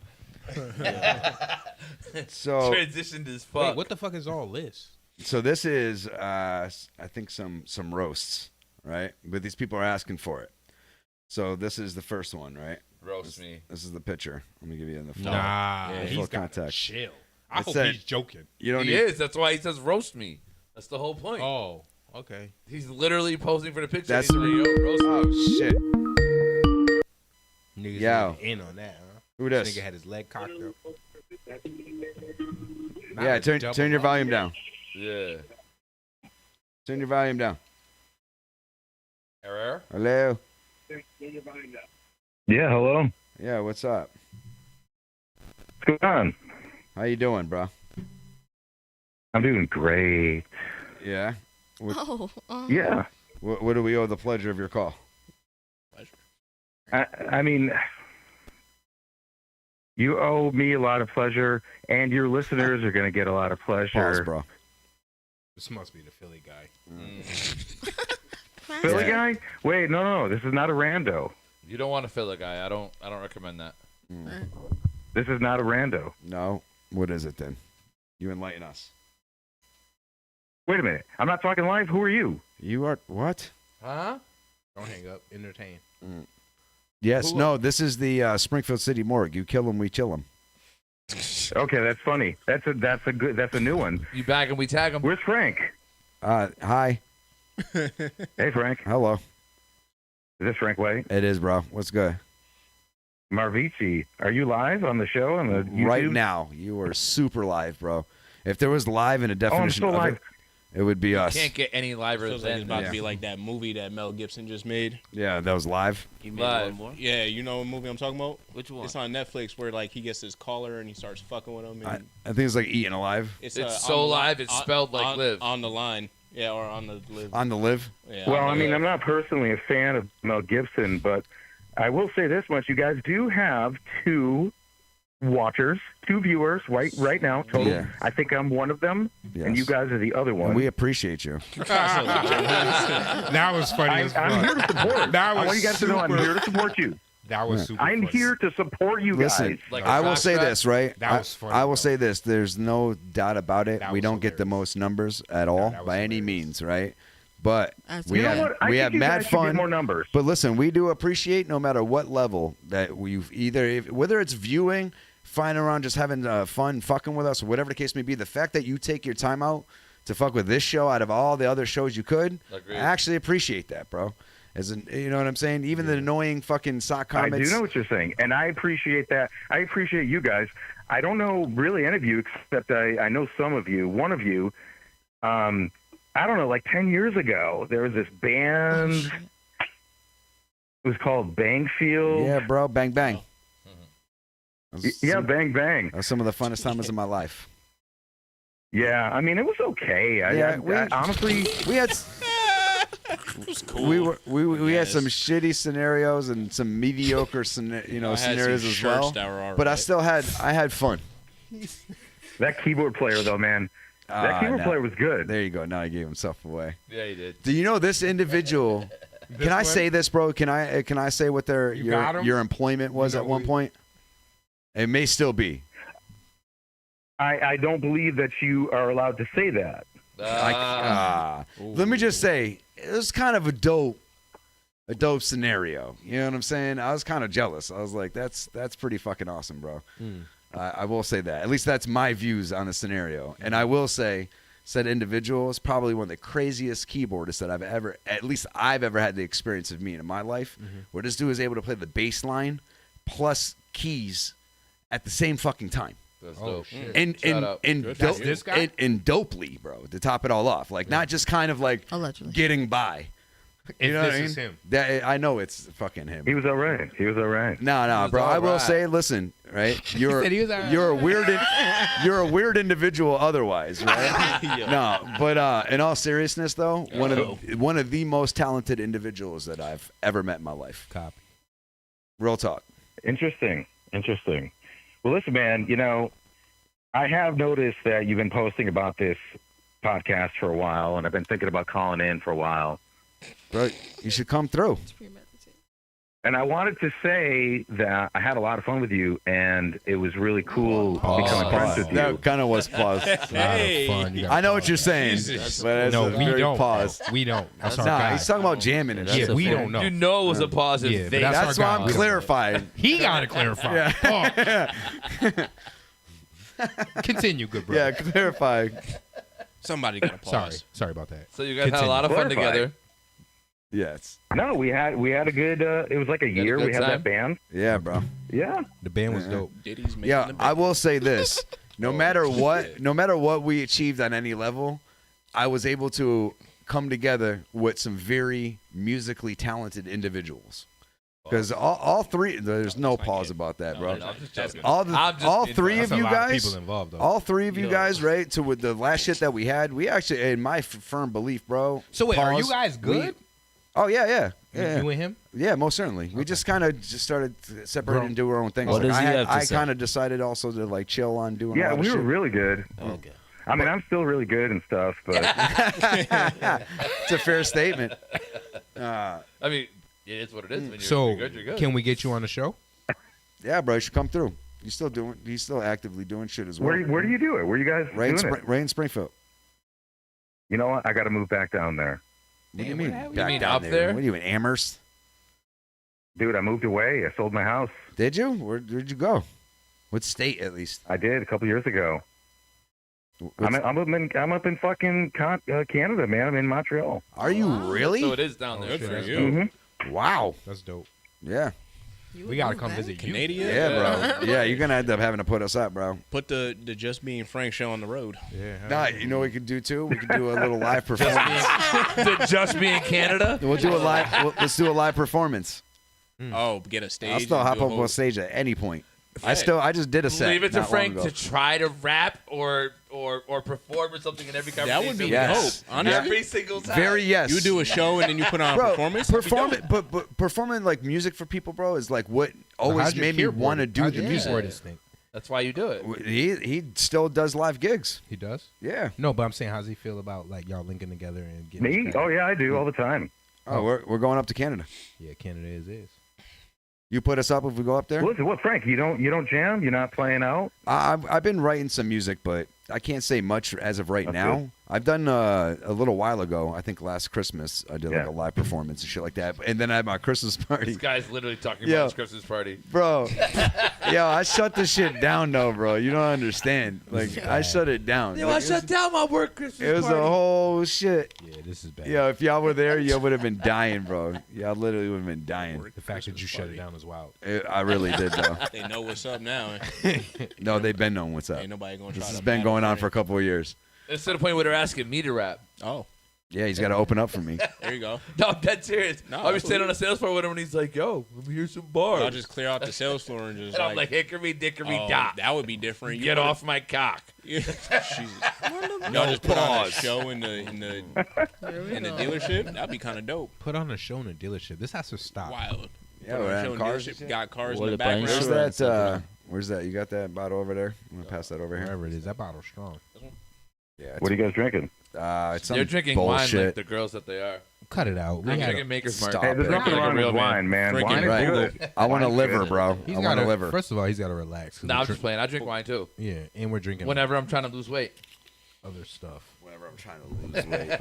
So transitioned as fuck. Wait, what the fuck is all this? So this is, I think some roasts, right? But these people are asking for it. So this is the first one, right? Roast me. This is the picture. Let me give you in the full, Nah, full he's got context. chill. I It hope said- he's joking. You don't He need. is. That's why he says roast me. That's the whole point. Oh, okay. He's literally posing for the picture. That's- He's like, yo, roast me. Oh shit! Niggas Yo. really in on that, huh? Who this? Nigga had his leg cocked up. Yeah, turn your volume down. Yeah. Turn your volume down. Error. Hello. Yeah, hello. Yeah, what's up? What's going on? How you doing, bro? I'm doing great. Yeah. Oh. Yeah. What do we owe the pleasure of your call? I mean, you owe me a lot of pleasure, and your listeners are going to get a lot of pleasure. Pause, bro. This must be the Philly guy. Philly Yeah. guy? Wait, no, this is not a rando. You don't want to fill a guy. I don't recommend that. This is not a rando. No. What is it then? You enlighten us. Wait a minute. I'm not talking live. Who are you? You are what? Huh? Don't hang up. Entertain. Yes. No. This is the Springfield City Morgue. You kill him, we chill him. Okay, that's funny. That's a new one. You bag him, we tag him. Where's Frank? Hi. Hey, Frank. Hello. Is this Frank White? It is, bro. What's good? Marvici, are you live on the show on the YouTube? Right now, you are super live, bro. If there was live in a definition so of live. it would be us. Can't get any liver Feels like it's than about that. to be like that movie that Mel Gibson just made. Yeah, that was live. He made Live. one more. Yeah, you know what movie I'm talking about? Which one? It's on Netflix where like he gets his collar and he starts fucking with him. And I think it's like Eating Alive. It's on so the li- live, it's spelled like live. On the line. Yeah, or on the live. On the live. Yeah, Well, on I the mean, live. I'm not personally a fan of Mel Gibson, but I will say this much. You guys do have two watchers, two viewers right now, total. Yeah. I think I'm one of them, Yes. and you guys are the other one. And we appreciate you. That was funny as fuck. I'm here to support. That was I want you guys to know I'm super- here to support you. That was super I'm funny. here to support you guys. Listen, Like a I will cock say strap? this, right? That was funny, I will bro. say this. There's no doubt about it. That We was don't get the hilarious. most numbers at all that was by any hilarious. means, right? But That's we You know have what? I we think have you mad guys should get fun. more numbers. But listen, we do appreciate no matter what level that we've whether it's viewing, flying around, just having fun, fucking with us, or whatever the case may be. The fact that you take your time out to fuck with this show out of all the other shows you could, Agreed. I actually appreciate that, bro. You know what I'm saying? Even the annoying fucking sock I comments. do know what you're saying, and I appreciate that. I appreciate you guys. I don't know really any of you, except I know some of you. One of you, I don't know, like 10 years ago, there was this band. It was called Bangfield. Yeah, bro. Bang bang. Yeah, bang bang. That's some of the funnest times of my life. Yeah, I mean it was okay. I honestly we had It was cool. we had some shitty scenarios and some mediocre scenarios as well. But I had fun. That keyboard player though, man. That keyboard player was good. There you go. Now he gave himself away. Yeah, he did. Do you know this individual? Can I say this, bro? Can I say what your employment was at one point? It may still be. I don't believe that you are allowed to say that. Let me just say, it was kind of a dope scenario. You know what I'm saying? I was kind of jealous. I was like, that's pretty fucking awesome, bro. I will say that. At least that's my views on the scenario. And I will say, said individual is probably one of the craziest keyboardists that I've ever had the experience of meeting in my life. Where this dude is able to play the bass line plus keys at the same fucking time. That's dope. And dopely, bro, to top it all off. Like, not just kind of like allegedly getting by. You know what I mean? him. I know it's fucking him. He was all right. No, bro. I will say, listen, right? You're a weird individual otherwise, right? No, but in all seriousness, though, one of the most talented individuals that I've ever met in my life. Copy. Real talk. Interesting. Well, listen, man, I have noticed that you've been posting about this podcast for a while, and I've been thinking about calling in for a while. Bro, you should come through. And I wanted to say that I had a lot of fun with you, and it was really cool becoming friends with you. That kind of was pause. I know what you're saying, but no, we don't. Pause. We don't. That's our nah, guy. he's talking about jamming it. Yeah, we don't know. You know it was a pause. Yeah, that's why I'm clarifying. He got to clarify. Yeah. Continue, good brother. Yeah, clarify. Somebody got to pause. Sorry about that. So you guys had a lot of fun together. Yes. No, we had a good. It was like a year. We had that band. Yeah, bro. Yeah. The band was dope. Yeah, I will say this: no matter what we achieved on any level, I was able to come together with some very musically talented individuals. Because all three, there's no pause about that, bro. All three of you guys, right? So with the last shit that we had, we actually, in my firm belief, bro. So wait, are you guys good? Yeah. You and him? Yeah, most certainly. We just kind of started separating and do our own thing. What does he have to I say? kind of decided also to like chill on doing. Yeah, a lot we of were shit. really good. Okay. I mean, I'm still really good and stuff, but It's a fair statement. I mean, it is what it is. When So, you're good, you're good. can we get you on the show? Yeah, bro, you should come through. He's still actively doing shit as well. where do you do it? Where you guys doing it? Ray in Springfield. You know what? I got to move back down there. What do you mean? You mean up there? What are you in Amherst? Dude, I moved away. I sold my house. Did you? Where'd you go? What state, at least? I did a couple years ago. I'm up in fucking Canada, man. I'm in Montreal. Are you really? So it is down there. Good for you. Mm-hmm. Wow. That's dope. Yeah. We got to come visit you. Canadian? Yeah, bro. Yeah, you're going to end up having to put us up, bro. Put the Just Being Frank show on the road. Yeah. Nah, you know what we could do, too? We could do a little live performance. To just be in Canada? We'll do a live. Let's do a live performance. Oh, get a stage. I'll still hop do a up whole- on stage at any point. Hey. I just did a set. Leave it to not Frank long to ago. try to rap or perform or something in every conversation. That would be Yes. dope. Honestly, Every single time. Very yes. you do a show and then you put on a Bro, performance. That'd be dope. but performing like music for people, bro, is like what always How'd your made me keyboard- want to do how'd the your music. keyboardist think? That's why you do it. He still does live gigs. He does? Yeah. No, but I'm saying, how's he feel about like y'all linking together and getting Me? this Oh, crowd? yeah, I do all the time. Oh, we're going up to Canada. Yeah, Canada is. You put us up if we go up there. Listen, what, Frank? You don't jam? You're not playing out? I've been writing some music, but I can't say much as of right That's now. good. I've done a little while ago. I think last Christmas I did like Yeah. a live performance and shit like that. And then I had my Christmas party. This guy's literally talking Yo. about his Christmas party. Bro, yo, I shut the shit down though, bro. You don't understand. Like I shut it down. Yo, Like, I shut down my work Christmas it was party. a whole shit. Yeah, this is bad. Yo, if y'all were there, y'all would have been dying, bro. Y'all literally would have been dying. The fact that you shut it down is wild. I really did though. They know what's up now. No, they've been knowing what's up. Ain't nobody gonna try This to has been battle going on it. for a couple of years. It's to the point where they're asking me to rap. Oh. Yeah, he's got to open up for me. There you go. No, I'm dead serious. No, I was standing on the sales floor with him, and he's like, "Yo, let me hear some bars." I'll just clear out the sales floor and just And I'm like, "Hickory dickory dot." That would be different. Get off my cock. Jesus. Y'all just put on a show in the dealership. That'd be kind of dope. Put on a show in the dealership. This has to stop. Wild. Yeah, Put on we're a at show in cars. dealership, got cars Well, in the the pine background. insurance. Where's that? You got that bottle over there? I'm gonna pass that over here. Wherever it is, that bottle's strong. Yeah. What are you guys drinking? It's some They're drinking bullshit. wine like the girls that they are. Cut it out. I'm drinking Maker's Mark. Stop Hey, there's it. nothing Like a wrong real with wine, man. Freaking Wine is right. good. I want a Wine's liver, good. bro. He's I want a gotta, liver. First of all, he's got to relax. 'cause No, we're I'm dri- just playing. I drink wine too. Yeah, and we're drinking Whenever I'm trying to lose weight. other stuff. Whenever I'm trying to lose weight.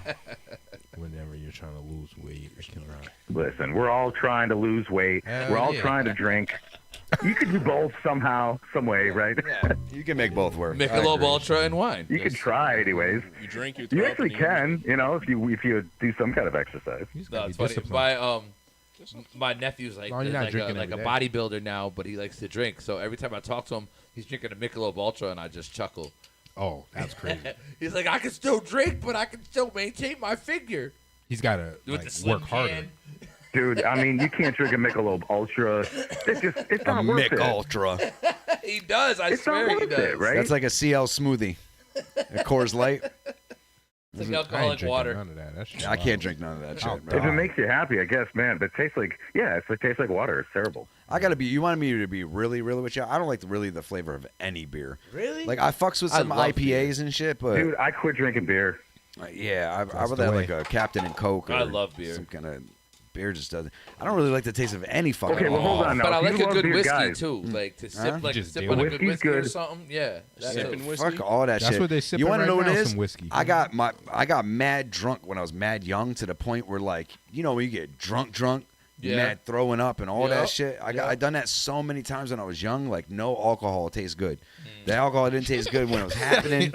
Whenever you're trying to lose weight, you cannot. Listen, we're all trying to lose weight. Hell We're all yeah. trying to drink. You could do both somehow, some way, right? Yeah, you can make both work. Michelob Ultra and wine. You could try, anyways. You drink, you You throw up, actually and you- can, if you do some kind of exercise. No, it's funny. My nephew's like, No, you're is not like, drinking a every day. bodybuilder now, but he likes to drink. So every time I talk to him, he's drinking a Michelob Ultra, and I just chuckle. Oh, that's crazy. He's like, I can still drink, but I can still maintain my figure. He's got to With the slim work harder. can. Dude, I mean, you can't drink a Michelob Ultra. It's A not worth Mick it. Ultra. He does. I It's swear not he worth does. it, right? That's like a CL smoothie. A Coors Light. It's like I ain't alcoholic drinking water. none of that. That shit I wild. can't drink none of that shit, If bro. it makes you happy, I guess, man. But it tastes like, it tastes like water. It's terrible. I gotta be. You wanted me to be really, really with you. I don't like really the flavor of any beer. Really? Like I fucks with I some love IPAs and shit, but Dude, I quit drinking beer. yeah, I That's would the have way. like a Captain and Coke. Or I love beer. Some kind of beer just doesn't. I don't really like the taste of any fucking. Okay, well, hold alcohol. on now. But I If like you a love good beer, whiskey guys. too, like to Huh? sip, like Just sip deal on a with good it. whiskey or Whiskey's good. something. Yeah, that's Sipping it. whiskey. Fuck all that That's shit. what they sipping You want right to know what now, it is? some whiskey. I got mad drunk when I was mad young to the point where like when you get drunk, Yeah. mad throwing up and all Yeah. that shit. I done that so many times when I was young. Like no alcohol tastes good. The alcohol didn't taste good when it was happening.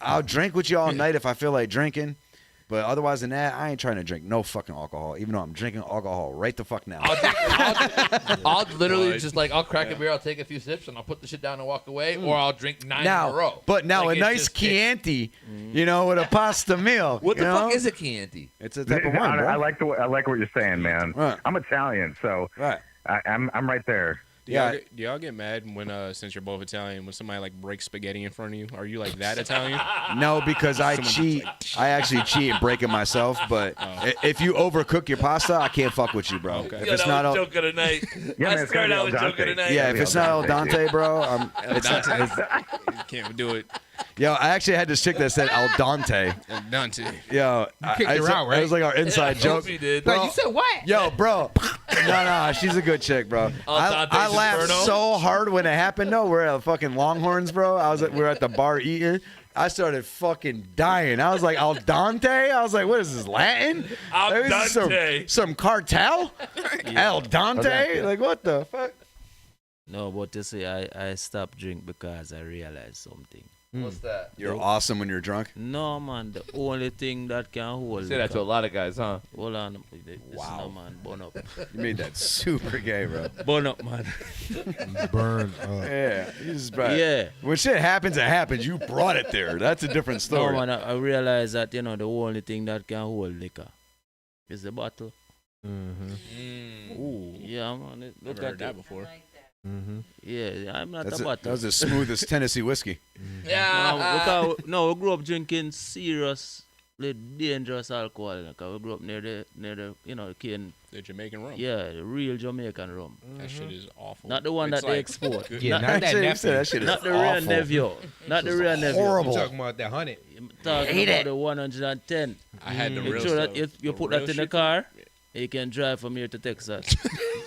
I'll drink with you all night if I feel like drinking. But otherwise than that, I ain't trying to drink no fucking alcohol, even though I'm drinking alcohol right the fuck now. I'll literally What? just like I'll crack a beer, I'll take a few sips, and I'll put the shit down and walk away, or I'll drink 9 in a row. But now Like, a it's nice just- Chianti, with a pasta meal. What the you fuck know? is a Chianti? It's a type of wine, bro. I like what you're saying, man. Right. I'm Italian, so Right. I'm right there. Do y'all get mad when since you're both Italian when somebody like breaks spaghetti in front of you? Are you like that Italian? No, because I Someone cheat. I actually cheat and break it myself. But if you overcook your pasta, I can't fuck with you, bro. Okay. If Yo, it's that not was al- joke of the night. Yeah, I man, it's swear gotta that be was al joke of the dente. night. yeah, if it's not al dente, bro, Can't do it. yo, I actually had this chick that said al dente. Dante. Yo, kicked her out, right? It was like our inside Yeah, joke. he did. Bro, Like, you said what? Yo, bro. No, she's a good chick, bro. Al Dante's I laughed Inferno? so hard when it happened. No, we're at fucking Longhorns, bro. We were at the bar eating. I started fucking dying. I was like, al dente? I was like, what is this, Latin? Al Like, this is dente. Some cartel? Al dente? Like, what the fuck? No, but you see, I stopped drink because I realized something. What's that? You're awesome when you're drunk? No, man. The only thing that can hold. Say that to a lot of guys, huh? Hold on. Wow. No, man. Burn up. You made that super gay, bro. Burn up, man. Burn up. Yeah. You just brought, Yeah. When shit happens, it happens. You brought it there. That's a different story. No, man. I realized that, the only thing that can hold liquor is the bottle. Mm-hmm. Ooh. Yeah, man. Look Never heard at that it. before. Mm-hmm. Yeah, I'm not That's a it. bottle. That was as smooth as Tennessee whiskey. Yeah. No, we grew up drinking seriously dangerous alcohol. Like, we grew up near the cane. The Jamaican rum. Yeah, the real Jamaican rum. That shit is awful. Not the one It's that they like- export. Yeah, not that Actually, you nephew. said that shit is Not the real awful. Nevio. Not the real Nevio. horrible. You talking about that 100? I'm talking Hate about it. the 110. I had the Make real sure that stuff. if you The put real that in the shit. car, you can drive from here to Texas.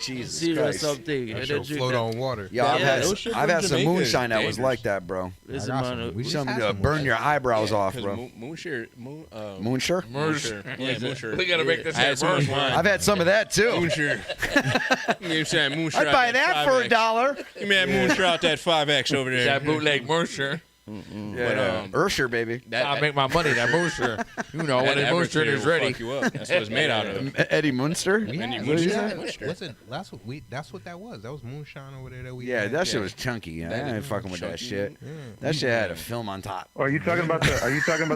Jesus Serious Christ. something. That And shit then drink float that. on water. Yo, Yeah, I've had, those shit I've from had some Jamaica is moonshine that was dangerous. like that, bro. Listen, I got man, some. We just Some had some burn your eyebrows off, Because bro. Moonsher. Moonsher? Moonsher. Yeah, Moonsher. We gotta make this I had hair so much burn. wine. I've had some of that too. Moonsher. I'm saying Moonsher. I'd buy that for $1. Give me that Moonsher out that 5X over there. That bootleg Mercer. Yeah, Ursher, baby. I make my money. That Moonsher. You know when the Moonsher is ready. Fuck you up. That's what it's made out of. Eddie Munster. That's what that was. That was moonshine over there that we. Yeah, had. that shit was chunky. I ain't fucking with that shit. That shit had a film on top. Are you talking about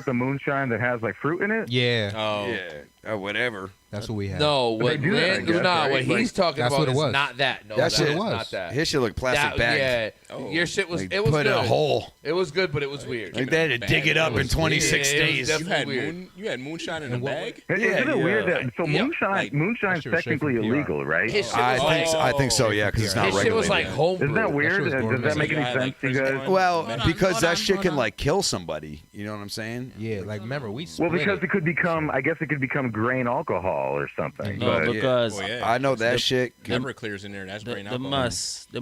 the moonshine that has like fruit in it? Yeah. Oh. Yeah. Whatever. That's what we had. No, what he's talking That's about what it is was. not that. No, That shit was was. not that. His shit looked plastic bag. Yeah, your shit was. Like, It was put good. in a hole. It was good, but it was weird. Like they had to dig it up in 26 days. You had moonshine in a bag? Isn't it weird that moonshine's sure was technically straight from illegal, right? I think so. Yeah, because it's not His shit regulated. was like home. Isn't that weird? Does that make any sense to you guys? Well, because that shit can like kill somebody. You know what I'm saying? Yeah, like remember we. Well, because it could become, I guess it could become grain alcohol or something. No, but- because I know that shit. Everclear's in there. That's brain the alcohol.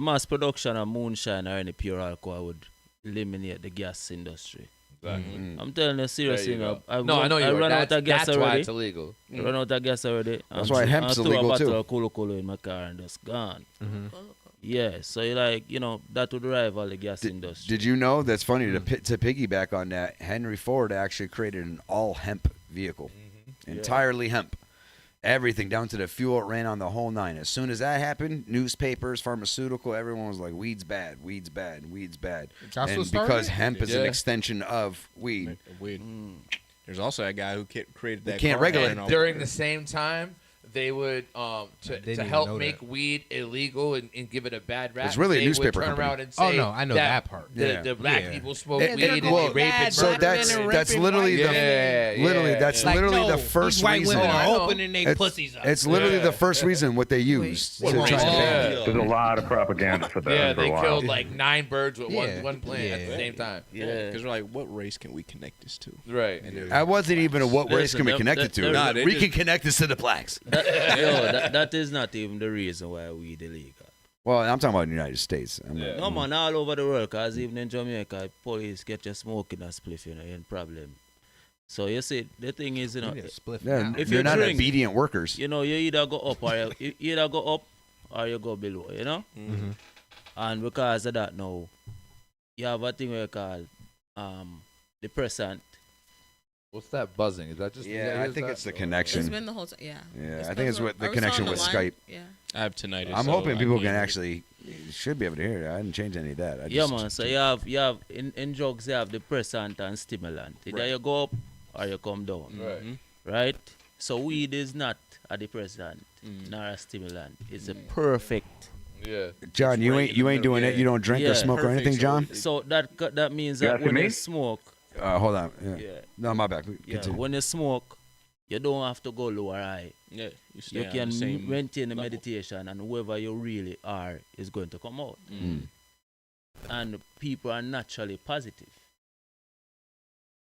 mass production of moonshine or any pure alcohol would eliminate the gas industry. Exactly. I'm telling you seriously. There you I know you are. run out of gas That's already. why it's illegal. I run out of gas already. That's why hemp's illegal, I threw a too. bottle of Colo Colo in my car and just gone. Yeah, so that would rival the gas industry. Did you know? That's funny to piggyback on that. Henry Ford actually created an all hemp vehicle, entirely hemp. Everything down to the fuel, it ran on the whole nine. As soon as that happened, newspapers, pharmaceutical, everyone was like, "Weed's bad, weed's bad, weed's bad." That's and what started because it? hemp is an extension of weed. There's also a guy who created that. They can't car regulate ban During the same time, they would to even help know make that. weed illegal and give it a bad rap. It's really a they newspaper would turn company. around and Oh, say no, I know that part. The black Yeah. people smoke And- weed and- and well, they rape and so murder. that's literally that's Like, literally no, the these first white reason. women are I know. opening their It's- pussies up. It's literally the first reason what they used to try to ban it. There's a lot of propaganda for that. Yeah, for a they while. killed like 9 birds with Yeah. one plant at the same time. Yeah, because we're like, what race can we connect this to? Right. I wasn't even a what race Listen, can we the- connect the- it to. the- Nah, they we just- can connect this to the blacks. That is not even the reason why weed illegal. Well, I'm talking about the United States. No man, all over the world, cause even in Jamaica, police get you smoking a spliff, ain't problem. So you see, the thing is, Yeah, if you're you not drink, obedient workers. you either go up or you either go up or you go below, And because of that now, you have a thing we call depressant. What's that buzzing? Is that just? Yeah, I think it's the connection. It's been the whole time. Yeah. Yeah, I think it's what the connection with Skype. Yeah. I have tinnitus. I'm so hoping I people can't can hear it. actually should be able to hear it. I didn't change any of that. I Yeah, just, man. So you have in drugs you have depressant and stimulant. Either you go up or you come down. Right. So weed is not a depressant nor a stimulant. It's a perfect. Yeah. John, you ain't doing it. You don't drink or smoke or anything, John. So that means that when you smoke. Hold on. Yeah. Yeah. No, my bad. Yeah, Continue. when you smoke, you don't have to go lower high. Yeah, you can the same maintain the level. meditation, and whoever you really are is going to come out. And people are naturally positive.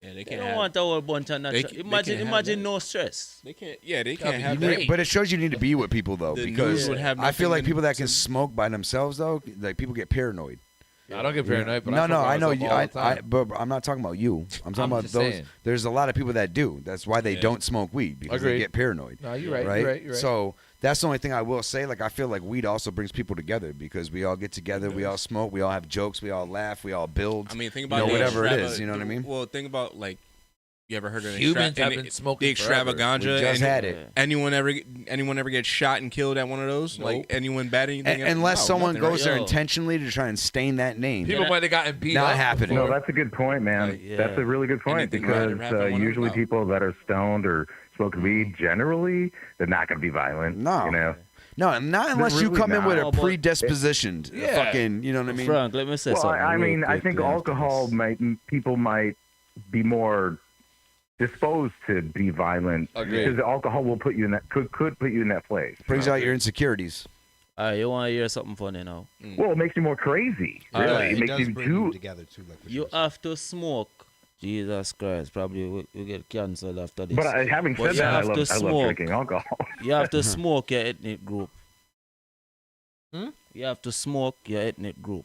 Yeah, they They can't don't have, want a whole bunch of They natural. ca- they can't have Imagine that. no stress. They can't. Yeah, they can't be have great. that. But it shows you need to be with people though, The because news would have I feel like nothing people that can smoke by themselves though, like people get paranoid. I don't get paranoid, but no, I no, smoke by I know myself you. all the time. But I'm not talking about you. I'm talking about just those. saying. There's a lot of people that do. That's why they Yeah. don't smoke weed because they Agreed. get paranoid. No, you're right. Right? You're right. You're right. So that's the only thing I will say. Like I feel like weed also brings people together because we all get together, we all smoke, we all have jokes, we all laugh, we all build. I mean, think about the whatever it extrava- is. You know what I mean? Well, think about like. You ever heard of Humans have been smoking the forever. extravaganza? We just had it. Anyone ever get shot and killed at one of those? Nope. Like anyone bad anything? Unless No, someone nothing, goes right? there Yo. intentionally to try and stain that name. People might have gotten beat Not up. happening. No, that's a good point, man. Yeah. That's a really good point Anything because bad happen, one of usually them? people that are stoned or smoke weed, generally, they're not going to be violent. No. You know? No, not unless you really come in with not. a predispositioned fucking, you know what I mean? Frank, let me say Well, something. I real mean, I quick think then. alcohol people might be more disposed to be violent Agreed. because alcohol will put you in that could put you in that place. Brings out your insecurities. You want to hear something funny now? Well, it makes you more crazy. Really, it makes you too. together too. Like You have to smoke. Jesus Christ, probably we get cancelled after this. But having But said you that, I have love to smoke. drinking alcohol. You have to smoke your ethnic group. Hmm? You have to smoke your ethnic group.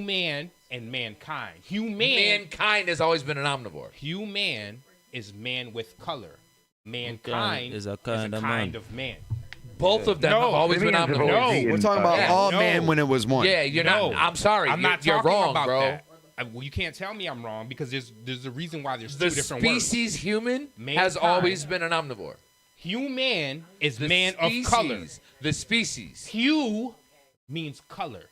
human and mankind. Mankind has always been an omnivore. Human is man with color. Mankind is a kind of man. Both of them have always been omnivores. We're talking about all man when it was one. Yeah, you're not. I'm sorry. I'm not you're talking wrong, about bro. that. Well, you can't tell me I'm wrong because there's a reason why there's The two different words. species human has Mankind. always been an omnivore. Human is The man species. of color. The species. Hue means color.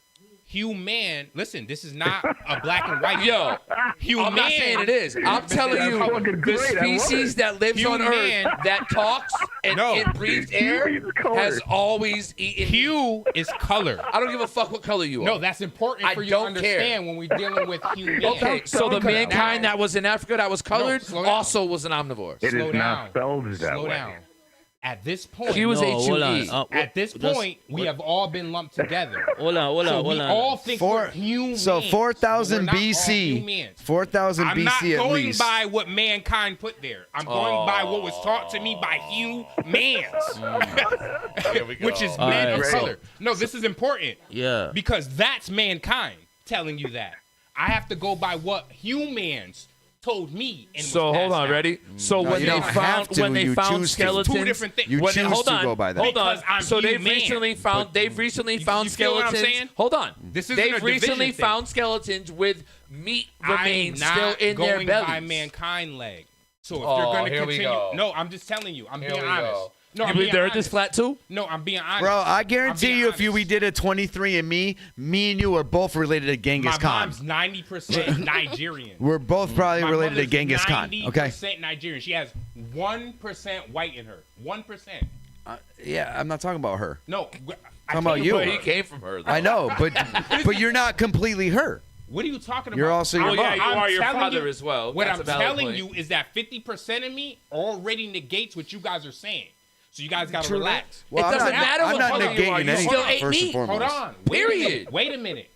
Human, listen, this is not a black and white. Yo, human. I'm not saying it is. I'm telling you, the species that lives on Earth that talks and it breathes air has always eaten. Hue is color. I don't give a fuck what color you are. No, that's important for you to don't care. understand when we're dealing with human. Okay, so the mankind that was in Africa that was colored slow down. also was an omnivore. It Slow is down. not spelled that Slow way. down. At this point, He was H-U-E. At this point, we have all been lumped together. Hold on. So we all think we're humans. So 4,000 but we're not all BC. humans. 4,000 I'm not BC at going least. by what mankind put there. I'm going by what was taught to me by humans, which is All men right, of so- color. No, this is important. Yeah. Because that's mankind telling you that. I have to go by what humans told me. And So was hold passed on, down. ready? So No, when you they don't found have to, when they you found choose to. skeletons, Two different things. You when choose hold to on, go by that. hold on. Because I'm So they've human. recently found found you feel what I'm skeletons. saying? Hold on. This isn't They've a recently division thing. found skeletons with meat I'm remains not still in their going bellies. by mankind leg. So if Oh, you're going to here we continue, go. no, I'm just telling you. I'm Here being we honest. go. No, You I'm believe being the Earth is honest. flat too? No, I'm being honest. Bro, I I'm guarantee being you, if we honest. did a 23andMe, me and you are both related to Genghis My Khan. mom's 90% Nigerian. We're both probably My related to mother's Genghis Khan. 90% Okay. Nigerian. She has 1% white in her. 1%. Yeah, I'm not talking about her. No, I Talking about came you. from But her. he came from her. Though. I know, but you're not completely her. What are you talking about? You're also your Well, yeah, mom. you are your telling father you- as well. What That's I'm a valid telling point. you is that 50% of me already negates what you guys are saying. So you guys got to True. relax. Well, it doesn't I'm not- matter I'm what not color you are. negating You anything, still ate first and meat. foremost. Hold on. Period. Wait a minute.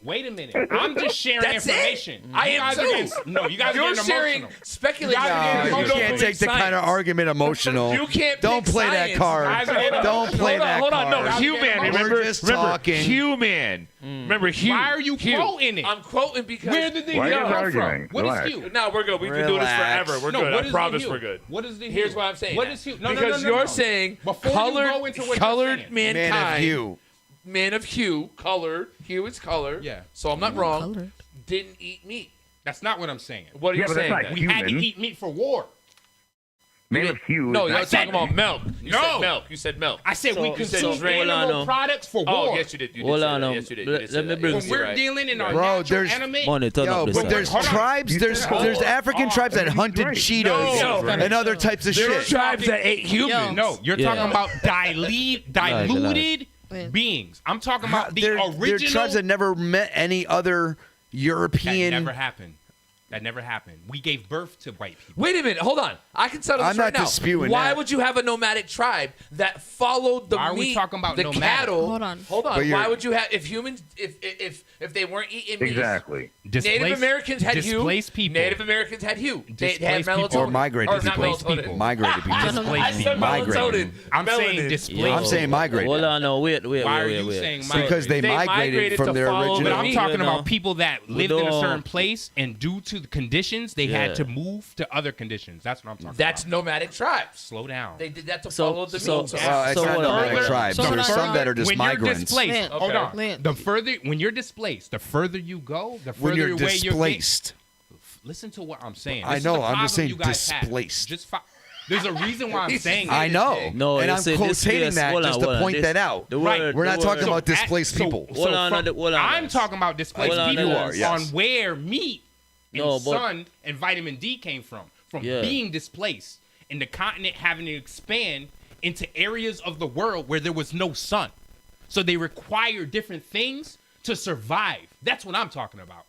I'm just sharing That's it. information. I You am guys are too. getting- No, you guys You're are getting sharing emotional. speculation. You guys are getting You emotional. can't take the kind of argument emotional. You can't Don't pick play that science. card. Guys are getting Don't emotional. play that Hold on, card. no, Hugh man. We're Remember, just remember, talking. Hugh man. Remember Hugh. Why are you Hugh. quoting it? I'm quoting because Where did the Why Hugh are you come arguing? from? What Relax. is Hugh? No, we're good. We've been doing this Relax. forever. We're No, good. what I is promise the Hugh? we're good. What is the Hugh? Here's what I'm saying. What now. is Hugh? No, because no. you're saying Before you colored, go into what colored you're saying. mankind. Man of hue. Man of hue, colored. Hue is color. Yeah. So I'm not wrong. Colored. Didn't eat meat. That's not what I'm saying. What are Yeah, you but that's saying? not then? We had to Human. eat meat for war. Man of hue. No, is you're not talking human. about milk. You No. said milk. You said milk. I said we So- consume so- hold on, animal no. products for Oh, war. yes, you did. You did Hold say on, that. no. Yes, you did. Let- You did say let me that. bring- When You're we're right. dealing in our Bro, natural there's- enemy, Money, turn Yo, up the but sound. there's Hold on. tribes. There's African tribes that hunted cheetahs No. and other types of There are shit. tribes that ate humans. no, you're Yeah. talking about diluted beings. I'm talking about the They're original. tribes that never met any other That European. never happened. That never happened. We gave birth to white people. Wait a minute. Hold on. I can settle this I'm right not now. disputing Why that. would you have a nomadic tribe that followed the Why are meat? we talking about the nomadic? cattle? Hold on. Hold on. But Why you're- would you have if humans if they weren't eating meat? Exactly. Native Americans had hue. displaced people. Native Americans had hue. They had Displaced people. melatonin. Or migrated Or not people. melatonin. Migrated people. I said melatonin. I'm saying Melanin. displaced. I'm saying migrated. Hold on, no, wait. Why are you saying migrated? Because they migrated from to their follow original. But I'm meat. talking You know. about people that lived in a certain place, and due to the conditions, they had Yeah. to move to other conditions. That's what I'm talking That's about. nomadic tribes. Slow down. They did that to So- follow the so- meat. so- Well, it's So not hold on. nomadic tribes. So There's hold on. some that are just when migrants. you're displaced, Lance. hold on. Lance. The further when you're displaced, the further you go, the When further you're away displaced. Listen to what I'm saying. I This is know, the I'm just problem saying you guys have. displaced. Just there's a reason why I'm saying I it. know. No, and you I'm say quotating displaced. that Hold on, just to hold on. point This- that out. the Right. word- We're the not talking word- about displaced people. Hold on, hold on. I'm talking about displaced Hold on, people you are, yes. on where meat and No, but- sun and vitamin D came from Yeah. being displaced and the continent having to expand into areas of the world where there was no sun. So they require different things to survive. That's what I'm talking about.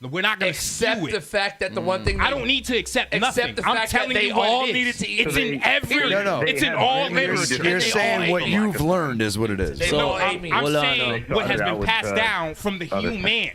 We're not going to Accept the fact that the one thing I don't need to accept Accept nothing. the I'm fact that telling they you what all it is. needed to eat It's meat. in every. No. It's in all literature. You're They saying all what ate you've learned is what it is. They So- all I'm, ate meat. I'm Hold on, saying no. what has Started been out with, passed down from the other human.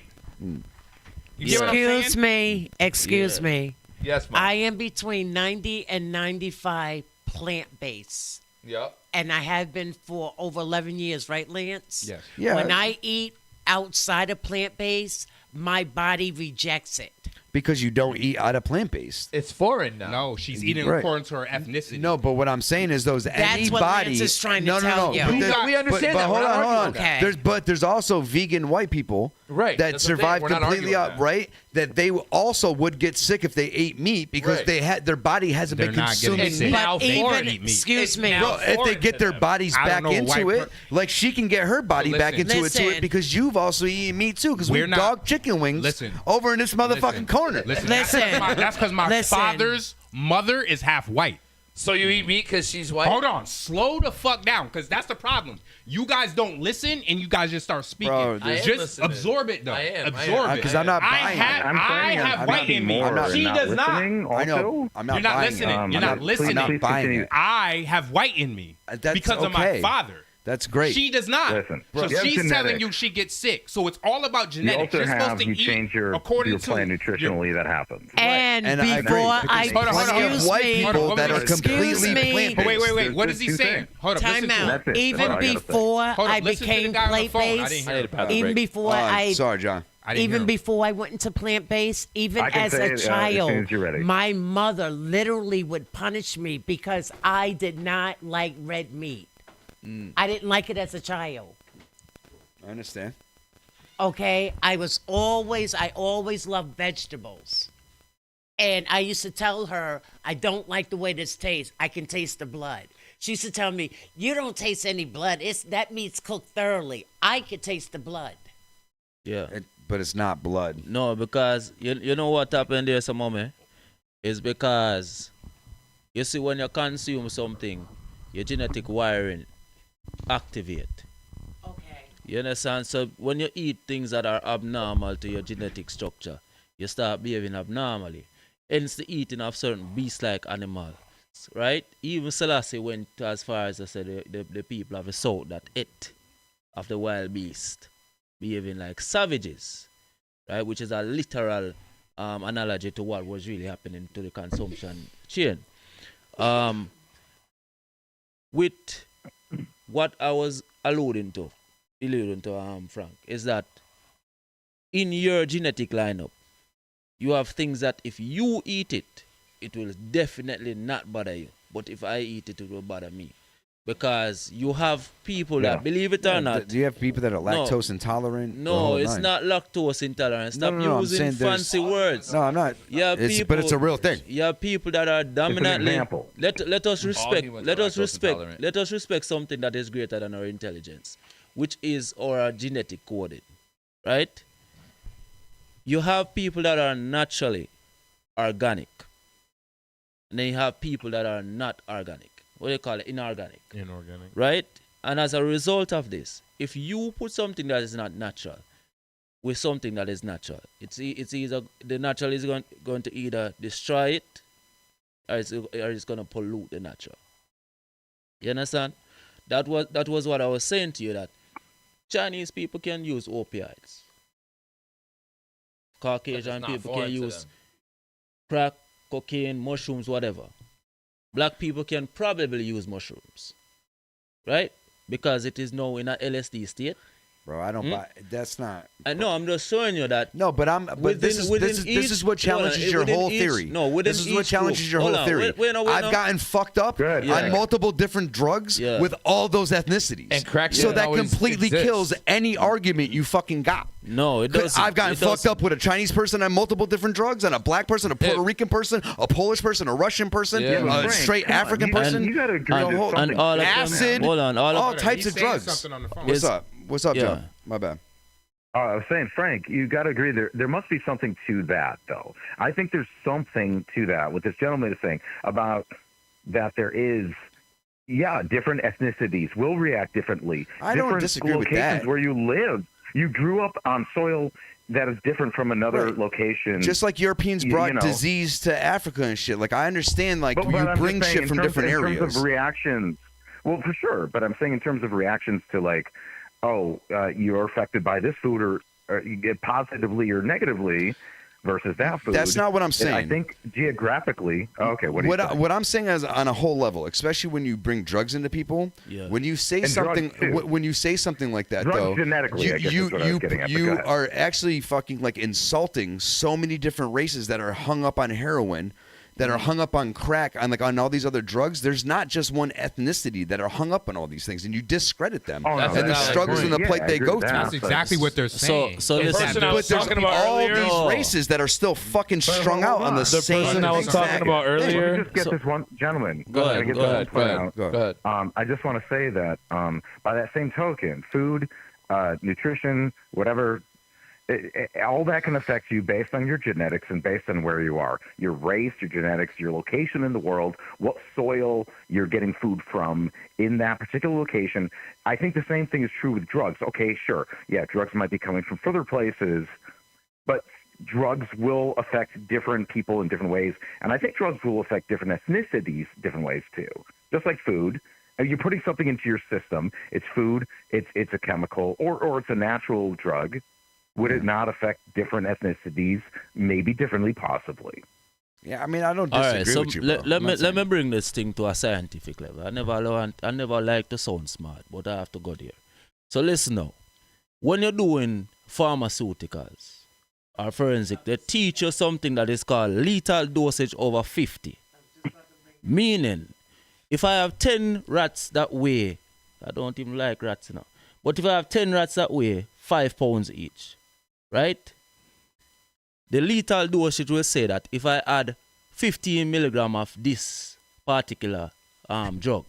You get what I'm Excuse saying? Excuse me. Yes, Mom. I am between 90 and 95 plant-based. Yep. And I have been for over 11 years, right, Lance? Yes. Yeah. When I eat outside of plant-based, my body rejects it. because you don't eat out of plant-based. It's foreign now. No, she's eating Right. according to her ethnicity. No, but what I'm saying is those That's what anybody. Lance is trying to no, tell you. But We understand but that. hold We're not on, hold on. arguing with that. There's also vegan white people Right, that that's the thing. survive We're not completely arguing with upright. That they also would get sick if they ate meat because Right. they had their body hasn't They're been not getting consuming sick. meat. Now But even, foreign meat. excuse me. Bro, if they get their bodies I back don't know, into white it, like she can get her body So back listen. into it Listen. because you've also eaten meat too. Because We're we not- dog chicken wings Listen. over in this motherfucking Listen. corner. Listen, Listen. that's because my Listen. father's mother is half white. So you eat meat because she's white? Hold on, slow the fuck down, because that's the problem. You guys don't listen, and you guys just start speaking. Bro, I am just listening. absorb it, though. I am. Absorb it. Because I'm not buying it. I have white in me. She does not. I know. I'm not You're not buying listening. it. You're I'm not listening. I'm not buying it. I have white in me That's because of my okay. father. That's great. She does not. Listen, so you have she's telling genetics. you she gets sick. So it's all about You genetics. also You're supposed have, to you eat change your according plan to nutritionally, that happens. And, And I agree, before because I there's plenty of excuse white me, people that are Excuse completely me. plant-based. Wait. What There's is he two saying? things. Hold up. time Listen to out. him. That's it. That's Even all I gotta say. before Hold I up, listen to the became guy on the phone. I didn't plant-based, hear him. even before I Sorry, John. I didn't hear even him. before I went into plant-based, even I can as say a it, as child, soon as you're ready. my mother literally would punish me because I did not like red meat. I didn't like it as a child. I understand. Okay, I always loved vegetables. And I used to tell her, I don't like the way this tastes. I can taste the blood. She used to tell me, you don't taste any blood. That meat's cooked thoroughly. I could taste the blood. Yeah. But it's not blood. No, because you know what happened there, some mommy? Is because you see when you consume something, your genetic wiring activate. Okay. You understand? So when you eat things that are abnormal to your genetic structure, you start behaving abnormally. Hence the eating of certain beast-like animals, right? Even Selassie went as far as I said the people of the south that ate of the wild beast, behaving like savages, right? Which is a literal analogy to what was really happening to the consumption chain. With what I was alluding to, Frank, is that in your genetic lineup, you have things that if you eat it, it will definitely not bother you. But if I eat it, it will bother me. Because you have people that, believe it or not. Do you have people that are lactose intolerant? No, it's not lactose intolerant. Stop No, I'm using saying there's- fancy words. No, I'm not. Yeah, But it's a real thing. You have people that are dominantly. example. Let us respect. humans Let are us lactose respect. intolerant. Let us respect something that is greater than our intelligence, which is our genetic coding, right? You have people that are naturally organic, and then you have people that are not organic. What do you call it? Inorganic. Inorganic. Right? And as a result of this, if you put something that is not natural with something that is natural, it's either the natural is going to either destroy it or it's going to pollute the natural. You understand? That was what I was saying to you, that Chinese people can use opioids. Caucasian people can use crack, cocaine, mushrooms, whatever. Black people can probably use mushrooms, right? Because it is now in an LSD state. Bro, I don't buy. That's not. I know. I'm just showing you that. No, but this is what challenges your whole theory. This is what challenges your whole theory. I've gotten fucked up on multiple different drugs with all those ethnicities, and crack. So that completely kills any argument you fucking got. No, it doesn't. I've gotten fucked up with a Chinese person on multiple different drugs, and a black person, a Puerto Rican person, a Polish person, a Russian person, a straight African person. You gotta agree and with something. all of acid, them, all types of drugs. What's up? What's up, Joe? My bad. I was saying, Frank, you got to agree there must be something to that, though. I think there's something to that. What this gentleman is saying about that there is, different ethnicities will react differently. I don't disagree with that. Different locations where you live. You grew up on soil that is different from another location. Just like Europeans brought disease to Africa and shit. Like, I understand, like, but you I'm bring just saying, shit from different areas. In terms of reactions, well, for sure. But I'm saying in terms of reactions to, like, you're affected by this food or you get positively or negatively, versus that food. That's not what I'm saying. I think geographically. Okay, what do you think? What I'm saying is on a whole level, especially when you bring drugs into people. Yeah. When you say And something, drugs, too. when you say something like that, Drugs though, genetically, I guess is what I was getting at, but go you ahead. are actually fucking like insulting so many different races that are hung up on heroin, that are hung up on crack, on all these other drugs. There's not just one ethnicity that are hung up on all these things, and you discredit them Oh, no, and the that's struggles and the agree. plight Yeah, I they agree go with through. that. That's exactly what they're saying. So The listen, person I was But there's talking about all earlier- these races that are still fucking strung out on the same. Let me just get this one, gentlemen. Go ahead, Let me get go this ahead, one go out. ahead, go ahead. I just want to say that by that same token, food, nutrition, whatever, all that can affect you based on your genetics and based on where you are, your race, your genetics, your location in the world, what soil you're getting food from in that particular location. I think the same thing is true with drugs. Okay, sure. Yeah, drugs might be coming from further places, but drugs will affect different people in different ways. And I think drugs will affect different ethnicities different ways too, just like food. You're putting something into your system. It's food, it's a chemical, or it's a natural drug. Would it not affect different ethnicities, maybe differently, possibly? Yeah, I mean, I don't All disagree right, so with you, bro. let me bring this thing to a scientific level. I never like to sound smart, but I have to go there. So listen now. When you're doing pharmaceuticals or forensic, they teach you something that is called lethal dosage over 50. Meaning, if I have 10 rats that weigh, I don't even like rats now, but if I have 10 rats that weigh 5 pounds each, right? The lethal dosage will say that if I add 15 milligram of this particular drug,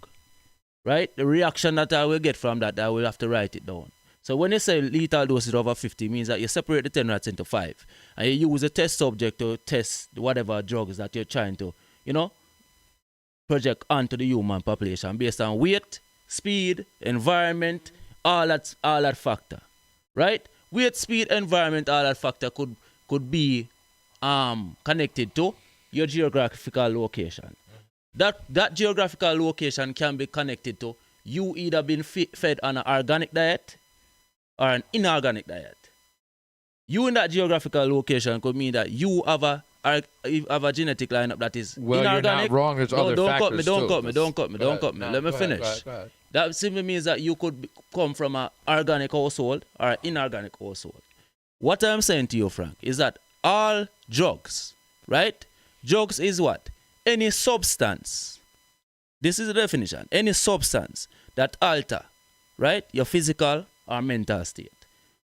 right? The reaction that I will get from that, I will have to write it down. So when you say lethal dosage over 50, means that you separate the 10 rats into 5, and you use a test subject to test whatever drugs that you're trying to, project onto the human population based on weight, speed, environment, all that factor, right? Weight, speed, environment, all that factor could be connected to your geographical location. That geographical location can be connected to you either being fed on an organic diet or an inorganic diet. You in that geographical location could mean that you have a genetic lineup that is inorganic. You're not wrong. There's other factors Don't too. cut me. Let me finish. That simply means that you could come from an organic household or an inorganic household. What I'm saying to you, Frank, is that all drugs, right? Drugs is what? Any substance. This is the definition. Any substance that alter, right, your physical or mental state.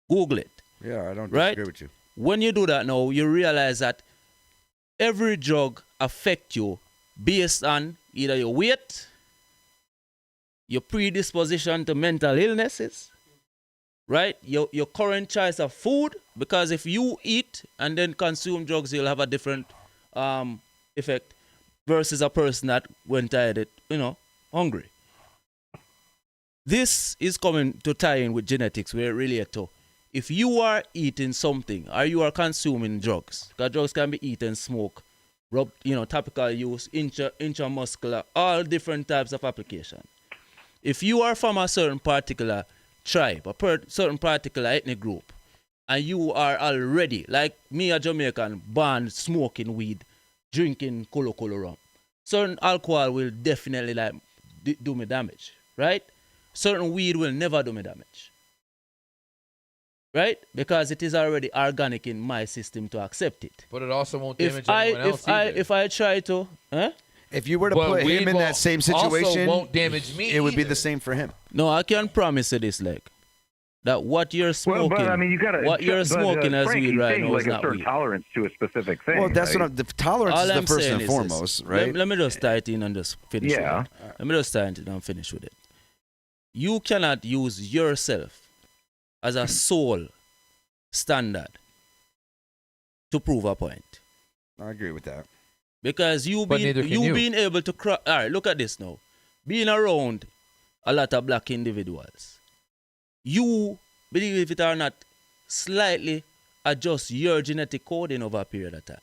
Google it. Yeah, I don't right? disagree with you. When you do that now, you realize that every drug affects you based on either your weight, your predisposition to mental illnesses, right? Your current choice of food, because if you eat and then consume drugs, you'll have a different effect versus a person that went at it, hungry. This is coming to tie in with genetics, where it relates to if you are eating something or you are consuming drugs, because drugs can be eaten, smoked, rubbed, topical use, intramuscular, all different types of application. If you are from a certain particular tribe, certain particular ethnic group, and you are already, like me, a Jamaican, born smoking weed, drinking Kolo rum, certain alcohol will definitely do me damage, right? Certain weed will never do me damage. Right? Because it is already organic in my system to accept it. But it also won't damage anyone else either. If I try to... If you were to put him in that same situation, won't damage me it would be either. the same for him. No, I can promise you this, that what you're smoking, Well, but I mean, you gotta, what you're smoking as Frank, weed he's right saying now is like a not certain weed. tolerance to a specific thing. Well, that's right? what the tolerance All is the I'm first saying and is foremost, this. right? Let me just tie it in and just finish Yeah. with it. Let me just tie it in and finish with it. You cannot use yourself as a sole standard to prove a point. I agree with that. Because you But neither can you. being able to all right, look at this now. Being around a lot of black individuals, you, believe it or not, slightly adjust your genetic coding over a period of time.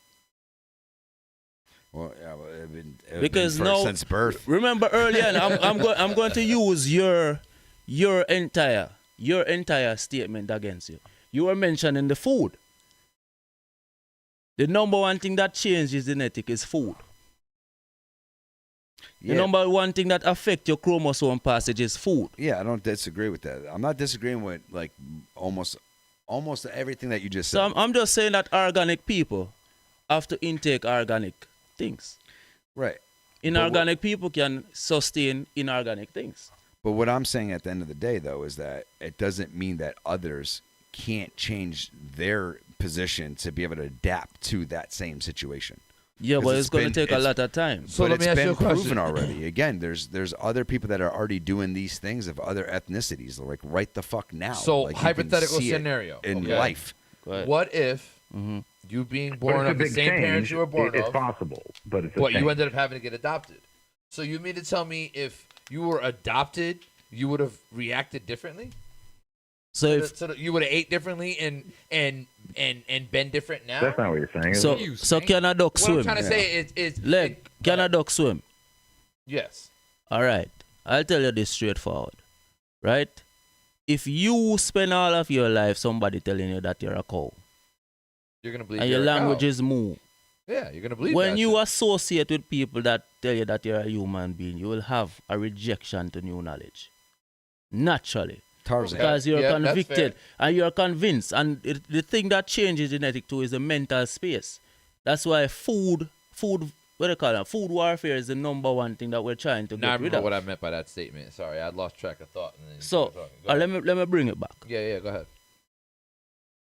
Well, yeah, Because been now, since birth. remember earlier, I'm going to use your entire statement against you. You were mentioning the food. The number one thing that changes genetic is food. Yeah. The number one thing that affects your chromosome passage is food. Yeah, I don't disagree with that. I'm not disagreeing with like almost everything that you just said. So I'm just saying that organic people have to intake organic things. Right. Inorganic people can sustain inorganic things. But what I'm saying at the end of the day, though, is that it doesn't mean that others can't change their position to be able to adapt to that same situation. Yeah, but it's going to take a lot of time. So but it's been proven already. Again, there's other people that are already doing these things of other ethnicities. Like right the fuck now. So like, hypothetical scenario in life. What if you being born of the same parents you were born it's of? possible, but it's a What you change. ended up having to get adopted. So you mean to tell me if you were adopted, you would have reacted differently? So you would have ate differently and been different now? That's not what you're saying. So can a duck swim? What I'm trying to say is can a duck swim? Yes. All right. I'll tell you this straightforward. Right? If you spend all of your life somebody telling you that you're a cow, you're gonna believe and your you're a cow. language is moo. Yeah, you're gonna believe when that you shit. associate with people that tell you that you're a human being, you will have a rejection to new knowledge. Naturally. Tarzan. Because you're Yeah, that's convicted fair. and you're convinced. And the thing that changes genetic too is the mental space. That's why food, what do you call it? Food warfare is the number one thing that we're trying to Now I get rid remember of. what I meant by that statement. Sorry, I lost track of thought. And then So let me bring it back. Yeah, go ahead.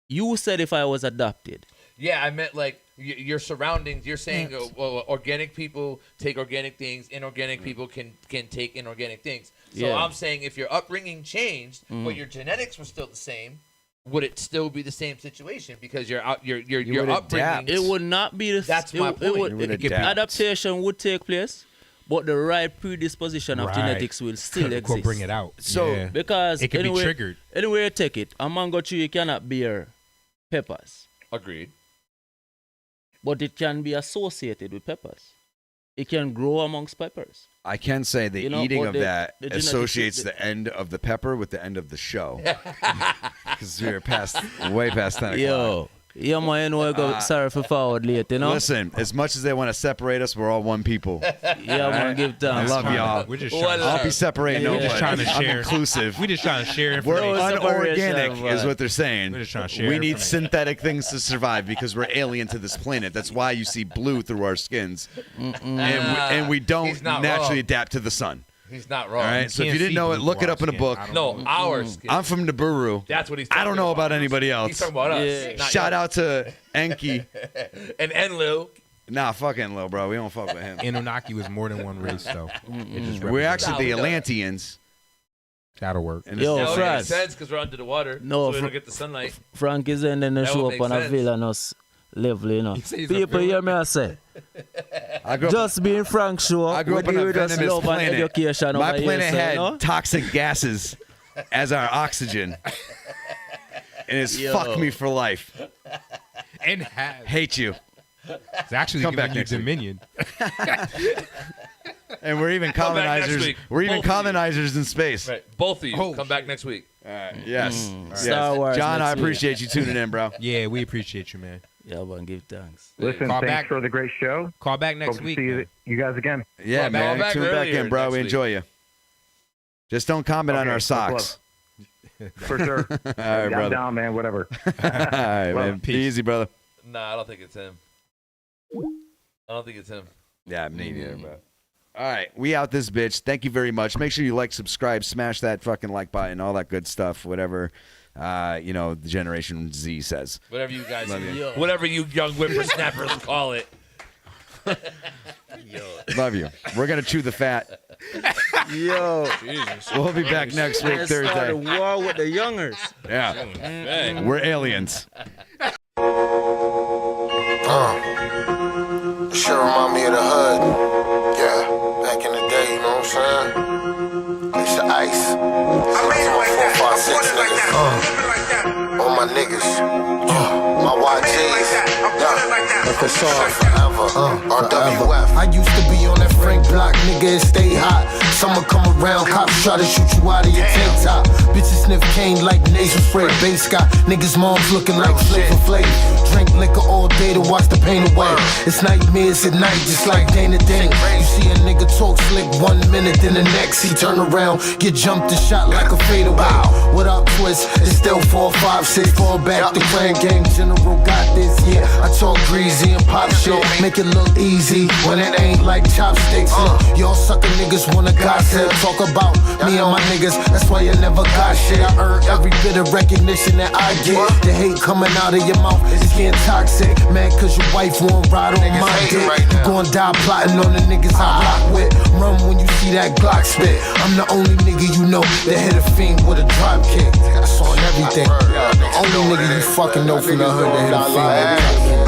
You said if I was adopted. Yeah, I meant like your surroundings. You're saying organic people take organic things, inorganic people can take inorganic things. So Yeah. I'm saying if your upbringing changed, but your genetics were still the same, would it still be the same situation? Because your would upbringing, adapt. It would not be the. That's my point. Adaptation would take place, but the right predisposition of Right. genetics will still Could exist. bring it out. So Yeah. because It can be anywhere, triggered. Anywhere you take it, a mango tree cannot bear peppers, Agreed. but it can be associated with peppers. It can grow amongst peppers. I can say the You know, eating but of the- that the genetics- associates the end of the pepper with the end of the show. Because we're way past 10 o'clock. Yo, yeah, man, you know, I go sorry for forward late, you know? Listen, as much as they want to separate us, we're all one people. Yeah, man, give thanks. I love y'all. We're just I'll be separating We're nobody. just trying to share. I'm inclusive. We're just trying to share We're information. unorganic, is what they're saying. We're just trying to share We need information. synthetic things to survive because we're alien to this planet. That's why you see blue through our skins, and we don't He's not naturally wrong. adapt to the sun. He's not wrong. All right. So if you didn't know it, look it up in a book. No, our skin. I'm from Nibiru. That's what he's I don't talking know about. about anybody else. He's talking about us. not Shout you. out to Enki. and Enlil. Nah, fuck Enlil, bro. We don't fuck with him. Anunnaki was more than one race, though. It just We're actually the Nah, Atlanteans. That'll work. And Yo, That would make Franz. sense because we're under the water. No, so we don't get the sunlight. Frank is in and That show would up make on a sense. villainous level, you know. say he's a People hear villain? me I say. I grew up- Just being Frank show. I grew up we on a give us venomous love and planet. education My over here, planet so, had you know? toxic gases as our oxygen, and it's Yo. fucked me for life. And has. Hate you. It's actually Come giving back you next week. dominion. And we're even Come back next colonizers. week. We're even Both of you. colonizers in space. Right. Both of you. Come back next week. Yes. Star Yes. Wars John, I next week. appreciate you tuning in, bro. Yeah, we appreciate you, man. Yeah, but give thanks. Listen, Call thanks back. for the great show. Call back next Hope to week. see man. you guys again. Yeah, Call man. back Tune back earlier in, bro. next We week. enjoy you. Just don't comment on Okay, our much socks. For sure. All right, I'm brother. down, man. Whatever. All right, man. Be easy, brother. Nah, I don't think it's him. I don't think it's him. Yeah, me neither, bro. All right, we out this bitch. Thank you very much. Make sure you like, subscribe, smash that fucking like button, all that good stuff, whatever, the Generation Z says. Whatever you guys, Love you. whatever you young whippersnappers call it. Love you. We're going to chew the fat. Yo. We'll be back next week, Let's start a Thursday. war with the youngers. Yeah. We're aliens. Sure remind me of the hood. Yeah, back in the day, you know what I'm saying? It's the ice. I made it like that. 4, 5, 6 niggas. All my niggas. My RWF. I used to be on that Frank Block, nigga, it stay hot. Summer come around, cops try to shoot you out of your tank top. Bitches sniff cane like nasal spray. Bass got niggas' moms looking like Flavor Flav. Drink liquor all day to watch the pain away. It's nightmares at night, just like Dana Dane. You see a nigga talk slick 1 minute, then the next he turn around, get jumped and shot like a fadeaway. What up, twist? It's still 4, 5, 6, fall back. The Grand Gang General got this, yeah. I talk greasy and pop shit, make it look easy when it ain't like chopsticks. Y'all sucker niggas wanna gossip, talk about me and my niggas. That's why you never got shit. I earn every bit of recognition that I get. The hate coming out of your mouth is getting toxic. Mad cause your wife won't ride on my dick. You gon' die plotting on the niggas I rock with. Run when you see that Glock spit. I'm the only nigga you know that hit a fiend with a drop kick. That's on everything. The only nigga you fucking know from the hood that hit a fiend with a drop kick.